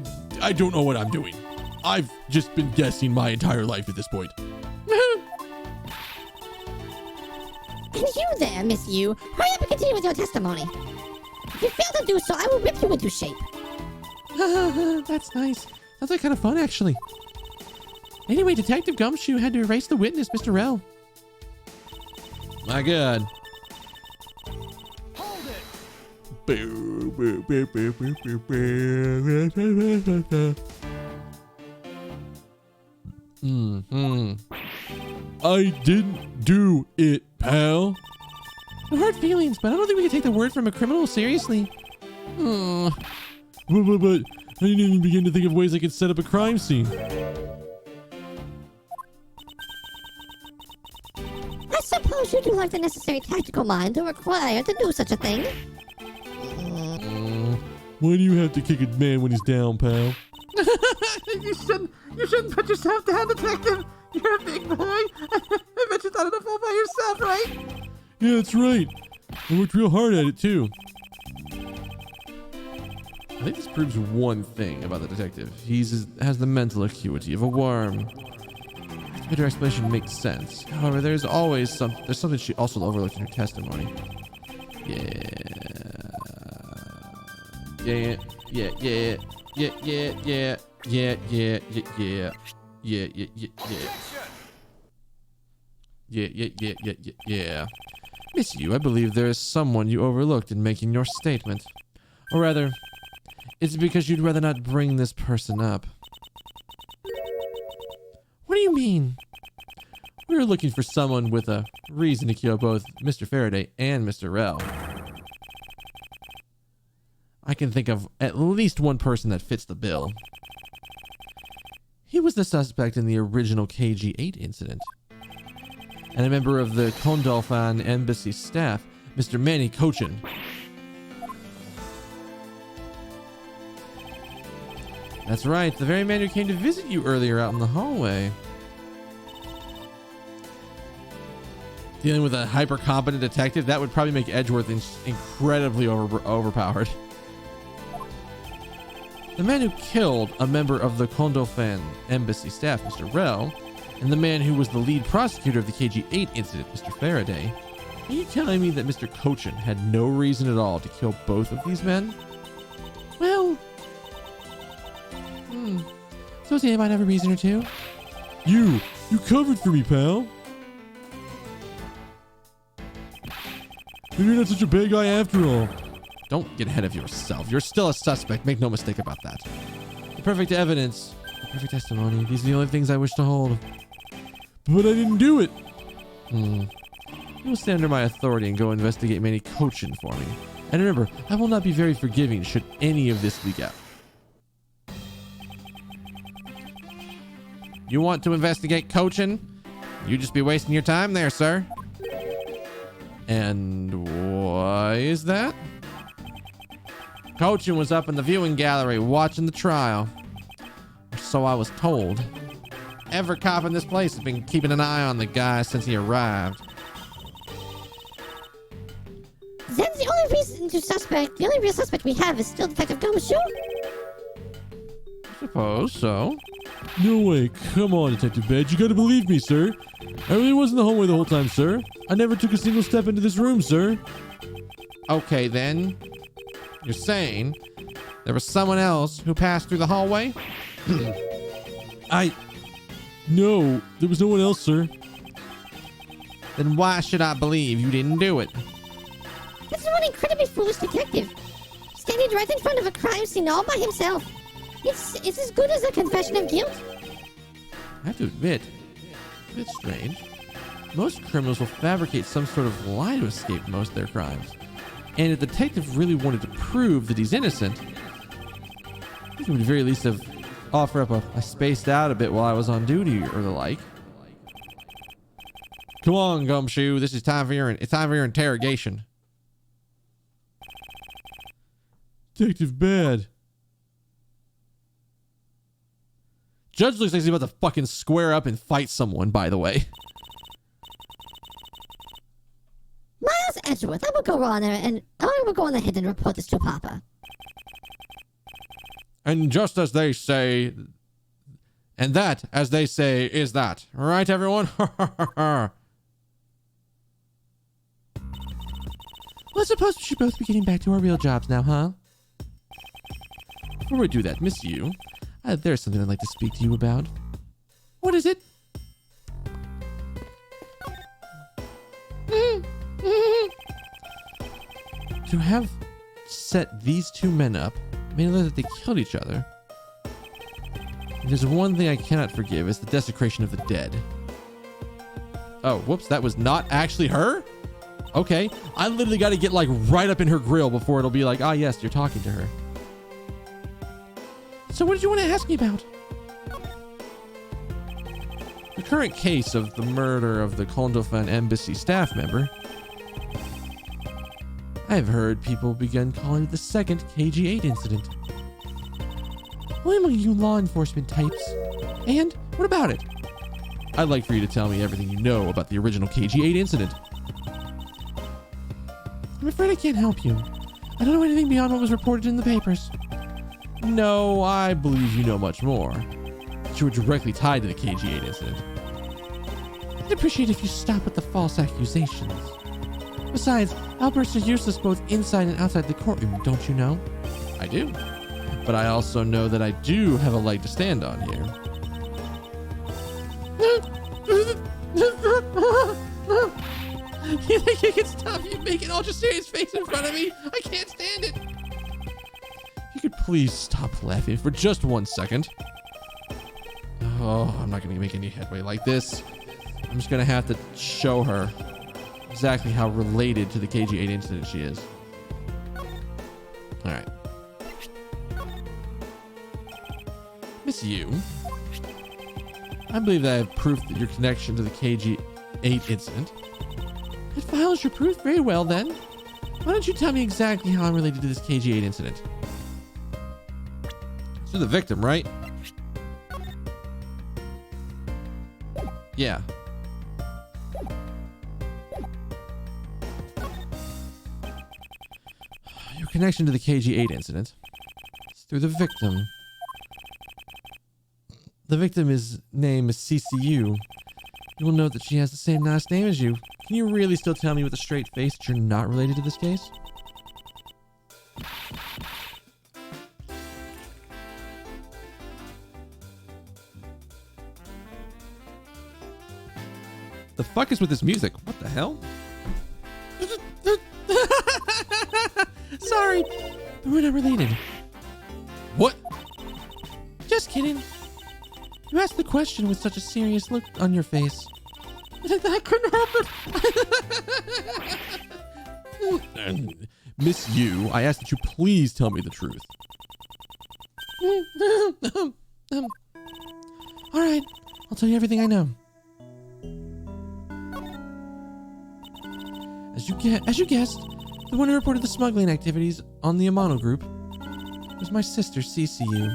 Speaker 2: don't know what I'm doing. I've just been guessing my entire life at this point.
Speaker 4: And you there, Miss Yu, hurry up and continue with your testimony. If you fail to do so, I will rip you into shape.
Speaker 1: That's nice. Sounds like kind of fun, actually. Anyway, Detective Gumshoe had to erase the witness, Mr. Rell. My God.
Speaker 3: Hold it!
Speaker 2: I didn't do it, pal.
Speaker 1: No hard feelings, but I don't think we can take the word from a criminal seriously.
Speaker 2: But I didn't even begin to think of ways I could set up a crime scene.
Speaker 4: I suppose you do lack the necessary tactical mind to require to do such a thing.
Speaker 2: Why do you have to kick a man when he's down, pal?
Speaker 3: You shouldn't put yourself down, Detective. You're a big boy. I bet you thought it all by yourself, right?
Speaker 2: Yeah, that's right. I worked real hard at it, too.
Speaker 1: I think this proves one thing about the detective. He has the mental acuity of a worm. Her explanation makes sense. However, there's something she also overlooked in her testimony. Yeah. Miss Yu, I believe there is someone you overlooked in making your statement. Or rather, it's because you'd rather not bring this person up. What do you mean? We were looking for someone with a reason to kill both Mr. Faraday and Mr. Rell. I can think of at least one person that fits the bill. He was the suspect in the original KG-8 incident. And a member of the Condolfan embassy staff, Mr. Manny Cochin. That's right, the very man who came to visit you earlier out in the hallway. Dealing with a hyper-competent detective, that would probably make Edgeworth incredibly overpowered. The man who killed a member of the Condolfan embassy staff, Mr. Rell, and the man who was the lead prosecutor of the KG-8 incident, Mr. Faraday. Are you telling me that Mr. Cochin had no reason at all to kill both of these men?
Speaker 3: Well... Suppose he might have a reason or two.
Speaker 2: You covered for me, pal. Maybe you're not such a bad guy after all.
Speaker 1: Don't get ahead of yourself. You're still a suspect. Make no mistake about that. The perfect evidence, the perfect testimony. These are the only things I wish to hold.
Speaker 2: But I didn't do it.
Speaker 1: You will stay under my authority and go investigate Manny Cochin for me. And remember, I will not be very forgiving should any of this leak out. You want to investigate Cochin? You just be wasting your time there, sir. And why is that? Cochin was up in the viewing gallery watching the trial. Or so I was told. Every cop in this place has been keeping an eye on the guy since he arrived.
Speaker 4: Then the only real suspect we have is still Detective Gumshoe?
Speaker 1: Suppose so.
Speaker 2: No way. Come on, Detective Badge. You gotta believe me, sir. I really was in the hallway the whole time, sir. I never took a single step into this room, sir.
Speaker 1: Okay, then. You're saying there was someone else who passed through the hallway?
Speaker 2: No, there was no one else, sir.
Speaker 1: Then why should I believe you didn't do it?
Speaker 4: This is one incredibly foolish detective. Standing right in front of a crime scene all by himself. It's as good as a confession of guilt.
Speaker 1: I have to admit, it's a bit strange. Most criminals will fabricate some sort of lie to escape most of their crimes. And if the detective really wanted to prove that he's innocent, he would at the very least have offered up I spaced out a bit while I was on duty or the like. Come on, Gumshoe. This is time for your interrogation.
Speaker 2: Detective Bad.
Speaker 1: Judge looks like he's about to fucking square up and fight someone, by the way.
Speaker 4: Miles Edgeworth, I will go on there and I will go on ahead and report this to Papa.
Speaker 1: And just as they say, and that, as they say, is that. Right, everyone?
Speaker 3: Well, I suppose we should both be getting back to our real jobs now, huh?
Speaker 1: Before we do that, Miss Yu, there's something I'd like to speak to you about.
Speaker 3: What is it?
Speaker 1: To have set these two men up, made it look that they killed each other. There's one thing I cannot forgive, is the desecration of the dead. Oh, whoops, that was not actually her? Okay, I literally got to get like right up in her grill before it'll be like, ah, yes, you're talking to her.
Speaker 3: So what did you want to ask me about?
Speaker 1: The current case of the murder of the Condolfan embassy staff member. I've heard people begin calling it the second KG-8 incident.
Speaker 3: Well, among you law enforcement types. And what about it?
Speaker 1: I'd like for you to tell me everything you know about the original KG-8 incident.
Speaker 3: I'm afraid I can't help you. I don't know anything beyond what was reported in the papers.
Speaker 1: No, I believe you know much more. That you were directly tied to the KG-8 incident.
Speaker 3: I'd appreciate if you stop with the false accusations. Besides, outbursts are useless both inside and outside the courtroom, don't you know?
Speaker 1: I do. But I also know that I do have a leg to stand on here.
Speaker 3: You think you can stop you making all your serious face in front of me? I can't stand it.
Speaker 1: You could please stop laughing for just 1 second. Oh, I'm not going to make any headway like this. I'm just going to have to show her exactly how related to the KG-8 incident she is. All right. Miss Yu, I believe that I have proof that your connection to the KG-8 incident.
Speaker 3: It files your proof very well, then. Why don't you tell me exactly how I'm related to this KG-8 incident?
Speaker 1: You're the victim, right? Yeah. Your connection to the KG-8 incident is through the victim. The victim's name is CCU. You will note that she has the same last name as you. Can you really still tell me with a straight face that you're not related to this case? The fuck is with this music? What the hell?
Speaker 3: Sorry, but we're not related.
Speaker 1: What?
Speaker 3: Just kidding. You asked the question with such a serious look on your face. I couldn't help it.
Speaker 1: Miss Yu, I ask that you please tell me the truth.
Speaker 3: All right, I'll tell you everything I know. As you guessed, the one who reported the smuggling activities on the Amano group was my sister, CCU.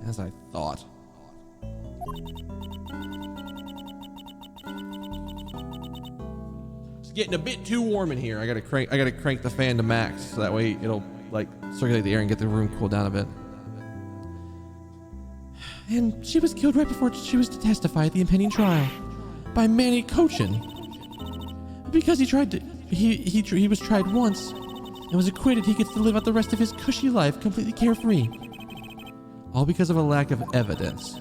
Speaker 1: As I thought. It's getting a bit too warm in here. I gotta crank the fan to max so that way it'll like circulate the air and get the room cooled down a bit.
Speaker 3: And she was killed right before she was to testify at the impending trial by Manny Cochin. Because he was tried once and was acquitted, he gets to live out the rest of his cushy life completely carefree.
Speaker 1: All because of a lack of evidence.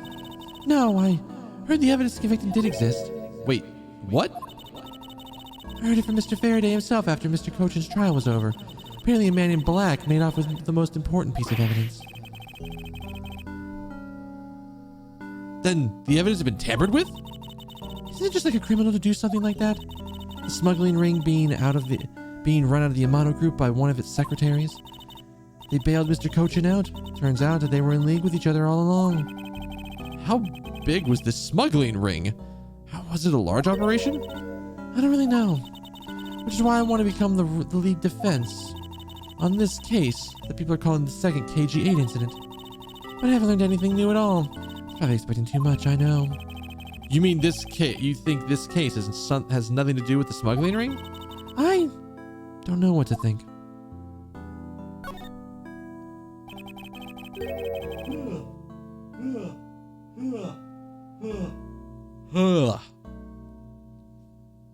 Speaker 3: No, I heard the evidence to convict him did exist.
Speaker 1: Wait, what?
Speaker 3: I heard it from Mr. Faraday himself after Mr. Cochin's trial was over. Apparently a man in black made off with the most important piece of evidence.
Speaker 1: Then the evidence has been tampered with?
Speaker 3: Isn't it just like a criminal to do something like that? The smuggling ring being run out of the Amano group by one of its secretaries. They bailed Mr. Cochin out. Turns out that they were in league with each other all along.
Speaker 1: How big was this smuggling ring? Was it a large operation?
Speaker 3: I don't really know. Which is why I want to become the lead defense on this case that people are calling the second KG-8 incident. But I haven't learned anything new at all. Probably expecting too much, I know.
Speaker 1: You mean this case? You think this case has nothing to do with the smuggling ring?
Speaker 3: I don't know what to think.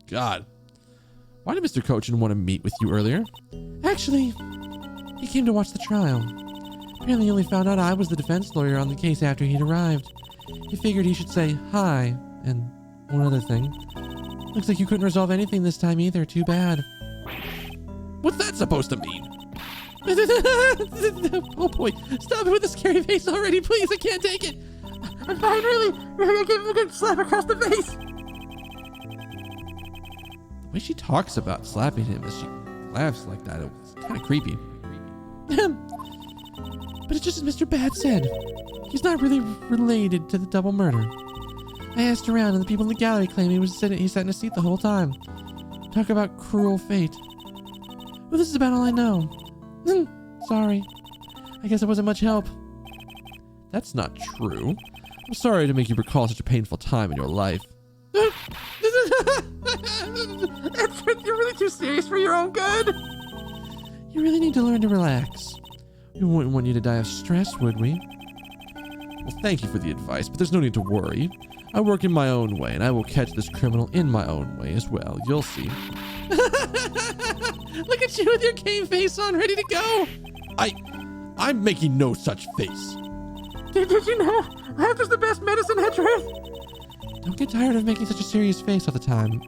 Speaker 1: God. Why did Mr. Cochin want to meet with you earlier?
Speaker 3: Actually, he came to watch the trial. Apparently he only found out I was the defense lawyer on the case after he'd arrived. He figured he should say hi, and one other thing. Looks like you couldn't resolve anything this time either. Too bad.
Speaker 1: What's that supposed to mean?
Speaker 3: Oh boy, stop it with the scary face already, please. I can't take it. I'm fine, really. I give him a good slap across the face.
Speaker 1: The way she talks about slapping him as she laughs like that, it's kind of creepy.
Speaker 3: But it's just as Mr. Bad said. He's not really related to the double murder. I asked around and the people in the gallery claim he sat in a seat the whole time. Talk about cruel fate. Well, this is about all I know. Sorry. I guess it wasn't much help.
Speaker 1: That's not true. I'm sorry to make you recall such a painful time in your life.
Speaker 3: You're really too serious for your own good. You really need to learn to relax. We wouldn't want you to die of stress, would we?
Speaker 1: Well, thank you for the advice, but there's no need to worry. I work in my own way, and I will catch this criminal in my own way as well. You'll see.
Speaker 3: Look at you with your game face on, ready to go.
Speaker 1: I'm making no such face.
Speaker 3: Did you know laughter's the best medicine, Hedgeworth? Don't get tired of making such a serious face all the time.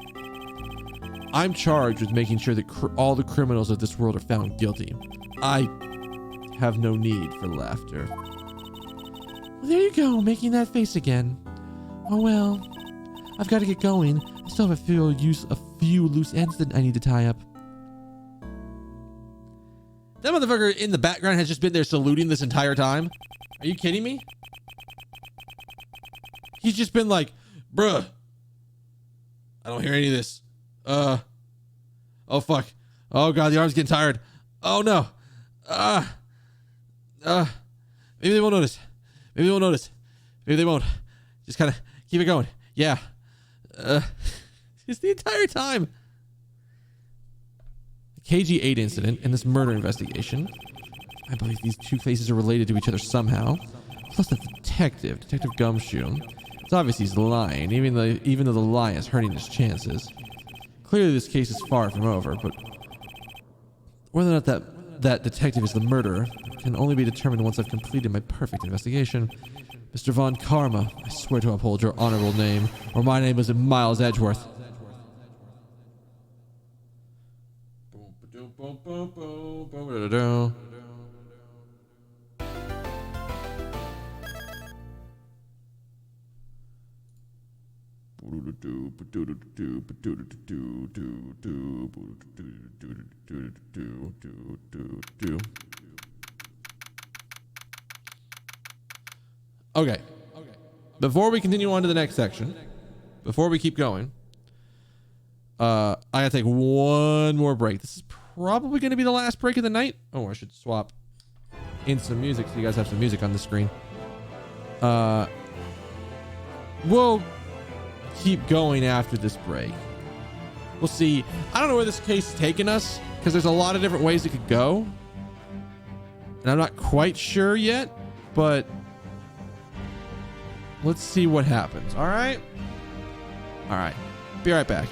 Speaker 1: I'm charged with making sure that all the criminals of this world are found guilty. I have no need for laughter.
Speaker 3: Well, there you go, making that face again. Oh well, I've got to get going. I still have a few loose ends that I need to tie up.
Speaker 1: That motherfucker in the background has just been there saluting this entire time. Are you kidding me? He's just been like, bruh, I don't hear any of this. Oh fuck. Oh god, the arm's getting tired. Oh no. Maybe they won't notice. Maybe they won't notice. Maybe they won't. Just kind of keep it going. Yeah. Just the entire time. The KG-8 incident and this murder investigation. I believe these two cases are related to each other somehow. Plus the detective, Detective Gumshoe. It's obvious he's lying, even though the lie is hurting his chances. Clearly this case is far from over, but whether or not that detective is the murderer can only be determined once I've completed my perfect investigation. Mr. Von Karma, I swear to uphold your honorable name, or my name isn't Miles Edgeworth. Okay. Before we continue on to the next section, before we keep going, I gotta take one more break. This is probably going to be the last break of the night. Oh, I should swap in some music so you guys have some music on the screen. We'll keep going after this break. We'll see. I don't know where this case is taking us because there's a lot of different ways it could go. And I'm not quite sure yet, but let's see what happens. All right? All right. Be right back.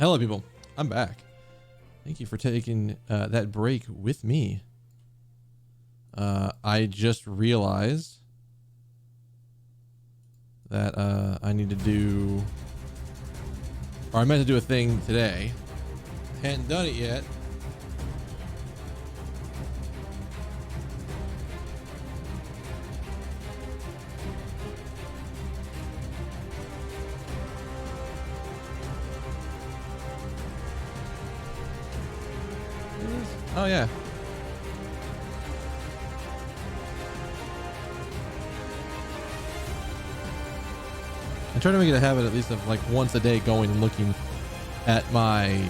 Speaker 1: Hello, people. I'm back. Thank you for taking that break with me. I just realized that I need to do, or I meant to do a thing today. Hadn't done it yet. Oh yeah. I try to make it a habit at least of like once a day going and looking at my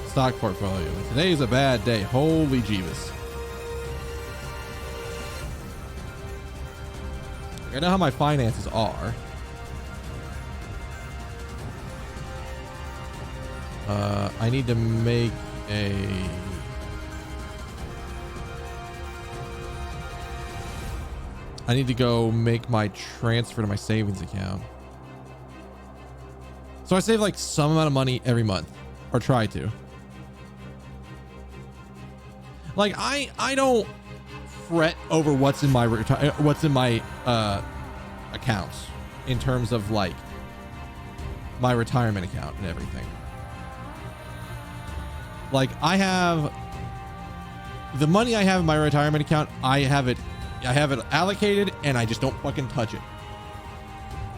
Speaker 1: stock portfolio. And today is a bad day. Holy Jeebus. I know how my finances are. I need to make I need to go make my transfer to my savings account. So I save like some amount of money every month, or try to. Like I don't fret over what's in my accounts in terms of like my retirement account and everything. Like I have the money I have in my retirement account, I have it allocated and I just don't fucking touch it.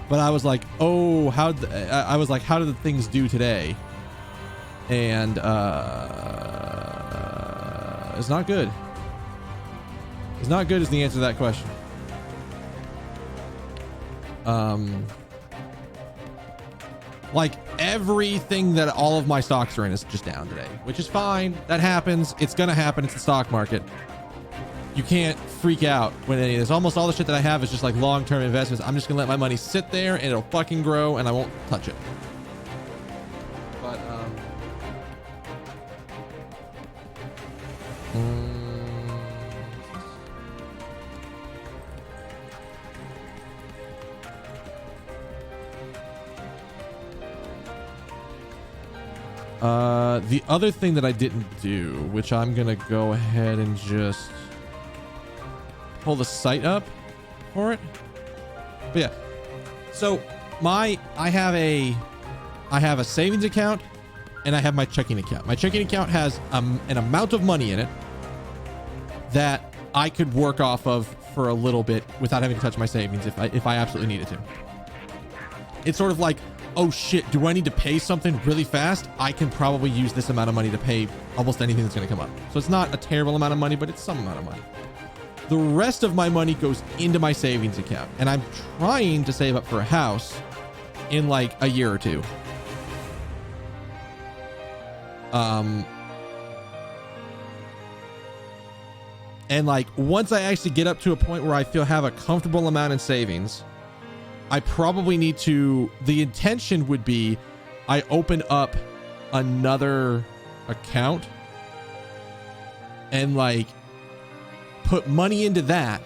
Speaker 1: But I was like, oh, how did the things do today? And it's not good. It's not good is the answer to that question. Like everything that all of my stocks are in is just down today, which is fine. That happens. It's gonna happen. It's the stock market. You can't freak out when any of this. Almost all the shit that I have is just like long-term investments. I'm just gonna let my money sit there and it'll fucking grow and I won't touch it. But the other thing that I didn't do, which I'm gonna go ahead and just pull the site up for it. But yeah, so I have a savings account and I have my checking account. My checking account has an amount of money in it that I could work off of for a little bit without having to touch my savings if I absolutely needed to. It's sort of like, oh shit, do I need to pay something really fast? I can probably use this amount of money to pay almost anything that's going to come up. So it's not a terrible amount of money, but it's some amount of money. The rest of my money goes into my savings account, and I'm trying to save up for a house in like a year or two. And like once I actually get up to a point where I feel have a comfortable amount in savings, I probably need to, the intention would be I open up another account and like put money into that.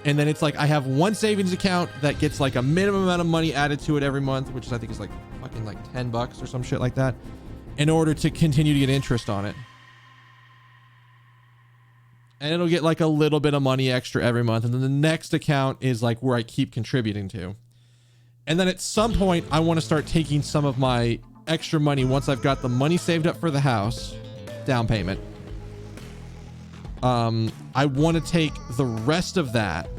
Speaker 1: And then it's like I have one savings account that gets like a minimum amount of money added to it every month, which I think is like fucking like $10 or some shit like that, in order to continue to get interest on it. And it'll get like a little bit of money extra every month. And then the next account is like where I keep contributing to. And then at some point, I want to start taking some of my extra money once I've got the money saved up for the house, down payment. I want to take the rest of that,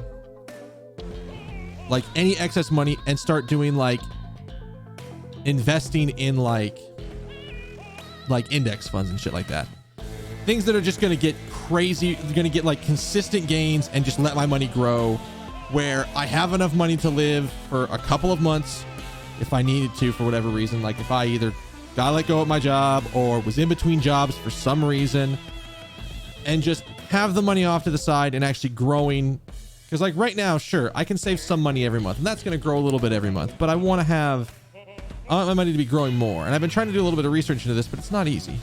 Speaker 1: like any excess money, and start doing like investing in like index funds and shit like that. Things that are just going to get crazy, going to get like consistent gains and just let my money grow, where I have enough money to live for a couple of months if I needed to for whatever reason. Like if I either got let go of my job or was in between jobs for some reason, and just have the money off to the side and actually growing. Because like right now, sure, I can save some money every month and that's going to grow a little bit every month, but I want my money to be growing more. And I've been trying to do a little bit of research into this, but it's not easy.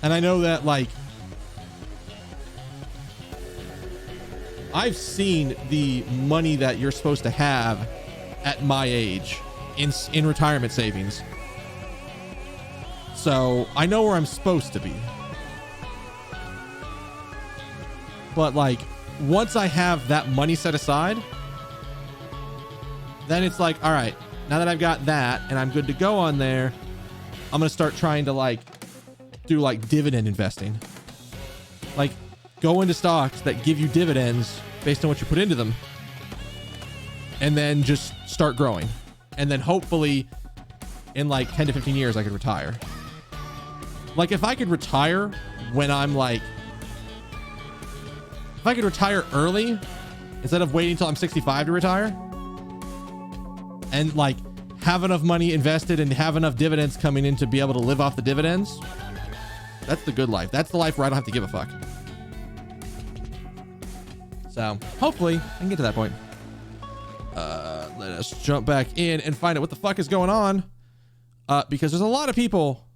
Speaker 1: And I know that like I've seen the money that you're supposed to have at my age in retirement savings. So I know where I'm supposed to be. But like, once I have that money set aside, then it's like, all right, now that I've got that and I'm good to go on there, I'm going to start trying to like do like dividend investing. Like go into stocks that give you dividends based on what you put into them. And then just start growing. And then hopefully in like 10 to 15 years, I could retire. Like if I could retire when I'm like, if I could retire early instead of waiting until I'm 65 to retire and like have enough money invested and have enough dividends coming in to be able to live off the dividends, that's the good life. That's the life where I don't have to give a fuck. So hopefully I can get to that point. Let us jump back in and find out what the fuck is going on. Because there's a lot of people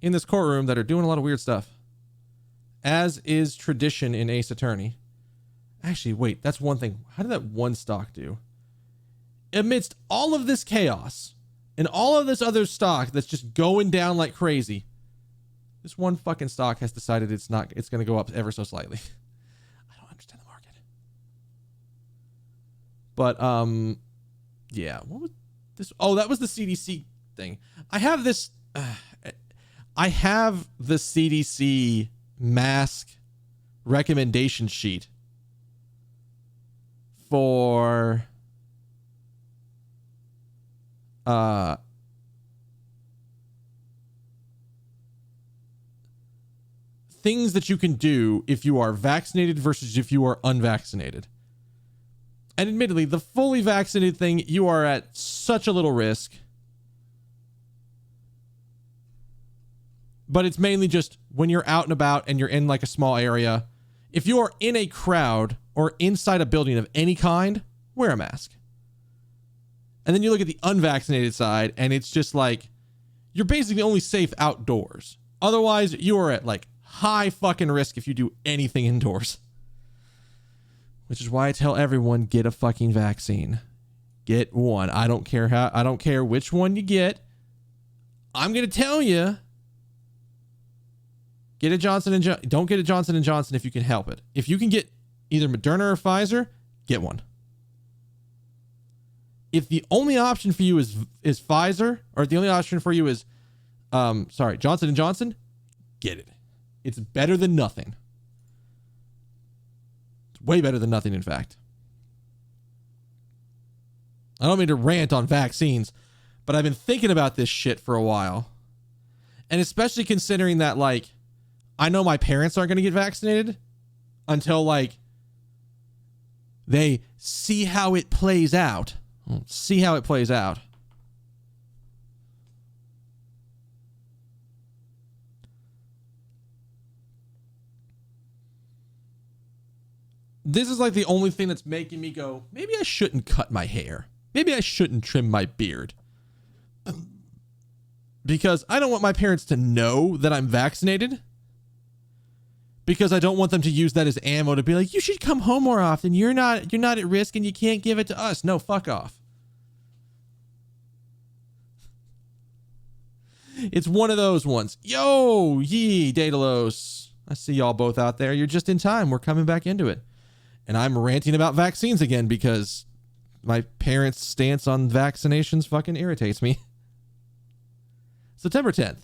Speaker 1: in this courtroom that are doing a lot of weird stuff. As is tradition in Ace Attorney. Actually, wait, that's one thing. How did that one stock do? Amidst all of this chaos and all of this other stock that's just going down like crazy, this one fucking stock has decided it's going to go up ever so slightly. I don't understand the market. But, yeah, what was this? Oh, that was the CDC thing. I have this, I have the CDC mask recommendation sheet for things that you can do if you are vaccinated versus if you are unvaccinated. And admittedly, the fully vaccinated thing, you are at such a little risk. But it's mainly just when you're out and about and you're in like a small area. If you are in a crowd or inside a building of any kind, wear a mask. And then you look at the unvaccinated side and it's just like, you're basically only safe outdoors. Otherwise, you are at like high fucking risk if you do anything indoors. Which is why I tell everyone, get a fucking vaccine. Get one. I don't care which one you get. I'm going to tell you, get a Johnson & Johnson. Don't get a Johnson & Johnson if you can help it. If you can get either Moderna or Pfizer, get one. If the only option for you is Pfizer, or if the only option for you is, Johnson & Johnson, get it. It's better than nothing. It's way better than nothing, in fact. I don't mean to rant on vaccines, but I've been thinking about this shit for a while. And especially considering that, like, I know my parents aren't going to get vaccinated until, like, they see how it plays out. See how it plays out. This is like the only thing that's making me go, maybe I shouldn't cut my hair. Maybe I shouldn't trim my beard. Because I don't want my parents to know that I'm vaccinated. Because I don't want them to use that as ammo to be like, you should come home more often. You're not at risk and you can't give it to us. No, fuck off. It's one of those ones. Yo, yee, Daedalus. I see y'all both out there. You're just in time. We're coming back into it. And I'm ranting about vaccines again because my parents' stance on vaccinations fucking irritates me. September 10th,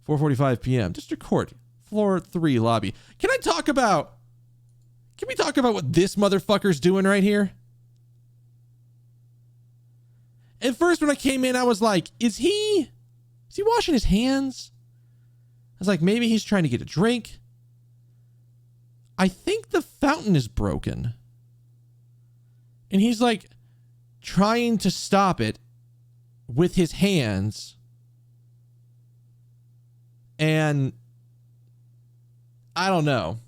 Speaker 1: 4:45 p.m. District Court, Floor 3 lobby. Can we talk about what this motherfucker's doing right here? At first when I came in, I was like, is he washing his hands? I was like, maybe he's trying to get a drink. I think the fountain is broken. And he's like trying to stop it with his hands. And I don't know.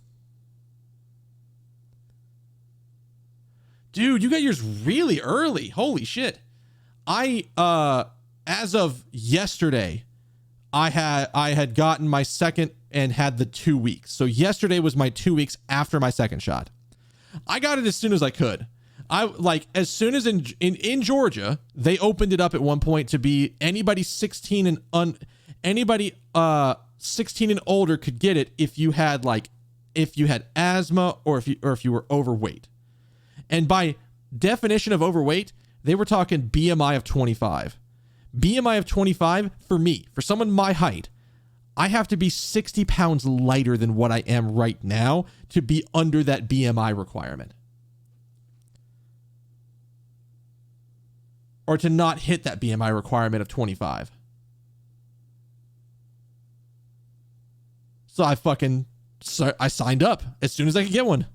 Speaker 1: Dude, you got yours really early. Holy shit. As of yesterday, I had gotten my second and had the 2 weeks. So yesterday was my 2 weeks after my second shot. I got it as soon as I could. I like as soon as in Georgia, they opened it up at one point to be anybody 16 and 16 and older could get it if you had asthma or if you were overweight. And by definition of overweight, they were talking BMI of 25. BMI of 25 for me, for someone my height, I have to be 60 pounds lighter than what I am right now to be under that BMI requirement. Or to not hit that BMI requirement of 25. So I signed up as soon as I could get one.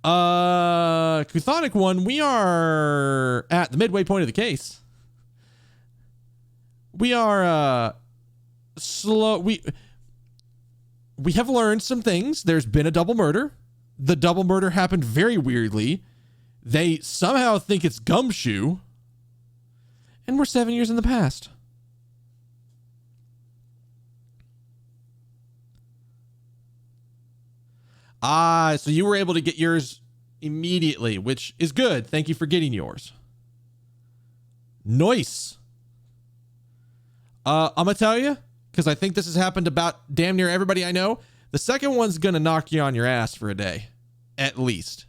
Speaker 1: Chthonic one, we are at the midway point of the case. We are slow. We have learned some things. There's been a double murder. The double murder happened very weirdly. They somehow think it's Gumshoe. And we're 7 years in the past. So you were able to get yours immediately, which is good. Thank you for getting yours. Nice. I'm going to tell you, because I think this has happened about damn near everybody I know. The second one's going to knock you on your ass for a day. At least.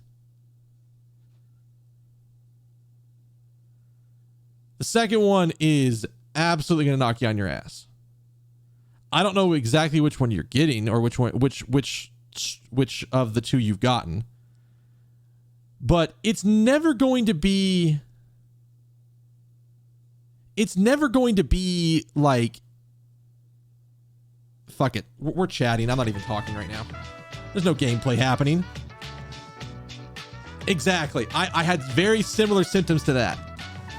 Speaker 1: The second one is absolutely going to knock you on your ass. I don't know exactly which one you're getting or which of the two you've gotten. But it's never going to be like, fuck it. We're chatting. I'm not even talking right now. There's no gameplay happening. Exactly. I had very similar symptoms to that.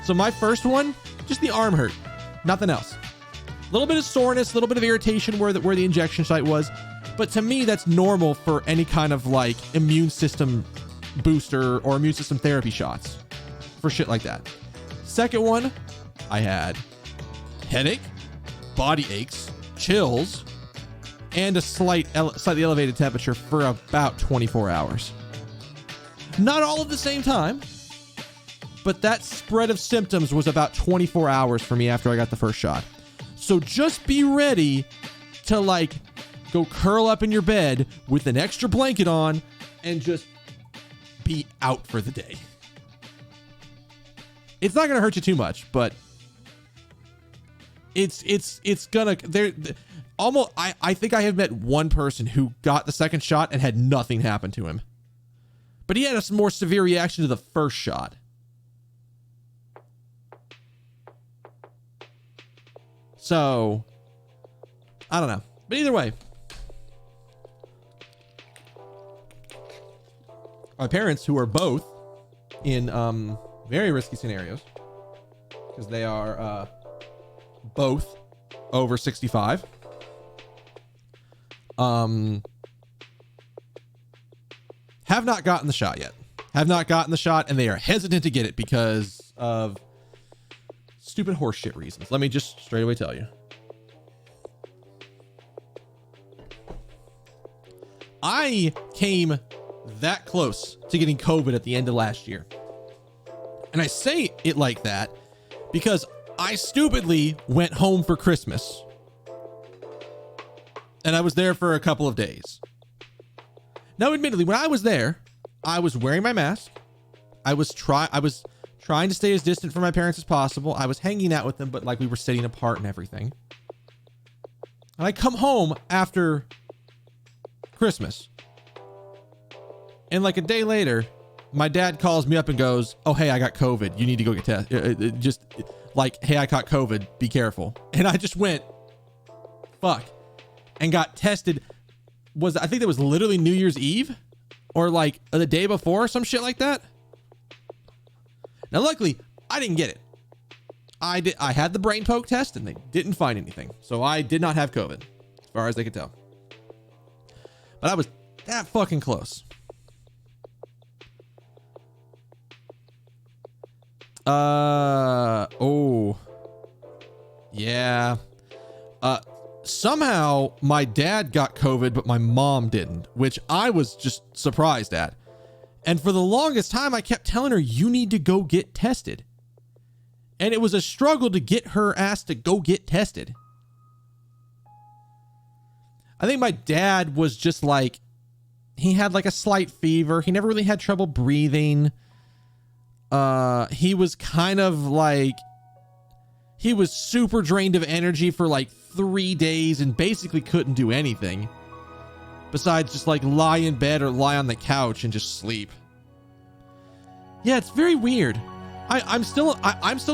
Speaker 1: So my first one, just the arm hurt. Nothing else. A little bit of soreness, a little bit of irritation where the injection site was. But to me, that's normal for any kind of like immune system booster or immune system therapy shots. For shit like that. Second one, I had headache, body aches, chills, and a slightly elevated temperature for about 24 hours. Not all at the same time, but that spread of symptoms was about 24 hours for me after I got the first shot. So just be ready to like go curl up in your bed with an extra blanket on and just be out for the day. It's not going to hurt you too much, but it's gonna almost. I think I have met one person who got the second shot and had nothing happen to him, but he had a more severe reaction to the first shot. So I don't know, but either way, my parents, who are both in very risky scenarios, because they are both over 65, have not gotten the shot yet. Have not gotten the shot, and they are hesitant to get it because of stupid horseshit reasons. Let me just straight away tell you. I came that close to getting COVID at the end of last year. And I say it like that because I stupidly went home for Christmas. And I was there for a couple of days. Now, admittedly, when I was there, I was wearing my mask. I was trying to stay as distant from my parents as possible. I was hanging out with them, but like we were sitting apart and everything. And I come home after Christmas. And like a day later, my dad calls me up and goes, "Oh, hey, I got COVID. You need to go get tested." Just like, "Hey, I caught COVID. Be careful." And I just went, fuck, and got tested. I think that was literally New Year's Eve or like the day before, some shit like that. Now, luckily, I didn't get it. I had the brain poke test and they didn't find anything. So I did not have COVID as far as they could tell. But I was that fucking close. Oh. Yeah. somehow my dad got COVID, but my mom didn't, which I was just surprised at. And for the longest time, I kept telling her, you need to go get tested. And it was a struggle to get her ass to go get tested. I think my dad was just like, he had like a slight fever. He never really had trouble breathing. He was kind of like, he was super drained of energy for like 3 days and basically couldn't do anything besides just like lie in bed or lie on the couch and just sleep. Yeah, it's very weird. I'm still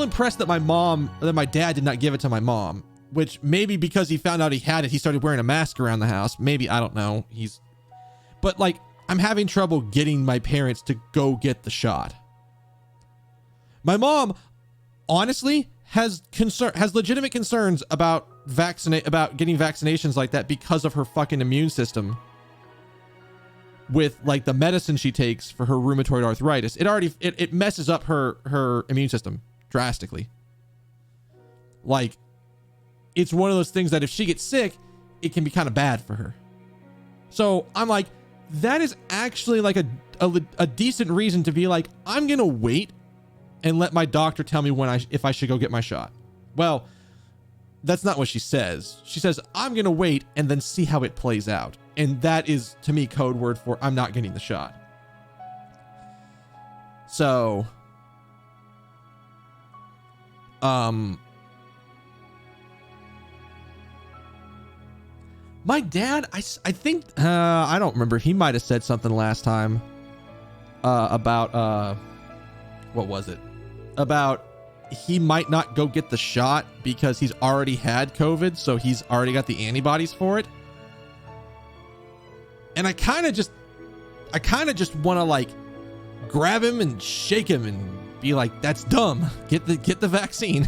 Speaker 1: impressed that my dad did not give it to my mom, which maybe because he found out he had it, he started wearing a mask around the house. Maybe, I don't know. But like, I'm having trouble getting my parents to go get the shot. My mom, honestly, has legitimate concerns about getting vaccinations like that because of her fucking immune system. With like the medicine she takes for her rheumatoid arthritis, it messes up her immune system drastically. Like, it's one of those things that if she gets sick, it can be kind of bad for her. So I'm like, that is actually like a decent reason to be like, I'm gonna wait and let my doctor tell me if I should go get my shot. Well, that's not what she says. She says, I'm gonna wait and then see how it plays out. And that is, to me, code word for I'm not getting the shot. So, my dad, I think, I don't remember. He might have said something last time about, what was it? About he might not go get the shot because he's already had COVID, so he's already got the antibodies for it. And I kind of just want to like grab him and shake him and be like, that's dumb. Get the vaccine.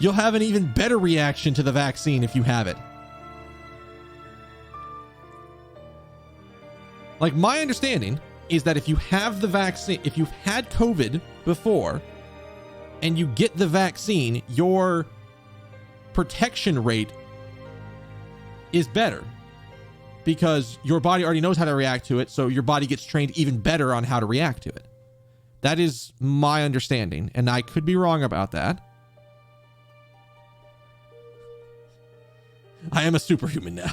Speaker 1: You'll have an even better reaction to the vaccine if you have it. Like, my understanding is that if you have the vaccine, if you've had COVID before and you get the vaccine, your protection rate is better because your body already knows how to react to it. So your body gets trained even better on how to react to it. That is my understanding, and I could be wrong about that. I am a superhuman now.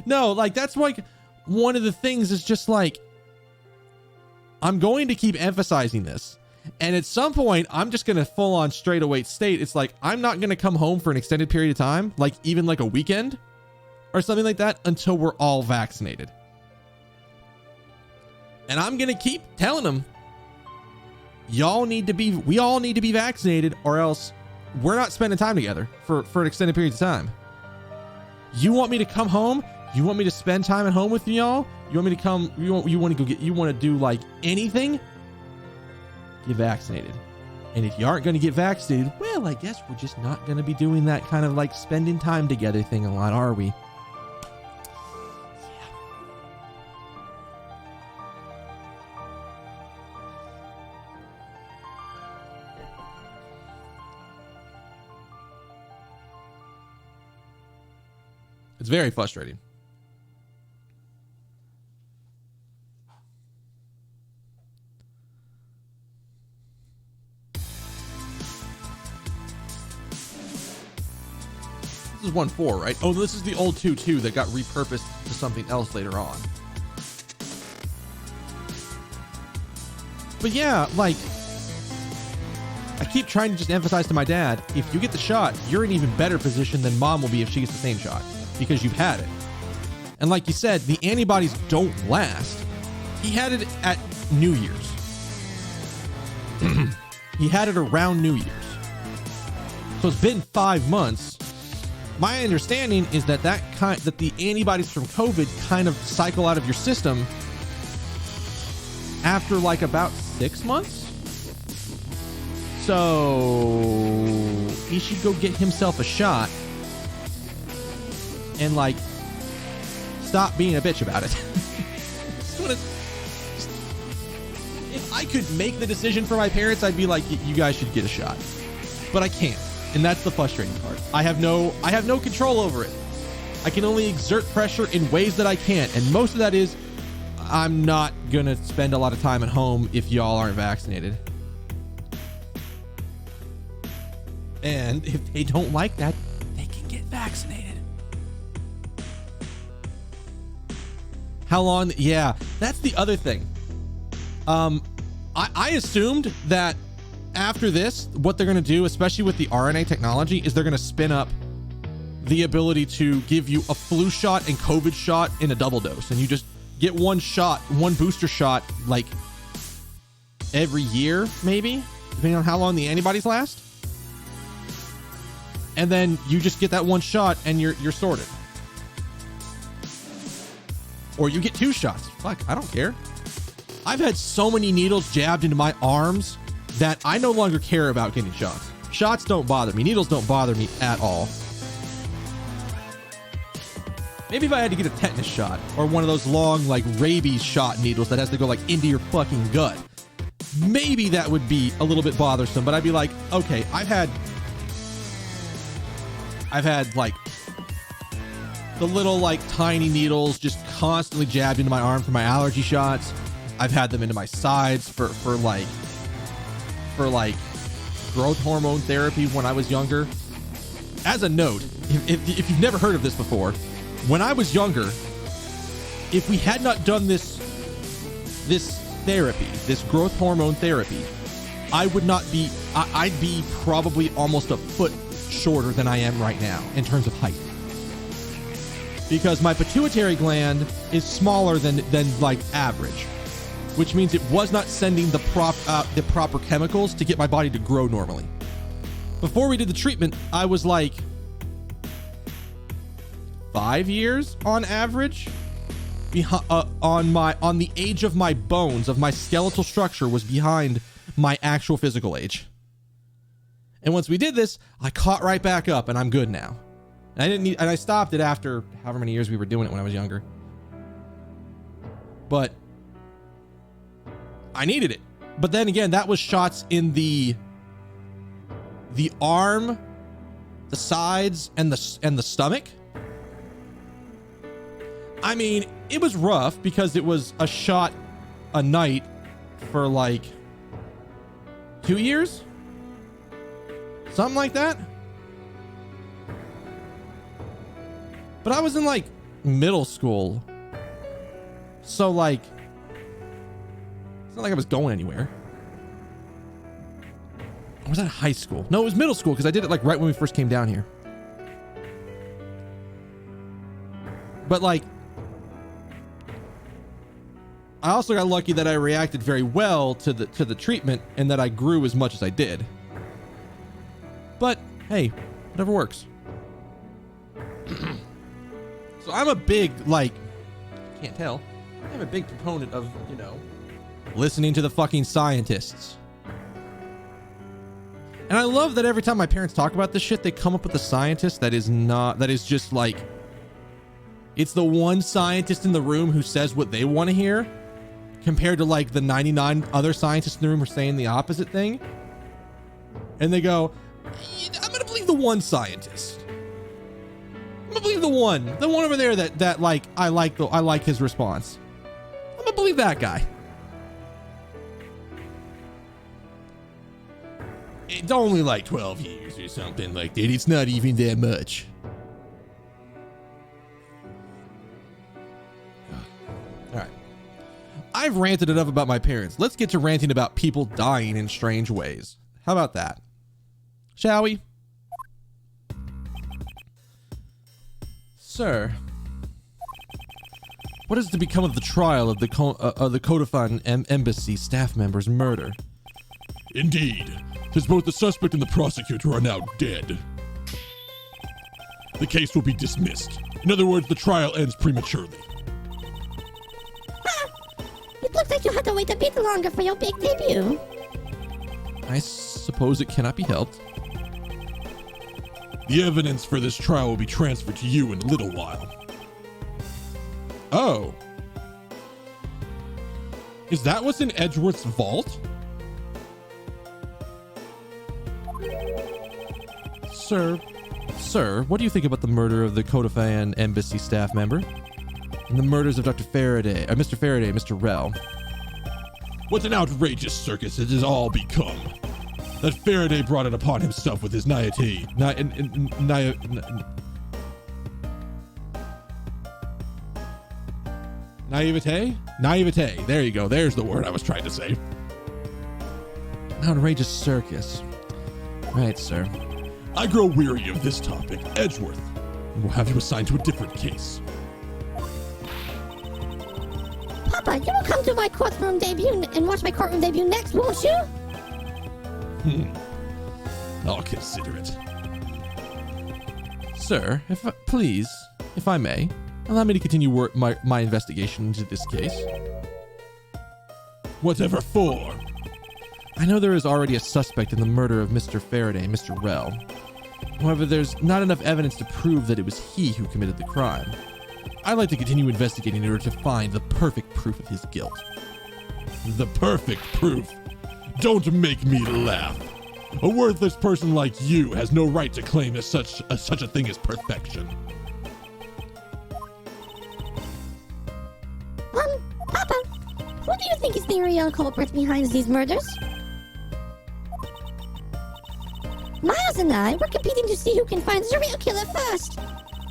Speaker 1: No, like, that's like one of the things is just like, I'm going to keep emphasizing this. And at some point, I'm just going to full on straight away state, it's like, I'm not going to come home for an extended period of time, like even like a weekend or something like that, until we're all vaccinated. And I'm going to keep telling them, we all need to be vaccinated, or else we're not spending time together for an extended period of time. You want me to come home? You want me to spend time at home with y'all? You want me to come? You want to do like anything? Get vaccinated. And if you aren't going to get vaccinated, well, I guess we're just not going to be doing that kind of like spending time together thing a lot, are we? It's very frustrating. This is 1.4, right? Oh, this is the old 2.2 that got repurposed to something else later on. But yeah, like, I keep trying to just emphasize to my dad, if you get the shot, you're in an even better position than mom will be if she gets the same shot, because you've had it. And like you said, the antibodies don't last. He had it at New Year's. He had it around New Year's. So it's been 5 months. My understanding is that that the antibodies from COVID kind of cycle out of your system after like about 6 months. So he should go get himself a shot and like stop being a bitch about it. If I could make the decision for my parents, I'd be like, you guys should get a shot. But I can't. And that's the frustrating part. I have no control over it. I can only exert pressure in ways that I can. And most of that is I'm not going to spend a lot of time at home if y'all aren't vaccinated. And if they don't like that, they can get vaccinated. How long? Yeah, that's the other thing. I assumed that after this, what they're going to do, especially with the RNA technology, is they're going to spin up the ability to give you a flu shot and COVID shot in a double dose. And you just get one shot, one booster shot, like every year, maybe, depending on how long the antibodies last. And then you just get that one shot and you're sorted. Or you get 2 shots. Fuck, I don't care. I've had so many needles jabbed into my arms that I no longer care about getting shots. Shots don't bother me. Needles don't bother me at all. Maybe if I had to get a tetanus shot or one of those long, like, rabies shot needles that has to go, like, into your fucking gut, maybe that would be a little bit bothersome. But I'd be like, okay, I've had like the little, like, tiny needles just constantly jabbed into my arm for my allergy shots. I've had them into my sides for growth hormone therapy when I was younger. As a note, if you've never heard of this before, when I was younger, if we had not done this therapy, this growth hormone therapy, I'd be probably almost a foot shorter than I am right now in terms of height. Because my pituitary gland is smaller than like average, which means it was not sending the proper chemicals to get my body to grow normally. Before we did the treatment, I was like 5 years on average on the age of my bones, of my skeletal structure, was behind my actual physical age. And once we did this, I caught right back up and I'm good now. And I stopped it after however many years we were doing it when I was younger. But I needed it. But then again, that was shots in the arm, the sides, and the stomach. I mean, it was rough because it was a shot a night for like 2 years, something like that. But I was in like middle school, so like it's not like I was going anywhere. Or was that high school? No, it was middle school because I did it like right when we first came down here. But like, I also got lucky that I reacted very well to the treatment and that I grew as much as I did. But hey, whatever works. So I'm a big, like, can't tell, I'm a big proponent of, you know, listening to the fucking scientists. And I love that every time my parents talk about this shit, they come up with a scientist that is just like, it's the one scientist in the room who says what they want to hear, compared to like the 99 other scientists in the room who are saying the opposite thing. And they go, I'm going to believe the one scientist. I'm gonna believe the one over there that like I like his response. I'm gonna believe that guy. It's only like 12 years or something like that. It's not even that much. All right. I've ranted enough about my parents. Let's get to ranting about people dying in strange ways. How about that? Shall we? Sir, what is to become of the trial of the Codifan Embassy staff member's murder?
Speaker 2: Indeed, since both the suspect and the prosecutor are now dead, the case will be dismissed. In other words, the trial ends prematurely.
Speaker 4: It looks like you had to wait a bit longer for your big debut.
Speaker 1: I suppose it cannot be helped.
Speaker 2: The evidence for this trial will be transferred to you in a little while.
Speaker 1: Oh. Is that what's in Edgeworth's vault? Sir, what do you think about the murder of the Codifan embassy staff member? And the murders of Dr. Faraday, Mr. Faraday, Mr. Rel?
Speaker 2: What an outrageous circus it has all become. That Faraday brought it upon himself with his naivete. Naivete? Naivete. There you go. There's the word I was trying to say.
Speaker 1: An outrageous circus. Right, sir.
Speaker 2: I grow weary of this topic. Edgeworth, we'll have you assigned to a different case.
Speaker 4: Papa, you will come to my courtroom debut and watch my courtroom debut next, won't you?
Speaker 2: I'll consider it.
Speaker 1: Sir, please, if I may, allow me to continue my investigation into this case.
Speaker 2: Whatever for?
Speaker 1: I know there is already a suspect in the murder of Mr. Faraday, Mr. Rel. However, there's not enough evidence to prove that it was he who committed the crime. I'd like to continue investigating in order to find the perfect proof of his guilt.
Speaker 2: The perfect proof? Don't make me laugh. A worthless person like you has no right to claim such a thing as perfection.
Speaker 4: Papa, who do you think is the real culprit behind these murders? Miles and I were competing to see who can find the real killer first.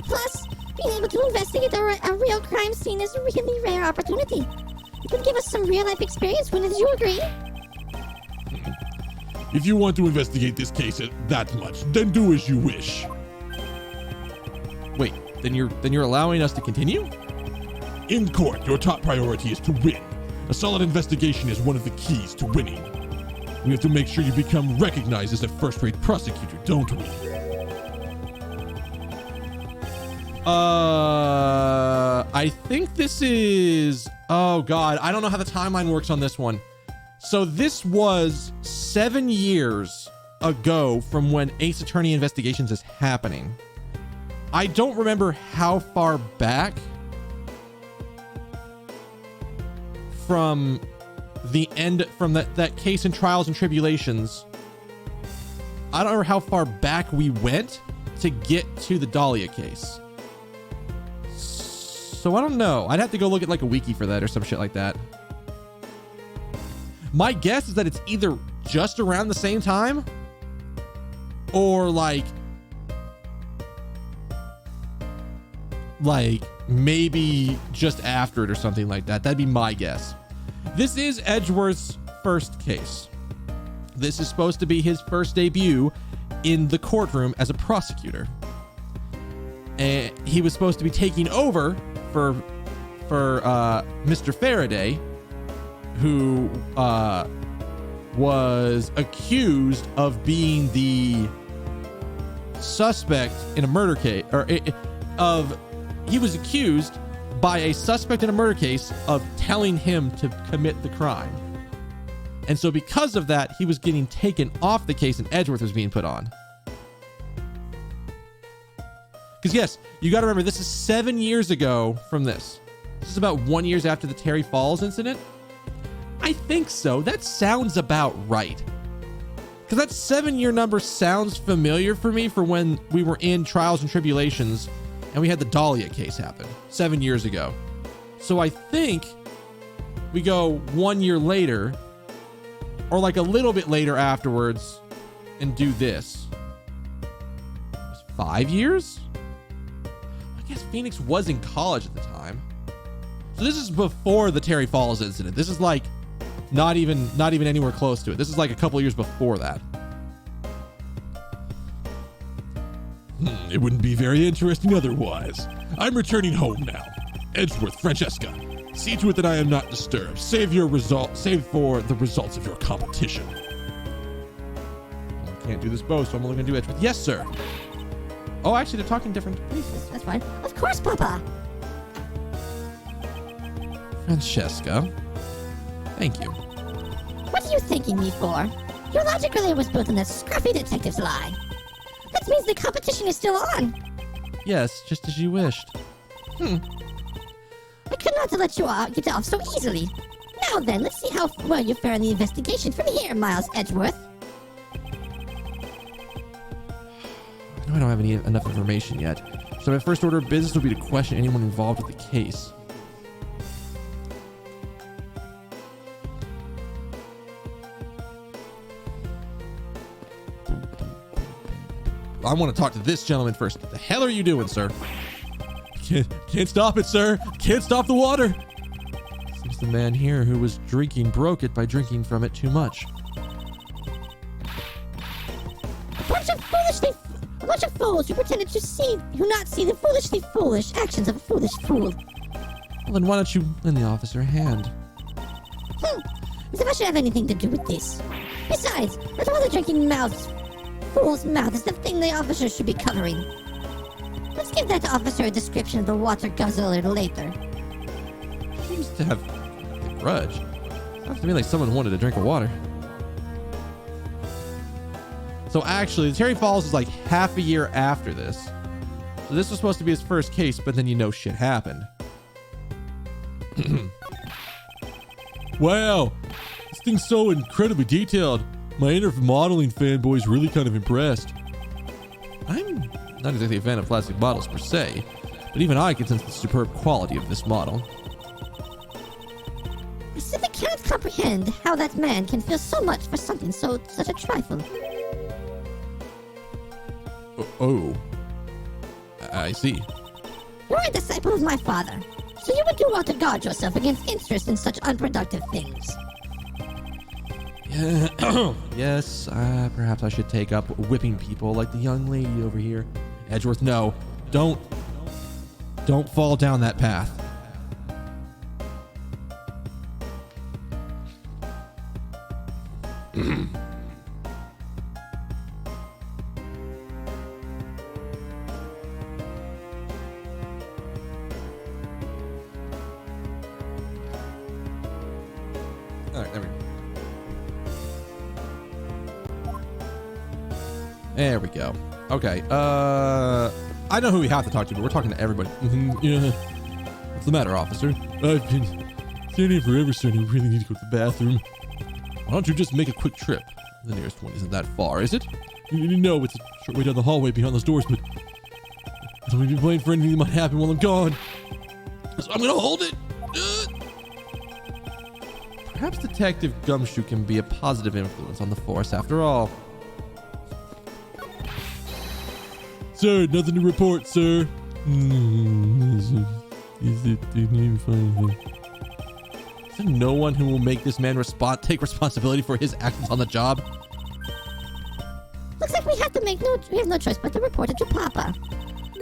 Speaker 4: Plus, being able to investigate a real crime scene is a really rare opportunity. It would give us some real-life experience, wouldn't you agree?
Speaker 2: If you want to investigate this case that much, then do as you wish.
Speaker 1: Wait, then you're allowing us to continue?
Speaker 2: In court, your top priority is to win. A solid investigation is one of the keys to winning. We have to make sure you become recognized as a first-rate prosecutor, don't we?
Speaker 1: I think this is... Oh, God. I don't know how the timeline works on this one. So this was 7 years ago from when Ace Attorney Investigations is happening. I don't remember how far back from the end, from that case in Trials and Tribulations. I don't remember how far back we went to get to the Dahlia case. So I don't know. I'd have to go look at like a wiki for that or some shit like that. My guess is that it's either just around the same time or like maybe just after it or something like that. That'd be my guess. This is Edgeworth's first case. This is supposed to be his first debut in the courtroom as a prosecutor. And he was supposed to be taking over for Mr. Faraday, who was accused of being the suspect in a murder case, he was accused by a suspect in a murder case of telling him to commit the crime. And so because of that, he was getting taken off the case and Edgeworth was being put on. Because yes, you got to remember, this is 7 years ago from this. This is about 1 year after the Terry Falls incident. I think so. That sounds about right. Because that 7-year number sounds familiar for me for when we were in Trials and Tribulations and we had the Dahlia case happen 7 years ago. So I think we go 1 year later or like a little bit later afterwards and do this. It was 5 years? I guess Phoenix was in college at the time. So this is before the Terry Falls incident. This is like not even anywhere close to it. This is like a couple years before that.
Speaker 2: It wouldn't be very interesting otherwise. I'm returning home now. Edgeworth, Francesca, see to it that I am not disturbed. Save for the results of your competition.
Speaker 1: I can't do this both, so I'm only gonna do Edgeworth. Yes, sir. Oh, actually, they're talking different places.
Speaker 4: That's fine. Of course, Papa.
Speaker 1: Francesca, thank you.
Speaker 4: What are you thanking me for? Your logic relay was built on that scruffy detective's lie. That means the competition is still on.
Speaker 1: Yes, just as you wished.
Speaker 4: I could not have let you get off so easily. Now then, let's see how well you fare in the investigation from here, Miles Edgeworth.
Speaker 1: I don't have enough information yet. So my first order of business will be to question anyone involved with the case. I want to talk to this gentleman first. What the hell are you doing, sir?
Speaker 2: Can't stop it, sir. Can't stop the water.
Speaker 1: Seems the man here who was drinking broke it by drinking from it too much.
Speaker 4: A bunch of fools who pretended to not see the foolishly foolish actions of a foolish fool.
Speaker 1: Well, then why don't you lend the officer a hand?
Speaker 4: As if I should have anything to do with this. Besides, with all the drinking mouths, fool's mouth is the thing the officer should be covering. Let's give that officer a description of the water guzzler later.
Speaker 1: Seems to have a grudge. Sounds to me like someone wanted a drink of water. So actually, the Terry Falls is like half a year after this. So this was supposed to be his first case, but then shit happened.
Speaker 2: Wow, this thing's so incredibly detailed. My inner modeling fanboy's really kind of impressed.
Speaker 1: I'm not exactly a fan of plastic bottles per se, but even I can sense the superb quality of this model.
Speaker 4: I simply cannot comprehend how that man can feel so much for something such a trifle.
Speaker 1: Oh. I see.
Speaker 4: You're a disciple of my father, so you would do well to guard yourself against interest in such unproductive things.
Speaker 1: Yeah. Yes, perhaps I should take up whipping people like the young lady over here. Edgeworth, no. Don't fall down that path. All right, there we go. There we go. Okay. I know who we have to talk to, but we're talking to everybody.
Speaker 2: Yeah. What's the matter, officer? I've been standing here forever, sir, and I really need to go to the bathroom.
Speaker 1: Why don't you just make a quick trip? The nearest one isn't that far, is it?
Speaker 2: No, it's a short way down the hallway behind those doors, but I don't want to be playing for anything that might happen while I'm gone. So I'm gonna hold it.
Speaker 1: Perhaps Detective Gumshoe can be a positive influence on the force after all.
Speaker 2: Sir, nothing to report, sir. Is
Speaker 1: there no one who will make this man take responsibility for his actions on the job?
Speaker 4: Looks like we have no choice but to report it to Papa.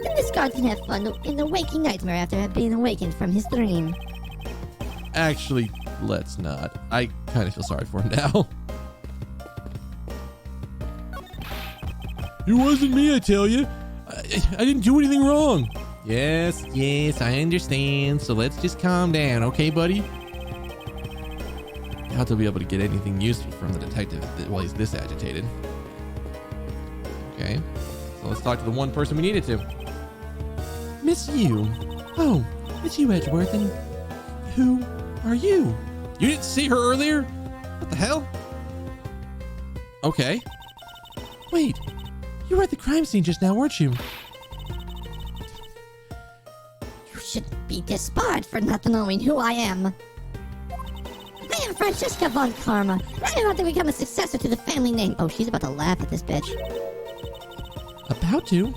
Speaker 4: Then this guard can have fun in the waking nightmare after being awakened from his dream.
Speaker 1: Actually, let's not. I kind of feel sorry for him now.
Speaker 2: It wasn't me, I tell you. I didn't do anything wrong.
Speaker 1: Yes, I understand. So let's just calm down, okay, buddy? Doubt he'll be able to get anything useful from the detective while he's this agitated. Okay, so let's talk to the one person we needed to.
Speaker 3: Miss you. Oh, it's you, Edgeworth, and who are you?
Speaker 1: You didn't see her earlier? What the hell? Okay.
Speaker 3: Wait, you were at the crime scene just now, weren't you?
Speaker 4: You should be disbarred for not knowing who I am. I am Francesca von Karma. I am about to become a successor to the family name. Oh, she's about to laugh at this bitch.
Speaker 3: About to?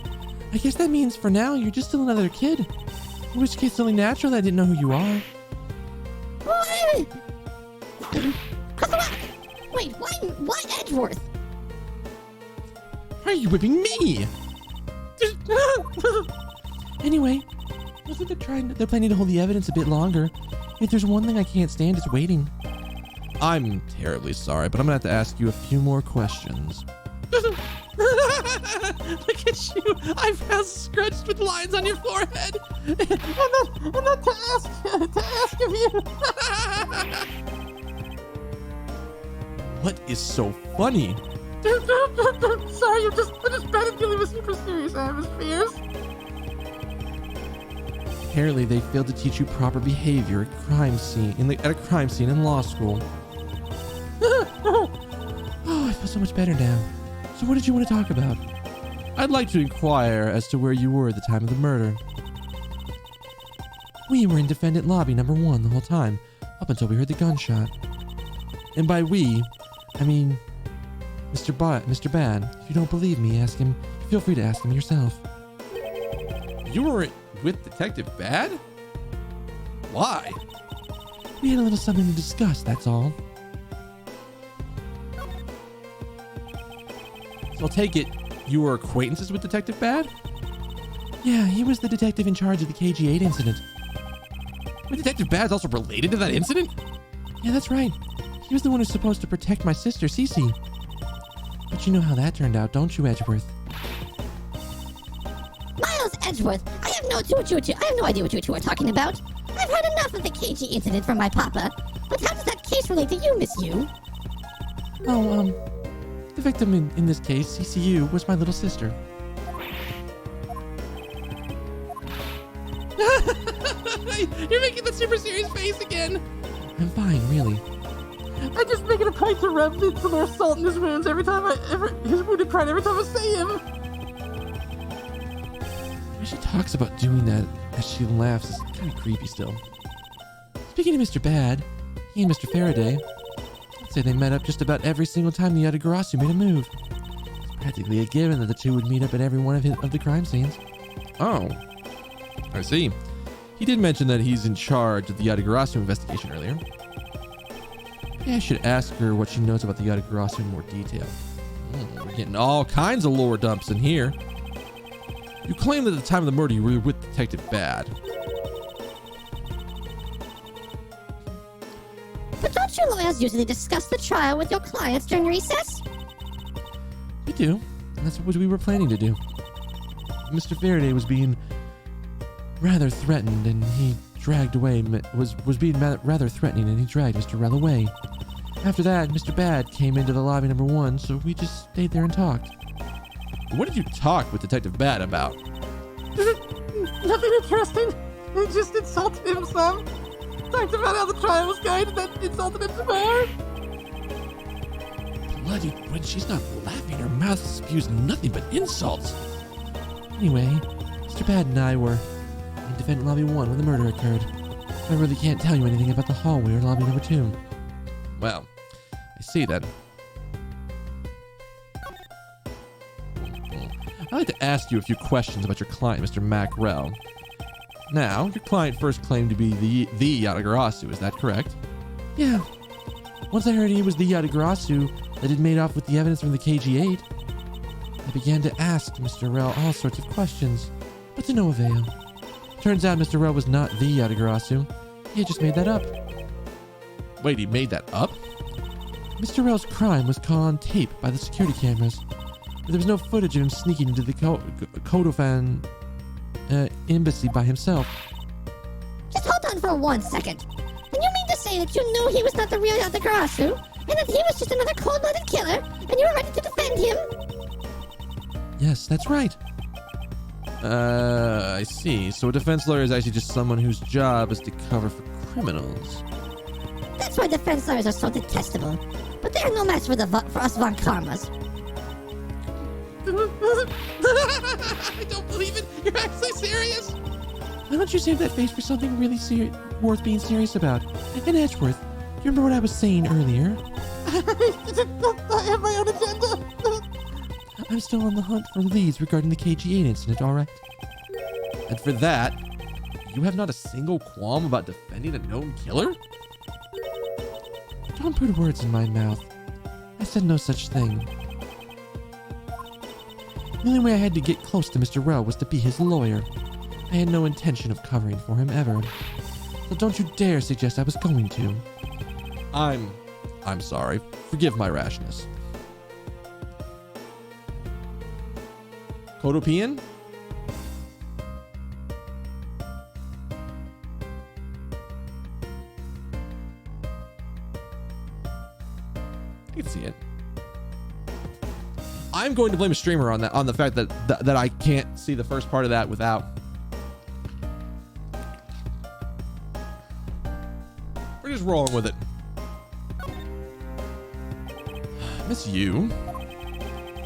Speaker 3: I guess that means for now you're just still another kid. In which case it's only natural that I didn't know who you are.
Speaker 4: Wait, why Edgeworth?
Speaker 1: Why are you whipping me?
Speaker 3: Anyway, I think they're planning to hold the evidence a bit longer. If there's one thing I can't stand, it's waiting.
Speaker 1: I'm terribly sorry, but I'm gonna have to ask you a few more questions.
Speaker 3: Look at you, eyebrows scratched with lines on your forehead. I'm not to ask of you.
Speaker 1: What is so funny?
Speaker 3: Sorry, I'm just bad at dealing with super serious atmospheres.
Speaker 1: Apparently, they failed to teach you proper behavior at a crime scene in law school.
Speaker 3: Oh, I feel so much better now. So what did you want to talk about? I'd like to inquire as to where you were at the time of the murder. We were in defendant lobby number 1 the whole time, up until we heard the gunshot. And by we, I mean Mr. Bad. If you don't believe me, ask him. Feel free to ask him yourself.
Speaker 1: You were with Detective Bad? Why?
Speaker 3: We had a little something to discuss, that's all.
Speaker 1: So I'll take it you were acquaintances with Detective Bad?
Speaker 3: Yeah, he was the detective in charge of the KG-8 incident.
Speaker 1: But Detective Bad's also related to that incident?
Speaker 3: Yeah, that's right. He was the one who's supposed to protect my sister, Cece. But you know how that turned out, don't you, Edgeworth?
Speaker 4: Miles Edgeworth, I have no idea what you two are talking about. I've heard enough of the KG incident from my papa. But how does that case relate to you, Miss Yu?
Speaker 3: Oh, the victim in this case, CCU, was my little sister.
Speaker 1: You're making the super serious face again.
Speaker 3: I'm fine, really.
Speaker 5: I just make it a point to rub some more salt in his wounds every time his wounded pride every time I see him.
Speaker 3: When she talks about doing that as she laughs is kind of creepy still. Speaking of Mr. Bad, he and Mr. Faraday, I'd say they met up just about every single time the Yatagarasu made a move. It's practically a given that the two would meet up at every one of the crime scenes.
Speaker 1: Oh, I see. He did mention that he's in charge of the Yatagarasu investigation earlier.
Speaker 3: Yeah, I should ask her what she knows about the Yatagarasu in more detail.
Speaker 1: We're getting all kinds of lore dumps in here. You claim that at the time of the murder you were with Detective Bad.
Speaker 4: But don't you lawyers usually discuss the trial with your clients during recess?
Speaker 3: We do. And that's what we were planning to do. Mr. Faraday was being rather threatened and he dragged away, was being rather threatening and he dragged Mr. Rell away. After that, Mr. Bad came into the lobby number 1, so we just stayed there and talked.
Speaker 1: What did you talk with Detective Bad about?
Speaker 5: Nothing interesting. I just insulted him some. Talked about how the trial was going and then insulted him some more.
Speaker 3: Bloody, when she's not laughing, her mouth spews nothing but insults. Anyway, Mr. Bad and I were in defendant lobby 1 when the murder occurred. I really can't tell you anything about the hallway or lobby number 2.
Speaker 1: Well, I see then. I'd like to ask you a few questions about your client, Mr. Macrell. Now, your client first claimed to be the Yatagarasu, is that correct?
Speaker 3: Yeah. Once I heard he was the Yatagarasu that had made off with the evidence from the KG-8, I began to ask Mr. Rell all sorts of questions, but to no avail. Turns out Mr. Rell was not the Yatagarasu. He had just made that up.
Speaker 1: Wait, he made that up?
Speaker 3: Mr. Rell's crime was caught on tape by the security cameras. But there was no footage of him sneaking into the Kodofan embassy by himself.
Speaker 4: Just hold on for 1 second. And you mean to say that you knew he was not the real Yatagarasu, and that he was just another cold-blooded killer, and you were ready to defend him?
Speaker 3: Yes, that's right.
Speaker 1: I see. So a defense lawyer is actually just someone whose job is to cover for criminals.
Speaker 4: That's why defense lawyers are so detestable. But they are no match for us Von Karmas.
Speaker 1: I don't believe it. You're actually serious?
Speaker 3: Why don't you save that face for something really worth being serious about? And Edgeworth, you remember what I was saying earlier?
Speaker 5: I have my own agenda.
Speaker 3: I'm still on the hunt for leads regarding the KG-8 incident, alright?
Speaker 1: And for that, you have not a single qualm about defending a known killer?
Speaker 3: Don't put words in my mouth. I said no such thing. The only way I had to get close to Mr. Rell was to be his lawyer. I had no intention of covering for him ever. So don't you dare suggest I was going to.
Speaker 1: I'm sorry. Forgive my rashness. Kodopian? I can see it. I'm going to blame a streamer on that, on the fact that I can't see the first part of that without. We're just rolling with it. Miss Yu,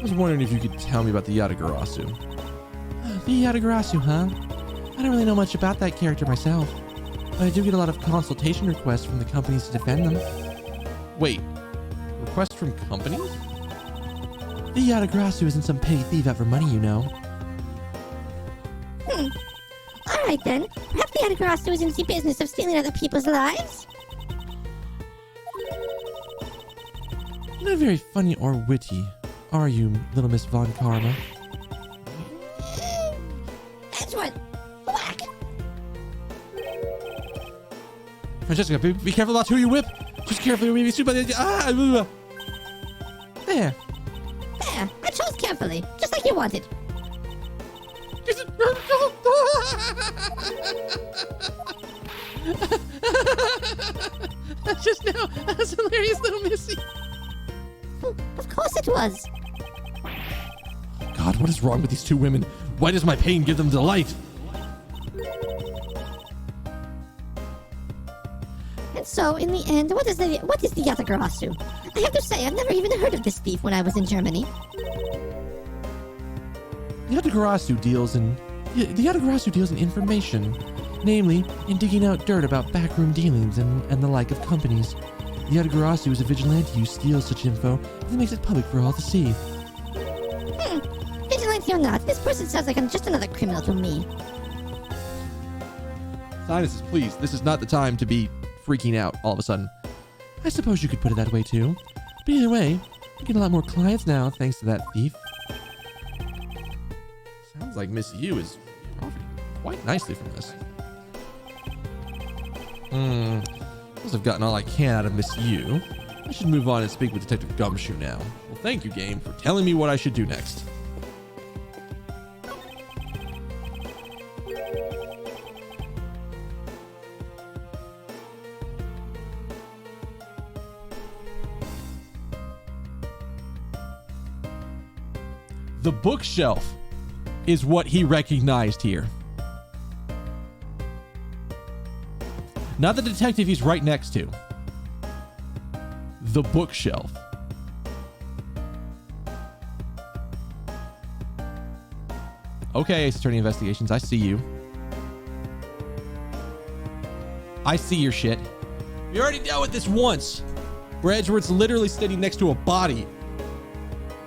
Speaker 1: I was wondering if you could tell me about the Yatagarasu.
Speaker 3: The Yatagarasu, huh? I don't really know much about that character myself, but I do get a lot of consultation requests from the companies to defend them.
Speaker 1: Wait, requests from companies?
Speaker 3: The Yatagarasu isn't some petty thief out for money, you know.
Speaker 4: All right then. Perhaps the Yatagarasu is in the business of stealing other people's lives?
Speaker 3: You're not very funny or witty, are you, little Miss Von Karma?
Speaker 4: That's what. Whack!
Speaker 1: Francesca, be careful about who you whip. Just carefully, or maybe sued by the...
Speaker 3: There.
Speaker 4: There, I chose carefully, just like you wanted.
Speaker 3: Just now, that was hilarious, little Missy.
Speaker 4: Of course it was.
Speaker 1: God, what is wrong with these two women? Why does my pain give them delight?
Speaker 4: And so, in the end, what is the Yatagarasu? I have to say, I've never even heard of this thief when I was in Germany.
Speaker 3: The Yatagarasu deals in information, namely in digging out dirt about backroom dealings and the like of companies. The Yatagarasu is a vigilante who steals such info and makes it public for all to see.
Speaker 4: Vigilante or not, this person sounds like I'm just another criminal to me.
Speaker 1: Sinuses, please. This is not the time to be freaking out all of a sudden.
Speaker 3: I suppose you could put it that way too. But either way, you get a lot more clients now thanks to that thief.
Speaker 1: Sounds like Miss Yu is profiting quite nicely from this. Must have gotten all I can out of Miss Yu. I should move on and speak with Detective Gumshoe now. Well, thank you, game, for telling me what I should do next. The bookshelf is what he recognized here. Not the detective he's right next to. The bookshelf. Okay, Ace Attorney Investigations, I see you. I see your shit. We already dealt with this once, where Edgeworth's literally standing next to a body.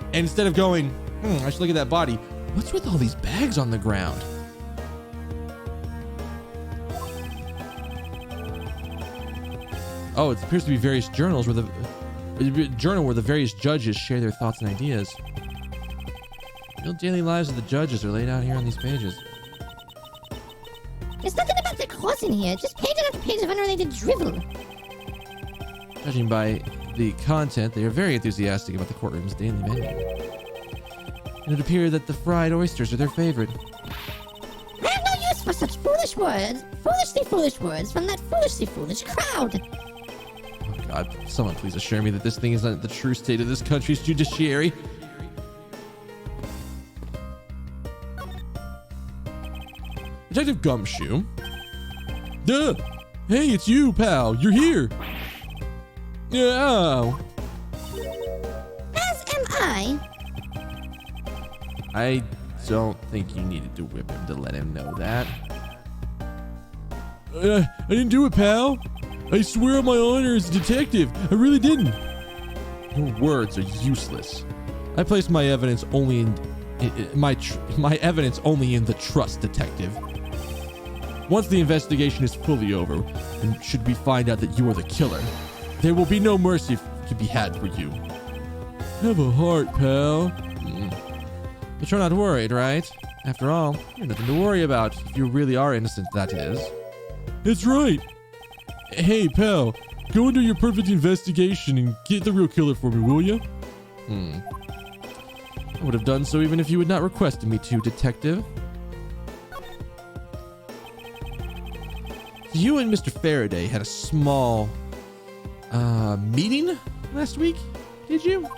Speaker 1: And instead of going, I should look at that body, what's with all these bags on the ground? Oh, it appears to be various journals where the journal where the various judges share their thoughts and ideas. Real daily lives of the judges are laid out here on these pages.
Speaker 4: There's nothing about the course in here, just page after page of unrelated drivel.
Speaker 1: Judging by the content, they are very enthusiastic about the courtroom's daily menu. And it appears that the fried oysters are their favorite.
Speaker 4: I have no use for such foolish words. Foolishly foolish words from that foolishly foolish crowd.
Speaker 1: Oh God, someone please assure me that this thing is not the true state of this country's judiciary. Detective Gumshoe. Duh! Hey, it's you, pal. You're here. Yeah.
Speaker 4: As am I.
Speaker 1: I don't think you needed to whip him to let him know that. I didn't do it, pal. I swear on my honor as a detective, I really didn't. Your words are useless. I placed my evidence only in my evidence only in the trust, detective. Once the investigation is fully over, and should we find out that you are the killer, there will be no mercy to be had for you. Have a heart, pal. But you're not worried, right? After all, you have nothing to worry about if you really are innocent, that is. That's right. Hey, pal, go and do your perfect investigation and get the real killer for me, will you? I would have done so even if you had not requested me to, detective. You and Mr. Faraday had a small meeting last week, did you?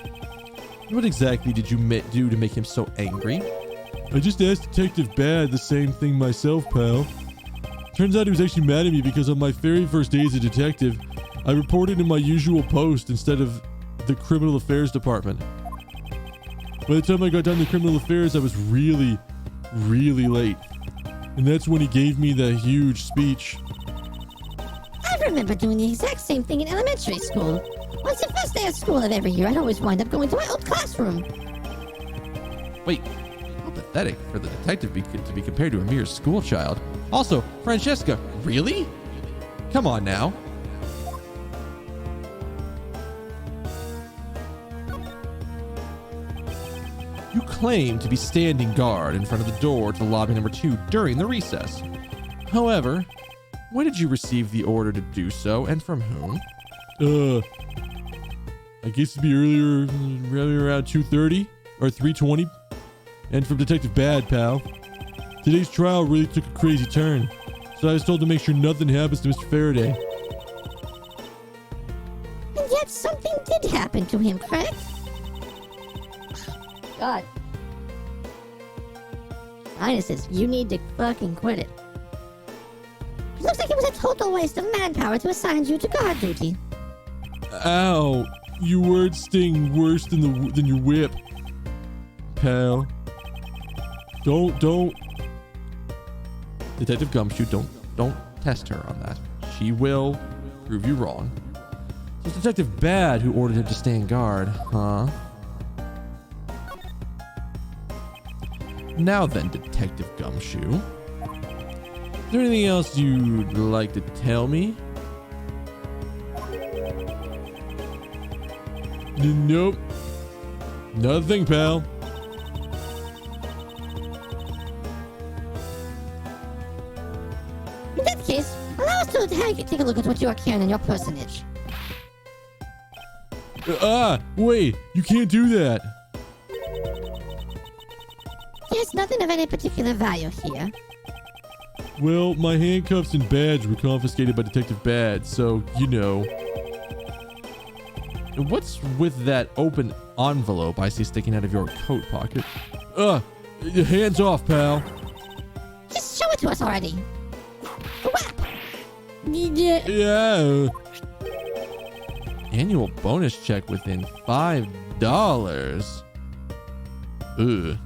Speaker 1: What exactly did you do to make him so angry? I just asked Detective Bad the same thing myself, pal. Turns out he was actually mad at me because on my very first day as a detective, I reported in my usual post instead of the Criminal Affairs Department.
Speaker 2: By the time I got down to criminal affairs, I was really, really late. And that's when he gave me the huge speech.
Speaker 4: I remember doing the exact same thing in elementary school. Once the first day of school of every year, I'd always wind up going to my old classroom.
Speaker 1: Wait, how pathetic for the detective to be compared to a mere school child. Also, Francesca, really? Come on now. You claim to be standing guard in front of the door to lobby number 2 during the recess. However, when did you receive the order to do so, and from whom?
Speaker 2: I guess it'd be earlier around 2:30 or 3:20. And from Detective Bad, pal. Today's trial really took a crazy turn, so I was told to make sure nothing happens to Mr. Faraday.
Speaker 4: And yet something did happen to him, correct? God. Highnesses, you need to fucking quit it. It looks like it was a total waste of manpower to assign you to guard duty.
Speaker 2: Ow! Your words sting worse than your whip, pal. Don't.
Speaker 1: Detective Gumshoe, don't test her on that. She will prove you wrong. So it's Detective Bad who ordered him to stand guard, huh? Now then, Detective Gumshoe. Is there anything else you'd like to tell me?
Speaker 2: Nope. Nothing, pal.
Speaker 4: In that case, allow us to take a look at what you are carrying in your personage.
Speaker 2: Wait, you can't do that.
Speaker 4: There's nothing of any particular value here.
Speaker 2: Well, my handcuffs and badge were confiscated by Detective Bad, so, you know.
Speaker 1: What's with that open envelope I see sticking out of your coat pocket?
Speaker 2: Hands off, pal.
Speaker 4: Just show it to us already. Whap!
Speaker 2: Yeah.
Speaker 1: Annual bonus check within $5. Ugh.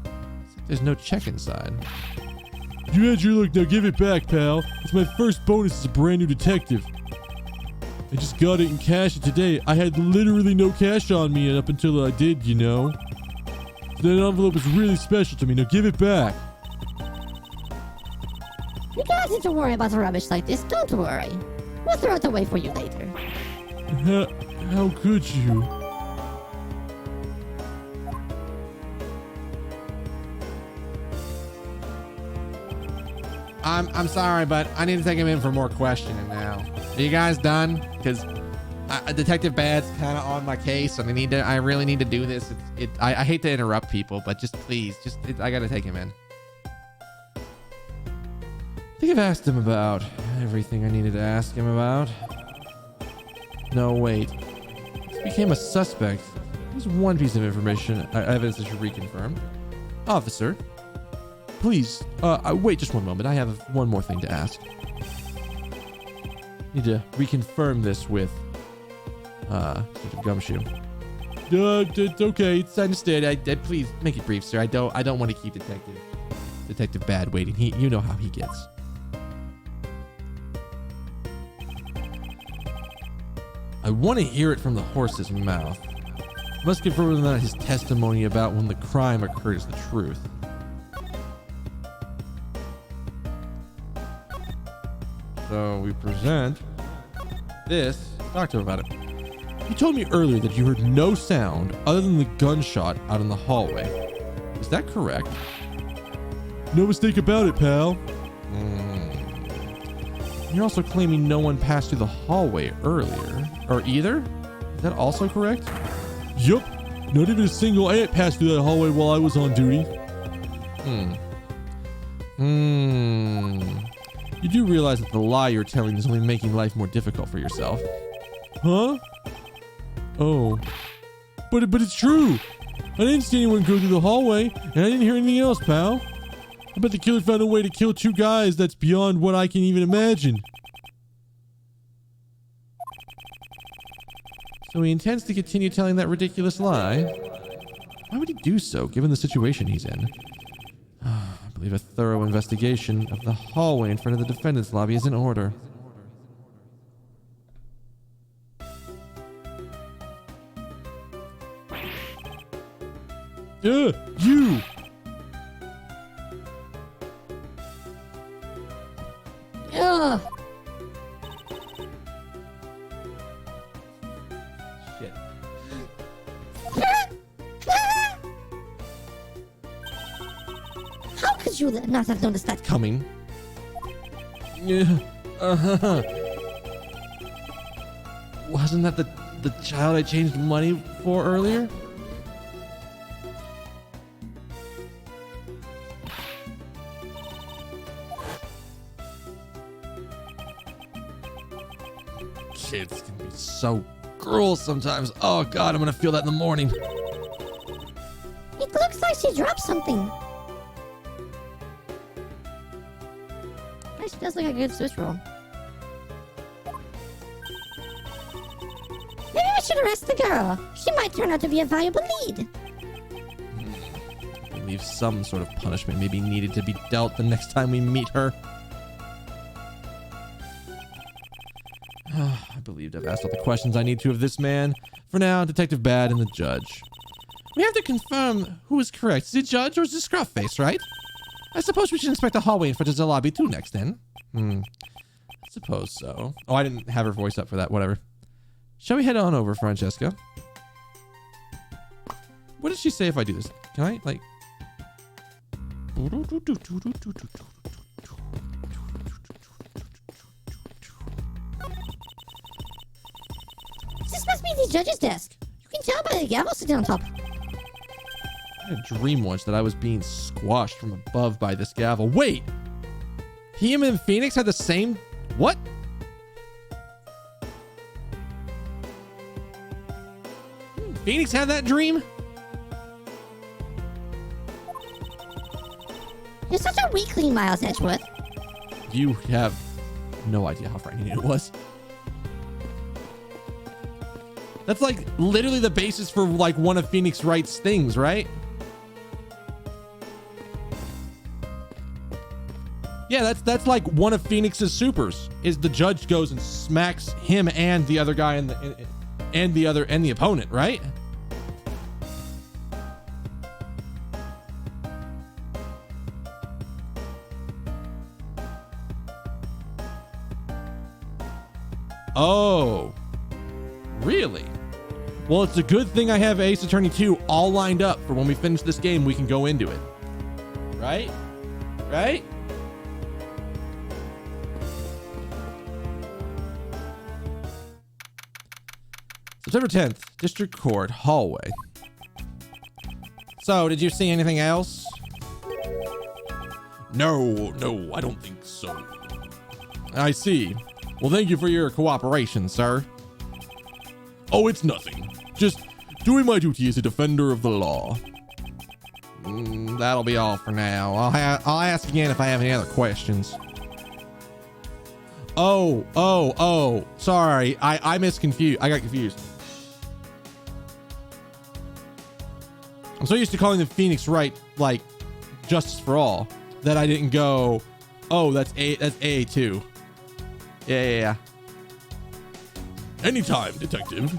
Speaker 1: There's no check inside.
Speaker 2: You had your look, now give it back, pal. It's my first bonus as a brand new detective. I just got it and cashed it today. I had literally no cash on me up until I did, you know. So that envelope is really special to me. Now give it back.
Speaker 4: You don't need to worry about rubbish like this. Don't worry. We'll throw it away for you later.
Speaker 2: How could you?
Speaker 3: I'm sorry, but I need to take him in for more questioning now. Are you guys done? Because Detective Bad's kind of on my case, and I really need to do this. I hate to interrupt people, but just please, I got to take him in.
Speaker 1: I think I've asked him about everything I needed to ask him about. No, wait. He became a suspect. There's one piece of information, evidence that should reconfirm. Officer, please, wait just one moment. I have one more thing to ask. Need to reconfirm this with, Gumshoe.
Speaker 2: It's okay.
Speaker 1: It's understood. Please make it brief, sir. I don't want to keep Detective Bad waiting. You know how he gets. I want to hear it from the horse's mouth. Must confirm that his testimony about when the crime occurred is the truth. So we present this. Talk to him about it. You told me earlier that you heard no sound other than the gunshot out in the hallway. Is that correct?
Speaker 2: No mistake about it, pal.
Speaker 1: You're also claiming no one passed through the hallway earlier, or either? Is that also correct?
Speaker 2: Yup. Not even a single ant passed through that hallway while I was on duty.
Speaker 1: You do realize that the lie you're telling is only making life more difficult for yourself.
Speaker 2: Huh? Oh. But it's true. I didn't see anyone go through the hallway, and I didn't hear anything else, pal. I bet the killer found a way to kill 2 guys that's beyond what I can even imagine.
Speaker 1: So he intends to continue telling that ridiculous lie? Why would he do so, given the situation he's in? I believe a thorough investigation of the hallway in front of the defendant's lobby is in order.
Speaker 2: You!
Speaker 4: Ugh.
Speaker 1: Shit.
Speaker 4: How could you not have noticed that?
Speaker 1: Coming. Yeah. Wasn't that the child I changed money for earlier? Kids can be so cruel sometimes. Oh god, I'm gonna feel that in the morning.
Speaker 4: It looks like she dropped something. This feels like a good switch roll. Maybe we should arrest the girl. She might turn out to be a valuable lead.
Speaker 1: I believe some sort of punishment may be needed to be dealt the next time we meet her. I believed I've asked all the questions I need to of this man. For now, Detective Bad and the judge. We have to confirm who is correct. Is it judge or is it Scruffface, right? I suppose we should inspect the hallway in front of the lobby too next then. I suppose so. Oh, I didn't have her voice up for that. Whatever. Shall we head on over, Francesca? What did she say if I do this? Can I, like...
Speaker 4: This must be the judge's desk. You can tell by the gavel sitting on top.
Speaker 1: I had a dream once that I was being squashed from above by this gavel. Wait! Him and Phoenix had the same... What? Phoenix had that dream?
Speaker 4: You're such a weakling, Miles Edgeworth.
Speaker 1: You have no idea how frightening it was. That's like literally the basis for like one of Phoenix Wright's things, right? Yeah, that's like one of Phoenix's supers. Is the judge goes and smacks him and the other guy and the opponent, right? Oh, really? Well, it's a good thing I have Ace Attorney 2 all lined up for when we finish this game, we can go into it. Right? Right? September 10th, District Court, hallway. So, did you see anything else?
Speaker 2: No, I don't think so.
Speaker 1: I see. Well, thank you for your cooperation, sir.
Speaker 2: Oh, it's nothing. Just doing my duty as a defender of the law.
Speaker 1: That'll be all for now. I'll ask again if I have any other questions. Oh. Sorry, I misconfused. I got confused. I'm so used to calling them Phoenix Wright, like Justice for All, that I didn't go, oh, that's AA2. Yeah.
Speaker 2: Anytime, detective.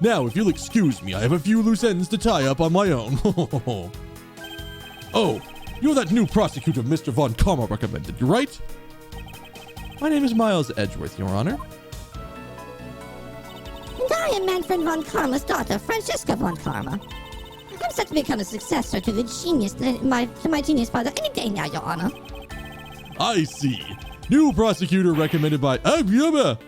Speaker 2: Now, if you'll excuse me, I have a few loose ends to tie up on my own. Oh, you're that new prosecutor Mr. Von Karma recommended, right?
Speaker 1: My name is Miles Edgeworth, Your Honor.
Speaker 4: And I am Manfred Von Karma's daughter, Francesca Von Karma. I'm set to become a successor to the genius, my genius father any day now, Your Honor.
Speaker 2: I see. New prosecutor recommended by Abyama.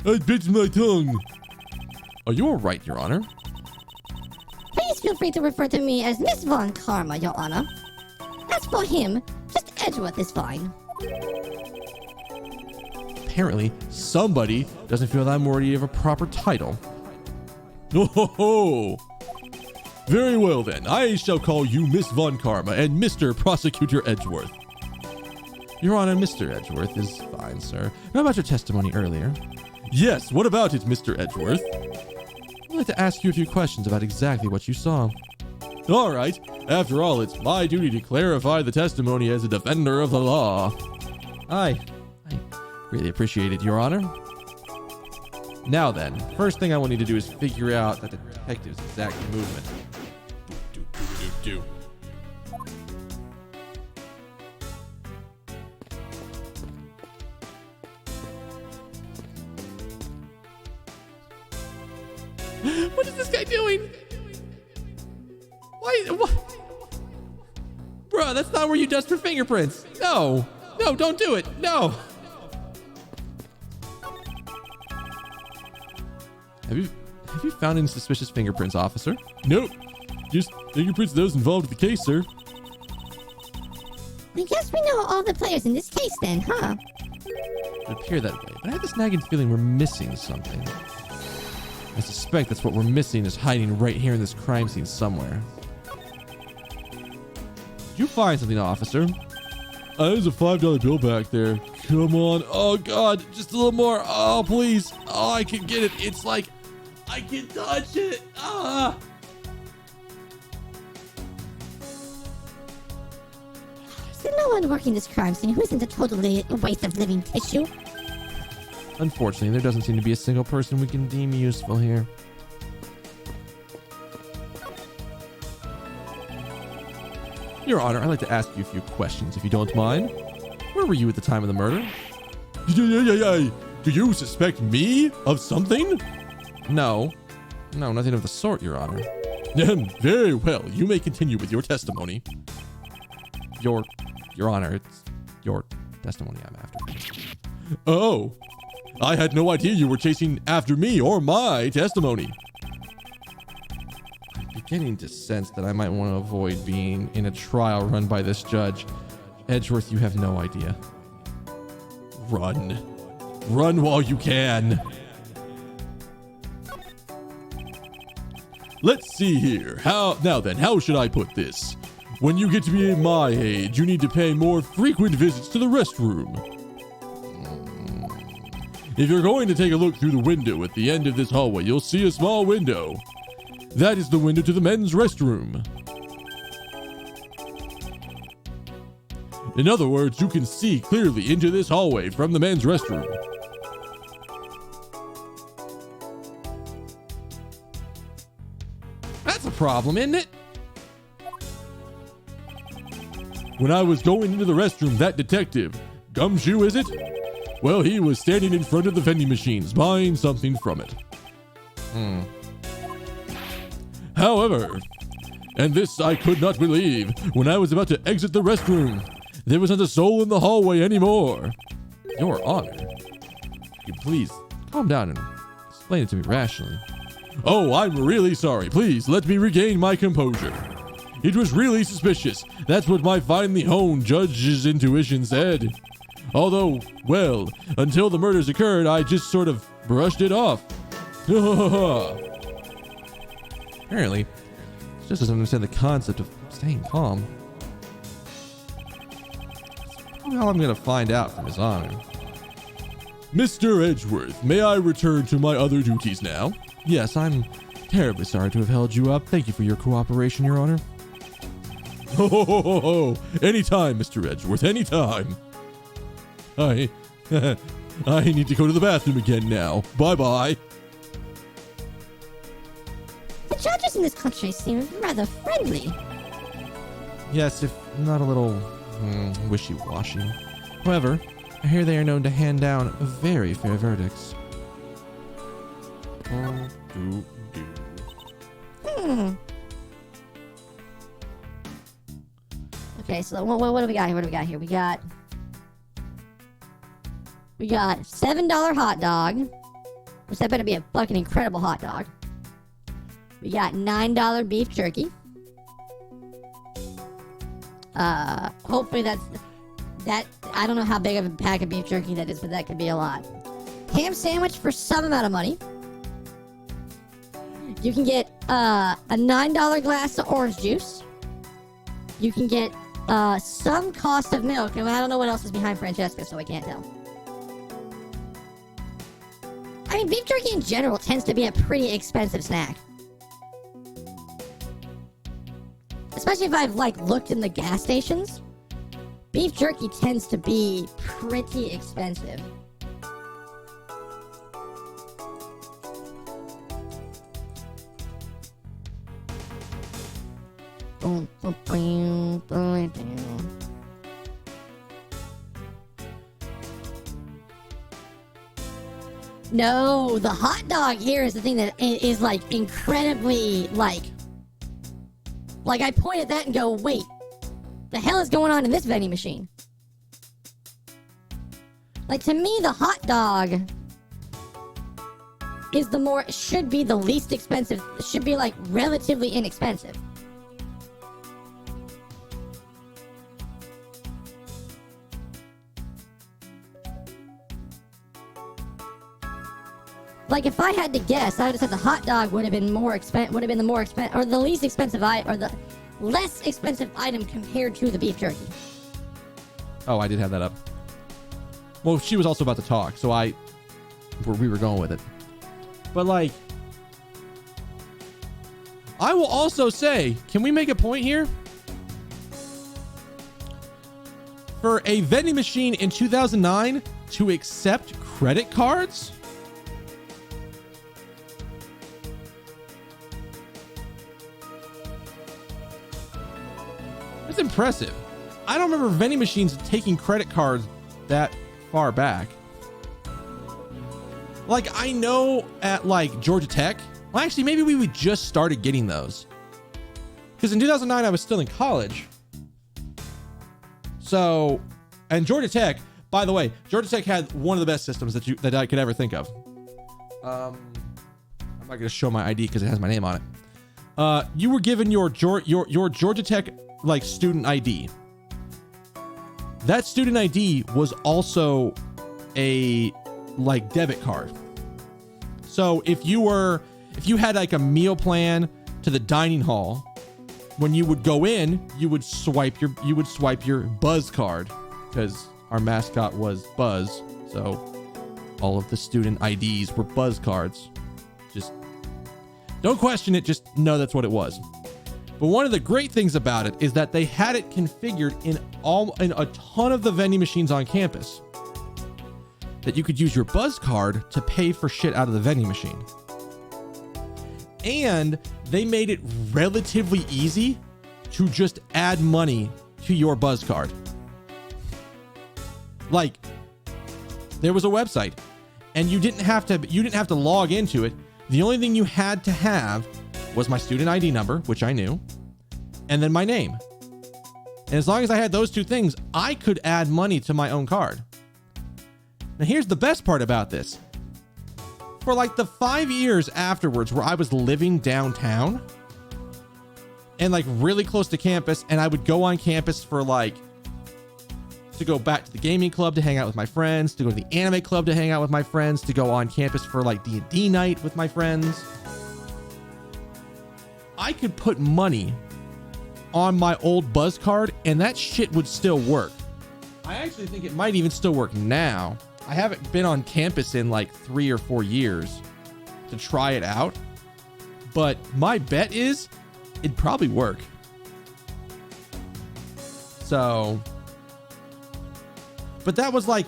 Speaker 2: I bit my tongue.
Speaker 1: Are you all right, Your Honor?
Speaker 4: Please feel free to refer to me as Miss Von Karma, Your Honor. As for him, just Edgeworth is fine.
Speaker 1: Apparently, somebody doesn't feel that I'm worthy of a proper title.
Speaker 2: Oh, very well then. I shall call you Miss Von Karma and Mr. Prosecutor Edgeworth.
Speaker 1: Your Honor, Mr. Edgeworth is fine, sir. How about your testimony earlier?
Speaker 2: Yes, what about it, Mr. Edgeworth?
Speaker 1: I'd like to ask you a few questions about exactly what you saw.
Speaker 2: All right. After all, it's my duty to clarify the testimony as a defender of the law.
Speaker 1: I really appreciate it, Your Honor. Now then, first thing I will need to do is figure out that detective's exact movement.
Speaker 2: Do.
Speaker 3: What is this guy doing? What?
Speaker 1: Bruh, that's not where you dust for fingerprints. No, don't do it. No. Have you found any suspicious fingerprints, officer?
Speaker 2: Nope. Just fingerprints of those involved with the case, sir.
Speaker 4: I guess we know all the players in this case then, huh?
Speaker 1: It would appear that way, but I have this nagging feeling we're missing something. I suspect that's what we're missing is hiding right here in this crime scene somewhere. Did you find something, officer?
Speaker 2: There's a $5 bill back there. Come on. Oh, God. Just a little more. Oh, please. Oh, I can get it. It's like I can touch it. Ah.
Speaker 4: Is there no one working this crime scene who isn't a totally waste of living tissue?
Speaker 1: Unfortunately, there doesn't seem to be a single person we can deem useful here. Your Honor, I'd like to ask you a few questions, if you don't mind. Where were you at the time of the murder?
Speaker 2: Yeah. Do you suspect me of something?
Speaker 1: No, nothing of the sort, Your Honor.
Speaker 2: Very well. You may continue with your testimony.
Speaker 1: Your Honor, it's your testimony I'm after.
Speaker 2: Oh, I had no idea you were chasing after me or my testimony.
Speaker 1: I'm beginning to sense that I might want to avoid being in a trial run by this judge. Edgeworth, you have no idea.
Speaker 2: Run while you can. Let's see here. How should I put this? When you get to be my age, you need to pay more frequent visits to the restroom. If you're going to take a look through the window at the end of this hallway, you'll see a small window. That is the window to the men's restroom. In other words, you can see clearly into this hallway from the men's restroom.
Speaker 1: That's a problem, isn't it?
Speaker 2: When I was going into the restroom, that detective, Gumshoe is it? Well, he was standing in front of the vending machines, buying something from it. However, and this I could not believe, when I was about to exit the restroom, there was not a soul in the hallway anymore.
Speaker 1: Your Honor, you please calm down and explain it to me rationally.
Speaker 2: Oh, I'm really sorry. Please, let me regain my composure. It was really suspicious. That's what my finely honed judge's intuition said. Although, well, until the murders occurred, I just sort of brushed it off.
Speaker 1: Apparently, she just doesn't understand the concept of staying calm. That's probably all I'm going to find out from His Honor.
Speaker 2: Mr. Edgeworth, may I return to my other duties now?
Speaker 1: Yes, I'm terribly sorry to have held you up. Thank you for your cooperation, Your Honor.
Speaker 2: Anytime, Mr. Edgeworth, anytime. I need to go to the bathroom again now. Bye-bye.
Speaker 4: The judges in this country seem rather friendly.
Speaker 1: Yes, if not a little wishy-washy. However, I hear they are known to hand down very fair verdicts.
Speaker 4: Okay, so what do we got here? What do we got here? We got $7 hot dog, which that better be a fucking incredible hot dog. We got $9 beef jerky. Hopefully that. I don't know how big of a pack of beef jerky that is, but that could be a lot. Ham sandwich for some amount of money. You can get a $9 glass of orange juice. You can get Some cost of milk, and I don't know what else is behind Francesca, so I can't tell. I mean, beef jerky in general tends to be a pretty expensive snack. Especially if I've, like, looked in the gas stations. Beef jerky tends to be pretty expensive. No, the hot dog here is the thing that is like incredibly like I point at that and go, wait, the hell is going on in this vending machine? Like, to me, the hot dog is should be the least expensive, should be like relatively inexpensive. Like, if I had to guess, I would have said the hot dog would have been the more expensive, or the least expensive or the less expensive item compared to the beef jerky.
Speaker 1: Oh, I did have that up. Well, she was also about to talk, so we were going with it. But like, I will also say, can we make a point here? For a vending machine in 2009 to accept credit cards? That's impressive. I don't remember vending machines taking credit cards that far back. Like, I know at like Georgia Tech, well, actually, maybe we just started getting those. Because in 2009, I was still in college. So, and Georgia Tech, by the way, Georgia Tech had one of the best systems that I could ever think of. I'm not going to show my ID because it has my name on it. You were given your Georgia Tech like student ID. That student ID was also a like debit card. So if you had like a meal plan to the dining hall, when you would go in, you would swipe your Buzz card, because our mascot was Buzz. So all of the student IDs were Buzz cards. Just don't question it, just know that's what it was. But one of the great things about it is that they had it configured in a ton of the vending machines on campus, that you could use your Buzz card to pay for shit out of the vending machine. And they made it relatively easy to just add money to your Buzz card. Like, there was a website and you didn't have to log into it. The only thing you had to have was my student ID number, which I knew, and then my name. And as long as I had those two things, I could add money to my own card. Now, here's the best part about this. For like the 5 years afterwards where I was living downtown and like really close to campus, and I would go on campus for like to go back to the gaming club to hang out with my friends, to go to the anime club to hang out with my friends, to go on campus for like D&D night with my friends, I could put money on my old Buzz card and that shit would still work. I actually think it might even still work now. I haven't been on campus in like 3 or 4 years to try it out, but my bet is it'd probably work. So, but that was like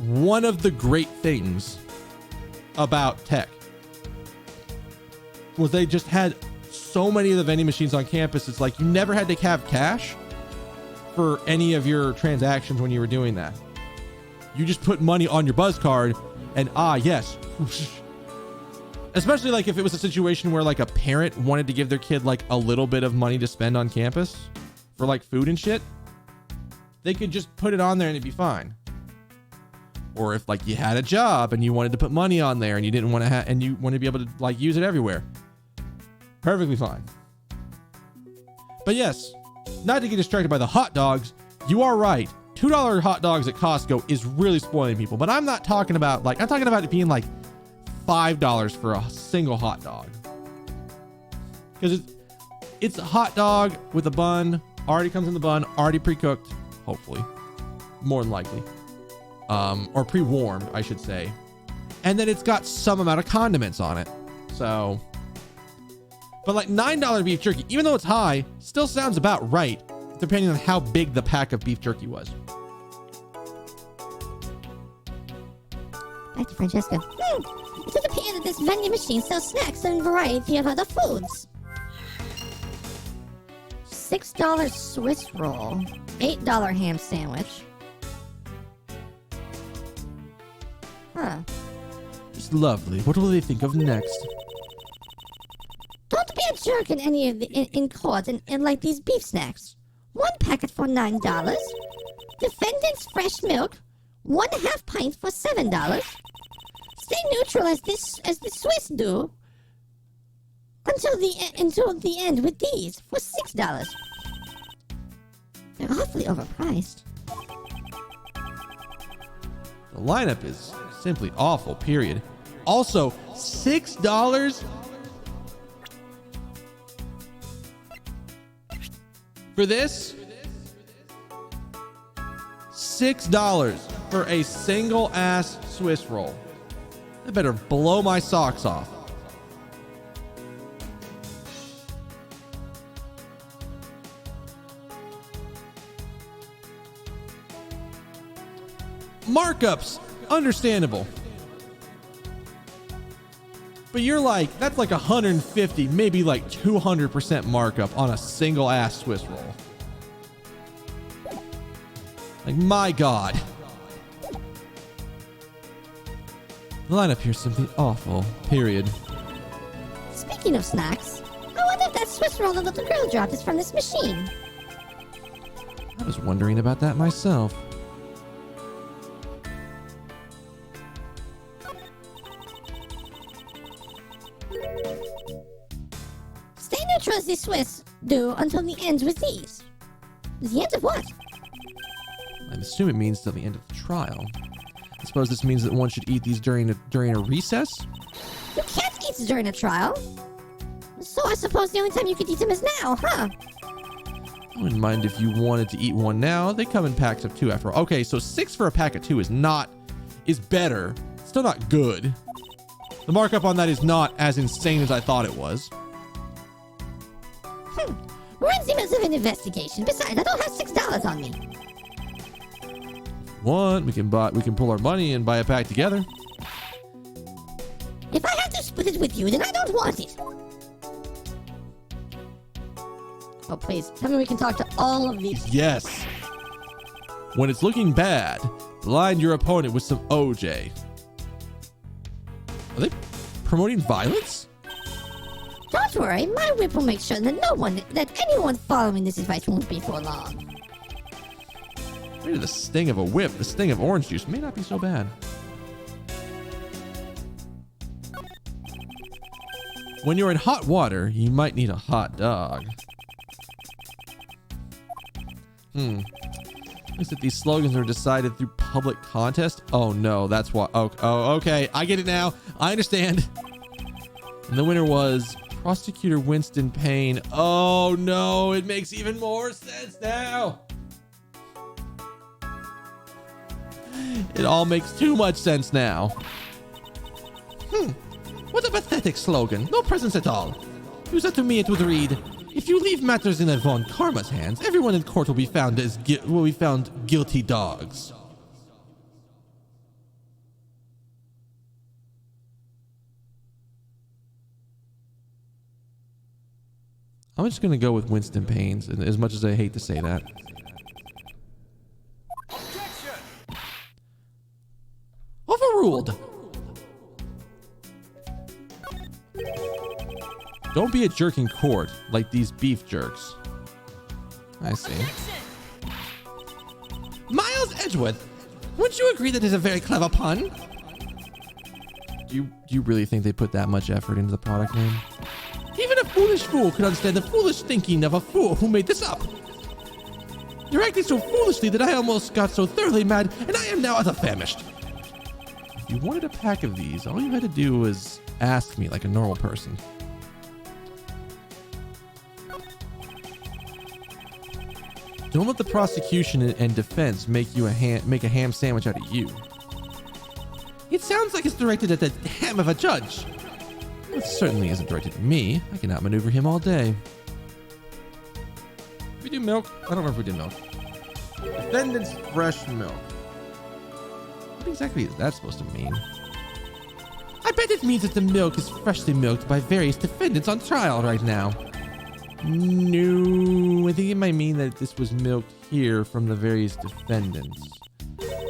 Speaker 1: one of the great things about tech, was they just had so many of the vending machines on campus. It's like you never had to have cash for any of your transactions when you were doing that. You just put money on your Buzz card and yes. Especially like if it was a situation where like a parent wanted to give their kid like a little bit of money to spend on campus for like food and shit, they could just put it on there and it'd be fine. Or if like you had a job and you wanted to put money on there and you didn't want to and you want to be able to like use it everywhere, perfectly fine. But yes, not to get distracted by the hot dogs, you are right. $2 hot dogs at Costco is really spoiling people. But I'm not talking about like, I'm talking about it being like $5 for a single hot dog. Because it's a hot dog with a bun Already comes in the bun, already pre-cooked, hopefully. More than likely. Or pre-warmed, I should say. And then it's got some amount of condiments on it. So, but like $9 beef jerky, even though it's high, still sounds about right, depending on how big the pack of beef jerky was.
Speaker 4: Back to Francesca. It would appear that this vending machine sells snacks and a variety of other foods. $6 Swiss roll, $8 ham sandwich. Huh.
Speaker 1: It's lovely. What will they think of next?
Speaker 4: Don't be a jerk in any of the in court and like these beef snacks. One packet for $9. Defendant's fresh milk, 1/2 pint for $7. Stay neutral as the Swiss do until the end with these for $6. They're awfully overpriced.
Speaker 1: The lineup is simply awful, period. Also, $6 for this? $6 for a single ass Swiss roll. That better blow my socks off. Markups, understandable. But you're like, that's like 150, maybe like 200% markup on a single ass Swiss roll. Like, my God. The lineup here is simply awful, period.
Speaker 4: Speaking of snacks, I wonder if that Swiss roll the little girl dropped is from this machine.
Speaker 1: I was wondering about that myself.
Speaker 4: Stay neutral as the Swiss do until the end with these. The end of what?
Speaker 1: I assume it means till the end of the trial. I suppose this means that one should eat these during a recess?
Speaker 4: You can't eat during a trial. So I suppose the only time you could eat them is now, huh?
Speaker 1: I wouldn't mind if you wanted to eat one now. They come in packs of 2 after all. Okay, so 6 for a pack of 2 is better. Still not good. The markup on that is not as insane as I thought it was.
Speaker 4: We're in the midst of an investigation. Besides, I don't have $6 on me.
Speaker 1: What? We can pull our money and buy a pack together.
Speaker 4: If I have to split it with you, then I don't want it. Oh, please, tell me we can talk to all of these.
Speaker 1: Yes. When it's looking bad, line your opponent with some OJ. Are they promoting violence?
Speaker 4: Don't worry, my whip will make sure that anyone following this advice won't be for long.
Speaker 1: Maybe the sting of a whip, the sting of orange juice may not be so bad. When you're in hot water, you might need a hot dog. Looks like these slogans are decided through public contest. Oh no, that's why. Oh, okay. I get it now. I understand. And the winner was Prosecutor Winston Payne. Oh no, it makes even more sense now. It all makes too much sense now. What a pathetic slogan. No presence at all. Use that to me, it would read, if you leave matters in Von Karma's hands, everyone in court will be found guilty dogs. I'm just going to go with Winston Payne's, as much as I hate to say that. Overruled. Don't be a jerk in court like these beef jerks. I see. Miles Edgeworth, wouldn't you agree that is a very clever pun? Do you really think they put that much effort into the product name? Even a foolish fool could understand the foolish thinking of a fool who made this up. You're acting so foolishly that I almost got so thoroughly mad, and I am now utter famished. If you wanted a pack of these, all you had to do was ask me like a normal person. Don't let the prosecution and defense make a ham sandwich out of you.
Speaker 3: It sounds like it's directed at the ham of a judge.
Speaker 1: It certainly isn't directed at me. I can outmaneuver him all day. Did we do milk? I don't remember if we did milk. Defendant's fresh milk. What exactly is that supposed to mean?
Speaker 3: I bet it means that the milk is freshly milked by various defendants on trial right now.
Speaker 1: No, I think it might mean that this was milked here from the various defendants.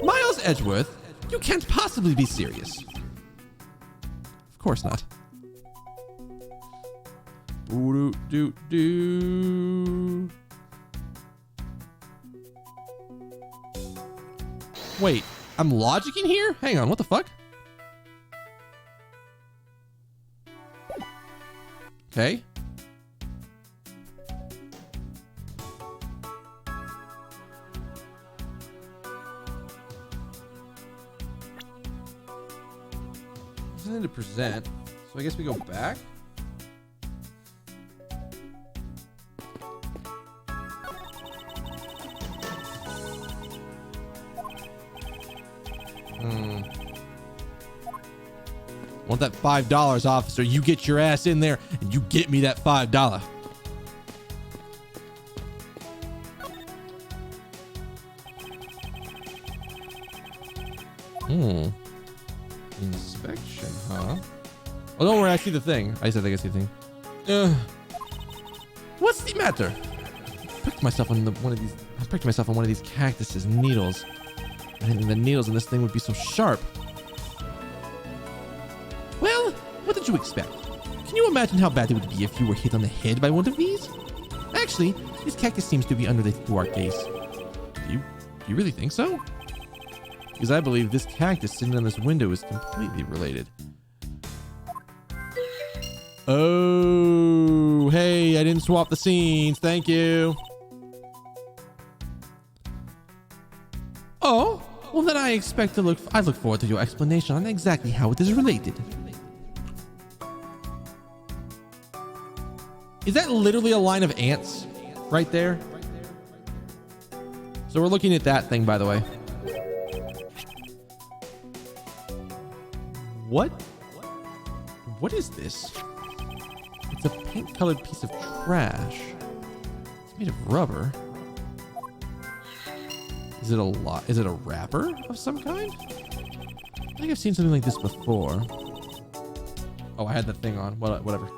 Speaker 3: Miles Edgeworth, you can't possibly be serious.
Speaker 1: Of course not. Boo-doo-doo-doo. Wait, I'm logicking here? Hang on, what the fuck? Okay. Something to present. So I guess we go back. Want that $5, officer? You get your ass in there and you get me that $5. Inspection, huh? Oh, don't worry. I see the thing. I think I see the thing.
Speaker 3: What's the matter?
Speaker 1: I pricked myself on one of these cactuses needles. I didn't think the needles in this thing would be so sharp.
Speaker 3: Well, what did you expect? Can you imagine how bad it would be if you were hit on the head by one of these? Actually, this cactus seems to be unrelated to our case.
Speaker 1: Do you really think so? Because I believe this cactus sitting on this window is completely related. Oh, hey, I didn't swap the scenes. Thank you.
Speaker 3: Oh, well then I look forward to your explanation on exactly how it is related.
Speaker 1: Is that literally a line of ants right there? So we're looking at that thing, by the way. What is this? It's a pink-colored piece of trash. It's made of rubber. Is it a wrapper of some kind? I think I've seen something like this before. Oh, I had that thing on. Whatever.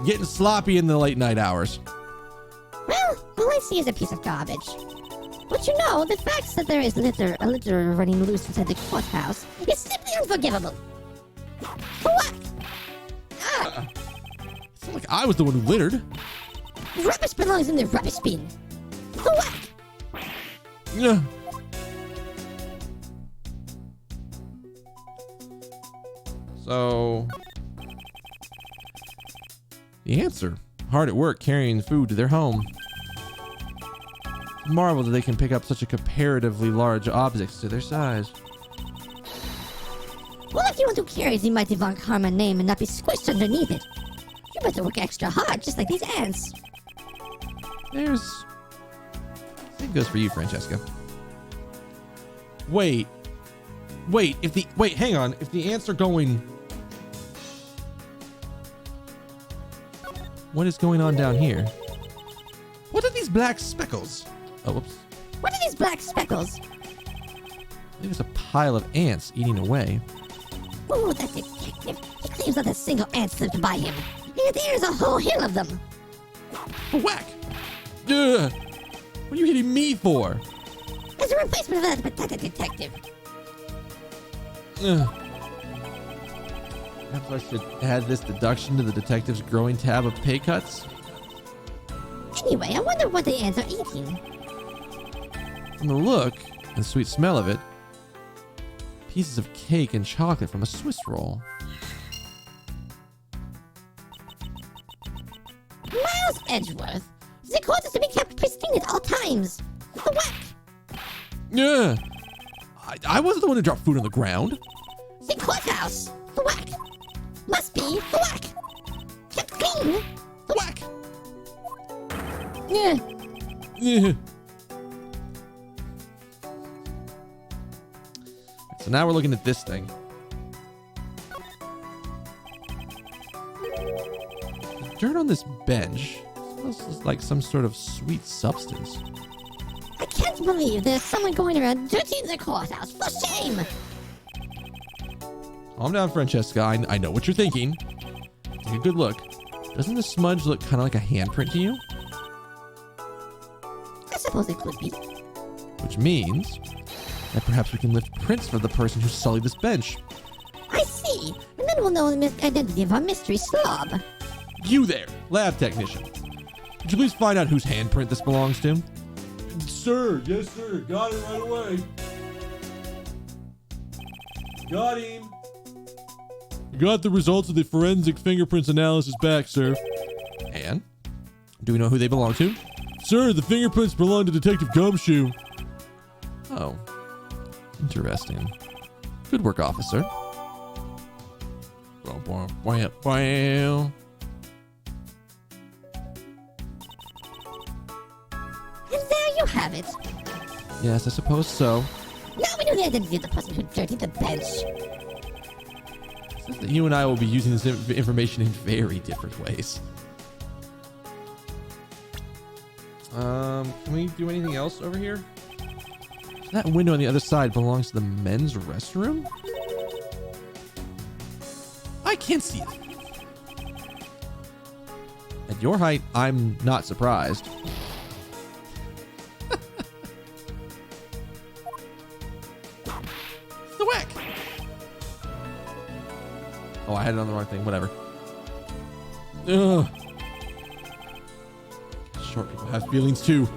Speaker 1: Getting sloppy in the late night hours.
Speaker 4: Well, all I see is a piece of garbage. But you know, the fact that there is a litter running loose inside the courthouse is simply unforgivable. For what?
Speaker 1: It's not like I was the one who littered.
Speaker 4: Rubbish belongs in the rubbish bin. For what?
Speaker 1: Yeah. So, the answer: hard at work carrying food to their home. Marvel that they can pick up such a comparatively large objects to their size.
Speaker 4: Well, if you want to carry the mighty Von Karma name and not be squished underneath it, you better work extra hard, just like these ants.
Speaker 1: Same goes for you, Francesca. Wait, hang on. If the ants are going... What is going on down here?
Speaker 3: What are these black speckles?
Speaker 1: Oh, whoops.
Speaker 4: What are these black speckles?
Speaker 1: I think it's a pile of ants eating away.
Speaker 4: Oh, that detective. He claims not a single ant slipped by him. And there's a whole hill of them.
Speaker 1: Whack! Ugh. What are you hitting me for?
Speaker 4: As a replacement for that pathetic detective.
Speaker 1: Ugh. Perhaps I should add this deduction to the detective's growing tab of pay cuts.
Speaker 4: Anyway, I wonder what the ants are eating.
Speaker 1: From the look and sweet smell of it, pieces of cake and chocolate from a Swiss roll.
Speaker 4: Miles Edgeworth. The court is to be kept pristine at all times. For what?
Speaker 1: Yeah, I wasn't the one who dropped food on the ground.
Speaker 4: The courthouse. For what? Must be for what? Kept clean. For what? Yeah.
Speaker 1: So now we're looking at this thing. The dirt on this bench smells like some sort of sweet substance.
Speaker 4: I can't believe there's someone going around dirtying the courthouse. For shame!
Speaker 1: Calm down, Francesca. I know what you're thinking. Take a good look. Doesn't the smudge look kind of like a handprint to you?
Speaker 4: I suppose it could be.
Speaker 1: Which means that perhaps we can lift prints for the person who sullied this bench.
Speaker 4: I see. And then we'll know the identity of our mystery slob.
Speaker 1: You there, lab technician. Could you please find out whose handprint this belongs to?
Speaker 2: Sir, yes, sir. Got it right away. Got him. Got the results of the forensic fingerprints analysis back, sir.
Speaker 1: And? Do we know who they belong to?
Speaker 2: Sir, the fingerprints belong to Detective Gumshoe.
Speaker 1: Oh. Interesting. Good work, officer.
Speaker 4: And there you have it.
Speaker 1: Yes, I suppose so.
Speaker 4: Now we know the identity of the person who dirtied the bench.
Speaker 1: Except that you and I will be using this information in very different ways. Can we do anything else over here? That window on the other side belongs to the men's restroom? I can't see it. At your height, I'm not surprised. Thwack! Oh, I had it on the wrong thing. Whatever.
Speaker 2: Ugh.
Speaker 1: Short people have feelings too.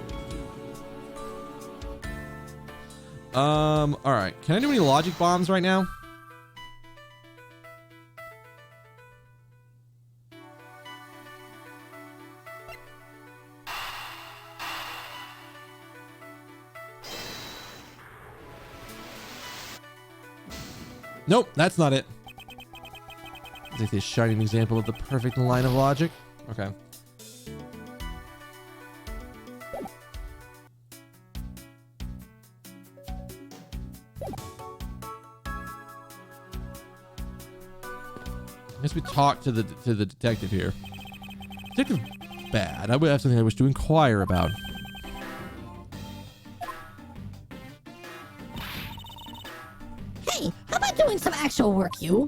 Speaker 1: All right. Can I do any logic bombs right now? Nope, that's not it. It's like this shining example of the perfect line of logic. Okay. I guess we talk to the detective here. Detective Bad. I would have something I wish to inquire about.
Speaker 4: Hey, how about doing some actual work, you?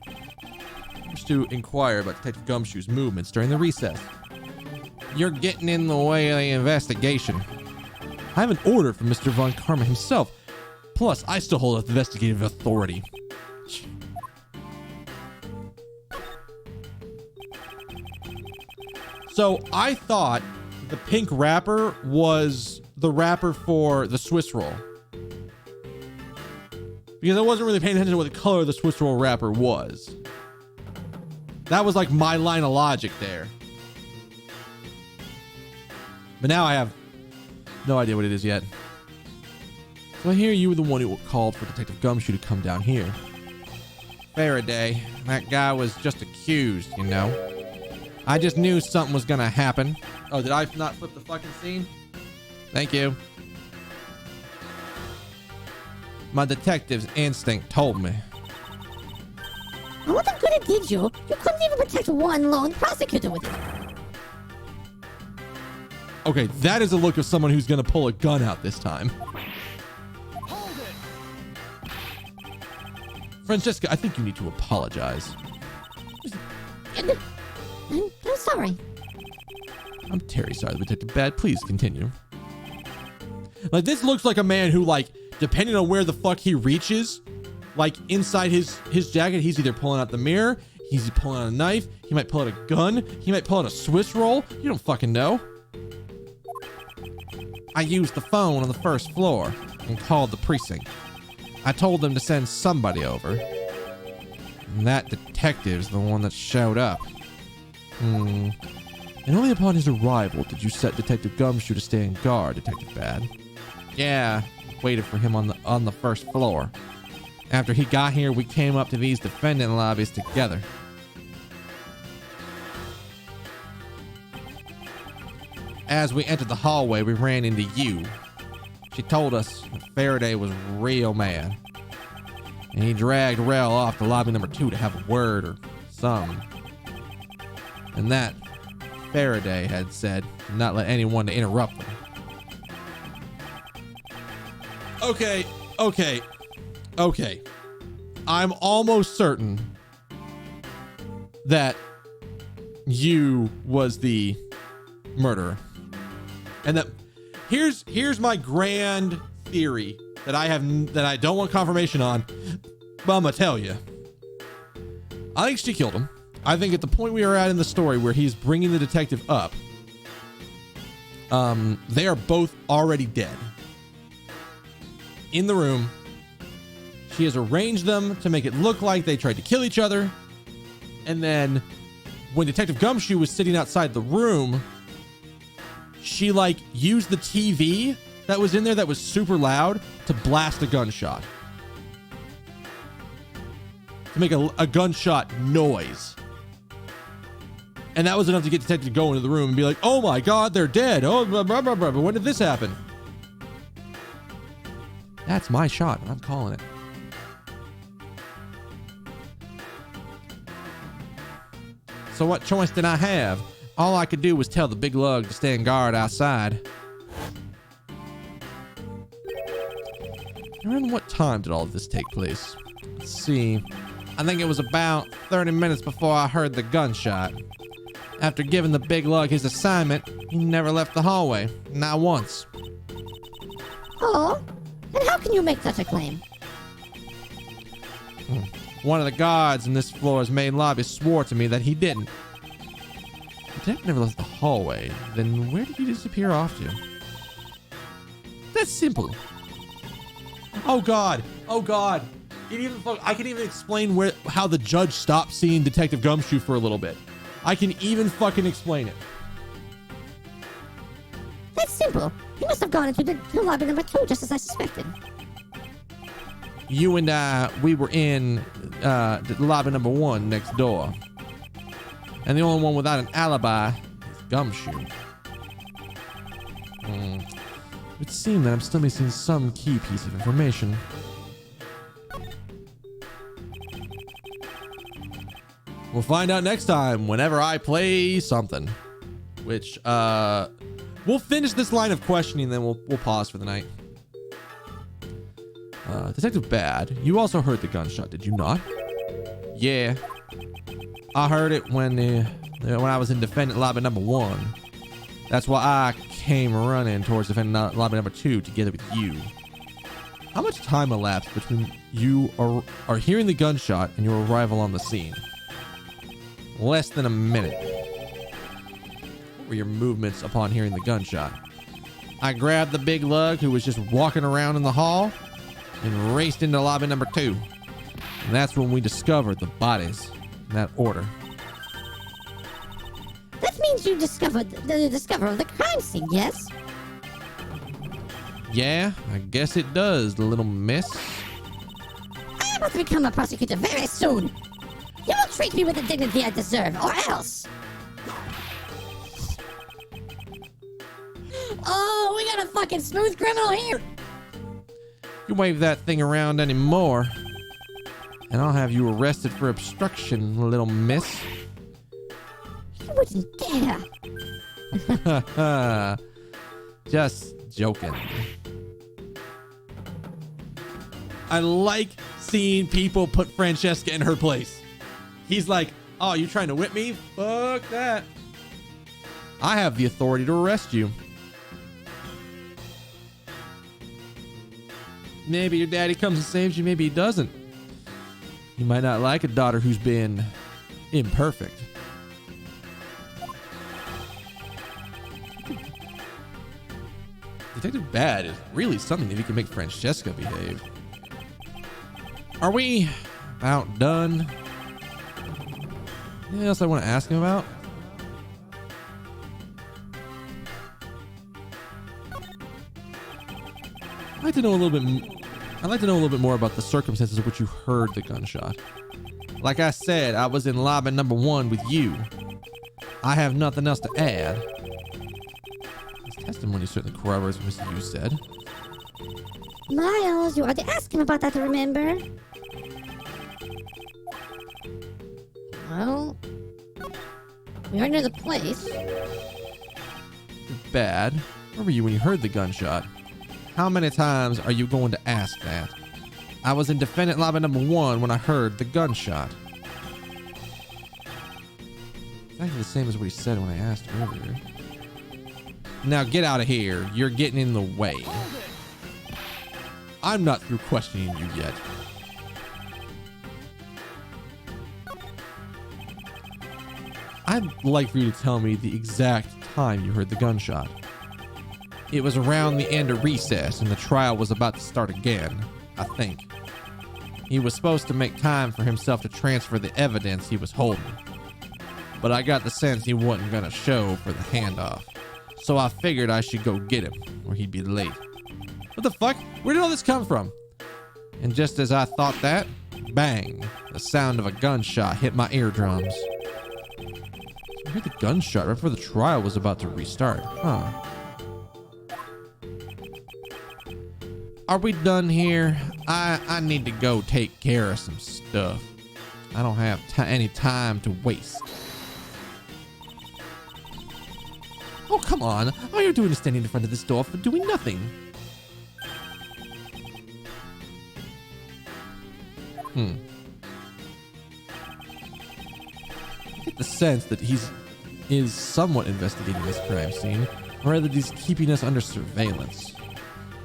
Speaker 1: I wish to inquire about Detective Gumshoe's movements during the recess. You're getting in the way of the investigation. I have an order from Mr. Von Karma himself. Plus, I still hold investigative authority. So I thought the pink wrapper was the wrapper for the Swiss roll. Because I wasn't really paying attention to what the color of the Swiss roll wrapper was. That was like my line of logic there. But now I have no idea what it is yet. So I hear you were the one who called for Detective Gumshoe to come down here. Faraday, that guy was just accused, you know. I just knew something was gonna happen. Oh, did I not flip the fucking scene? Thank you. My detective's instinct told me.
Speaker 4: And what good it did you? You couldn't even protect one lone prosecutor with it.
Speaker 1: Okay, that is a look of someone who's gonna pull a gun out this time.
Speaker 5: Hold it.
Speaker 1: Francesca, I think you need to apologize.
Speaker 4: I'm sorry.
Speaker 1: I'm terribly sorry, Detective Bad. Please continue. Like, this looks like a man who, like, depending on where the fuck he reaches, like, inside his jacket, he's either pulling out the mirror, he's pulling out a knife, he might pull out a gun, he might pull out a Swiss roll. You don't fucking know. I used the phone on the first floor and called the precinct. I told them to send somebody over. And that detective's the one that showed up. And only upon his arrival did you set Detective Gumshoe to stay on guard, Detective Bad. Yeah, waited for him on the first floor. After he got here, we came up to these defendant lobbies together. as we entered the hallway, we ran into you. She told us that Faraday was real mad, and he dragged Rel off to lobby number 2 to have a word or something. And that Faraday had said not let anyone to interrupt them. Okay. I'm almost certain that you was the murderer. And that here's my grand theory that I don't want confirmation on, but I'm gonna tell you. I think she killed him. I think at the point we are at in the story where he's bringing the detective up, they are both already dead. In the room, she has arranged them to make it look like they tried to kill each other. And then when Detective Gumshoe was sitting outside the room, she like used the TV that was in there that was super loud to blast a gunshot. To make a gunshot noise. And that was enough to get Detective to go into the room and be like, oh my God, they're dead. Oh, blah, blah, blah, blah. But when did this happen? That's my shot. I'm calling it. So what choice did I have? All I could do was tell the big lug to stand guard outside. Around what time did all of this take place? Let's see. I think it was about 30 minutes before I heard the gunshot. After giving the big lug his assignment, he never left the hallway. Not once.
Speaker 4: Oh, and how can you make such a claim?
Speaker 1: One of the guards in this floor's main lobby swore to me that he didn't. The detective never left the hallway. Then where did he disappear off to? That's simple. Oh God. I can even explain how the judge stopped seeing Detective Gumshoe for a little bit. I can even fucking explain it.
Speaker 4: That's simple. He must have gone into the lobby number 2 just as I suspected.
Speaker 1: You and I, we were in the lobby number 1 next door. And the only one without an alibi is Gumshoe. It would seem that I'm still missing some key piece of information. We'll find out next time whenever I play something. Which, we'll finish this line of questioning, then we'll pause for the night. Detective Bad, you also heard the gunshot, did you not? Yeah. I heard it when I was in defendant lobby number 1. That's why I came running towards defendant lobby number 2 together with you. How much time elapsed between you are hearing the gunshot and your arrival on the scene? Less than a minute. What were your movements upon hearing the gunshot? I grabbed the big lug who was just walking around in the hall and raced into lobby number 2. And that's when we discovered the bodies in that order.
Speaker 4: That means you discovered the crime scene, yes?
Speaker 1: Yeah, I guess it does, little miss.
Speaker 4: I am about to become a prosecutor very soon. You will treat me with the dignity I deserve, or else. Oh, we got a fucking smooth criminal here.
Speaker 1: You wave that thing around anymore, and I'll have you arrested for obstruction, little miss.
Speaker 4: You wouldn't dare.
Speaker 1: Just joking. I like seeing people put Francesca in her place. He's like, oh, you trying to whip me? Fuck that. I have the authority to arrest you. Maybe your daddy comes and saves you, maybe he doesn't. You might not like a daughter who's been imperfect. Detective Bad is really something if he can make Francesca behave. Are we about done? Anything else I want to ask him about? I'd like to know a little bit more about the circumstances of which you heard the gunshot. Like I said, I was in lobby number 1 with you. I have nothing else to add. testimony certainly corroborates what Mr. Yu said.
Speaker 4: Miles, you ought to ask him about that, remember? Well, we are near the place.
Speaker 1: Bad. Where were you when you heard the gunshot? How many times are you going to ask that? I was in defendant lobby number 1 when I heard the gunshot. Exactly the same as what he said when I asked earlier. Now get out of here. You're getting in the way. I'm not through questioning you yet. I'd like for you to tell me the exact time you heard the gunshot. It was around the end of recess and the trial was about to start again, I think. He was supposed to make time for himself to transfer the evidence he was holding. But I got the sense he wasn't gonna show for the handoff. So I figured I should go get him, or he'd be late. What the fuck? Where did all this come from? And just as I thought that, bang, the sound of a gunshot hit my eardrums. I heard the gunshot right before the trial was about to restart. Huh. Are we done here? I need to go take care of some stuff. I don't have any time to waste. Oh, come on. All you're doing is standing in front of this door for doing nothing. I get the sense that is somewhat investigating this crime scene, or rather he's keeping us under surveillance.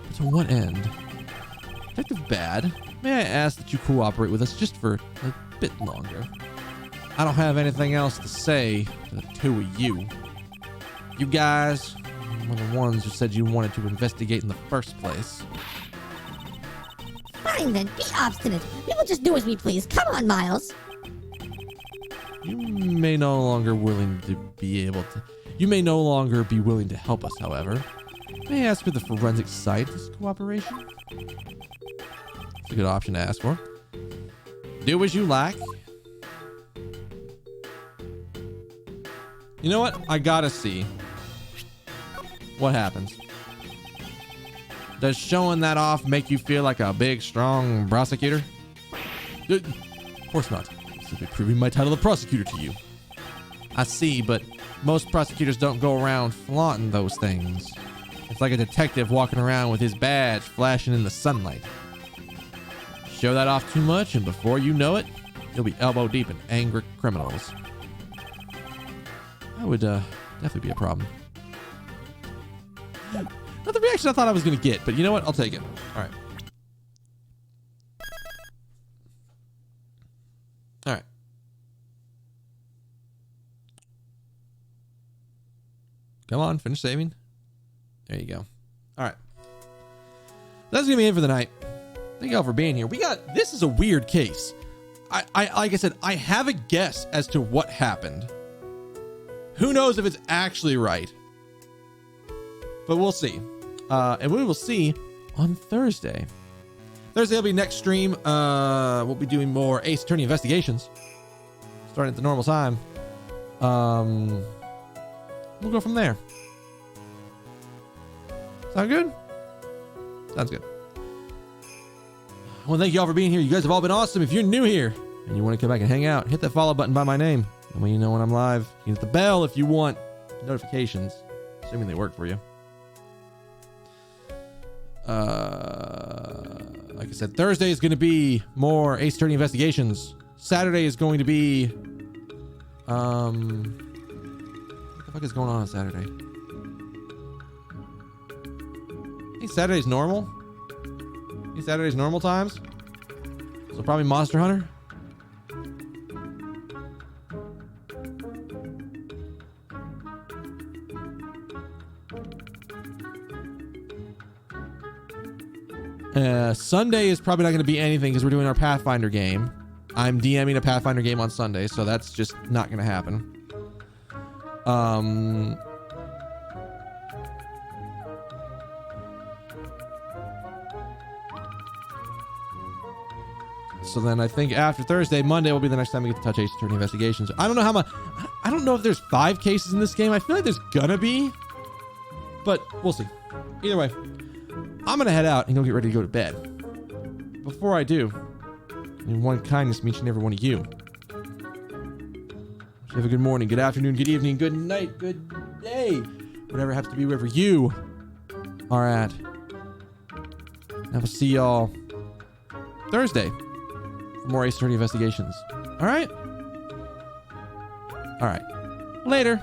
Speaker 1: But to what end? Detective Bad, may I ask that you cooperate with us just for a bit longer? I don't have anything else to say to the two of you. You guys were the ones who said you wanted to investigate in the first place.
Speaker 4: Fine then, be obstinate. We will just do as we please. Come on, Miles.
Speaker 1: You may no longer be willing to help us, however. May I ask for the forensic scientist cooperation? It's a good option to ask for. Do as you like. You know what? I gotta see what happens. Does showing that off make you feel like a big, strong prosecutor?
Speaker 2: Of course not. Simply proving my title of prosecutor to you.
Speaker 1: I see, but most prosecutors don't go around flaunting those things. It's like a detective walking around with his badge flashing in the sunlight. Show that off too much, and before you know it, you'll be elbow deep in angry criminals. That would definitely be a problem. Not the reaction I thought I was going to get, but you know what? I'll take it. All right. All right. Come on, finish saving. There you go. All right. That's going to be it for the night. Thank y'all for being here. This is a weird case. I like I said, I have a guess as to what happened. Who knows if it's actually right? But we'll see. And we will see on Thursday. Thursday will be next stream. We'll be doing more Ace Attorney investigations. Starting at the normal time. We'll go from there. Sound good? Sounds good. Well, thank you all for being here. You guys have all been awesome. If you're new here and you want to come back and hang out, hit that follow button by my name. And when you know when I'm live, you hit the bell if you want notifications, assuming they work for you. Like I said, Thursday is going to be more Ace Attorney investigations. Saturday is going to be what the fuck is going on Saturday? I think Saturday's normal. I think Saturday's normal times. So probably Monster Hunter. Sunday is probably not going to be anything because we're doing our Pathfinder game. I'm DMing a Pathfinder game on Sunday, so that's just not going to happen. So then I think after Thursday, Monday will be the next time we get to touch Ace Attorney investigations. I don't know how much. I don't know if there's 5 cases in this game. I feel like there's gonna be. But we'll see. Either way, I'm going to head out and go get ready to go to bed. Before I do, in one kindness to each and every one of you. So have a good morning, good afternoon, good evening, good night, good day. Whatever it happens to be, wherever you are at. And I will see y'all Thursday for more Ace Attorney investigations. All right? All right. Later.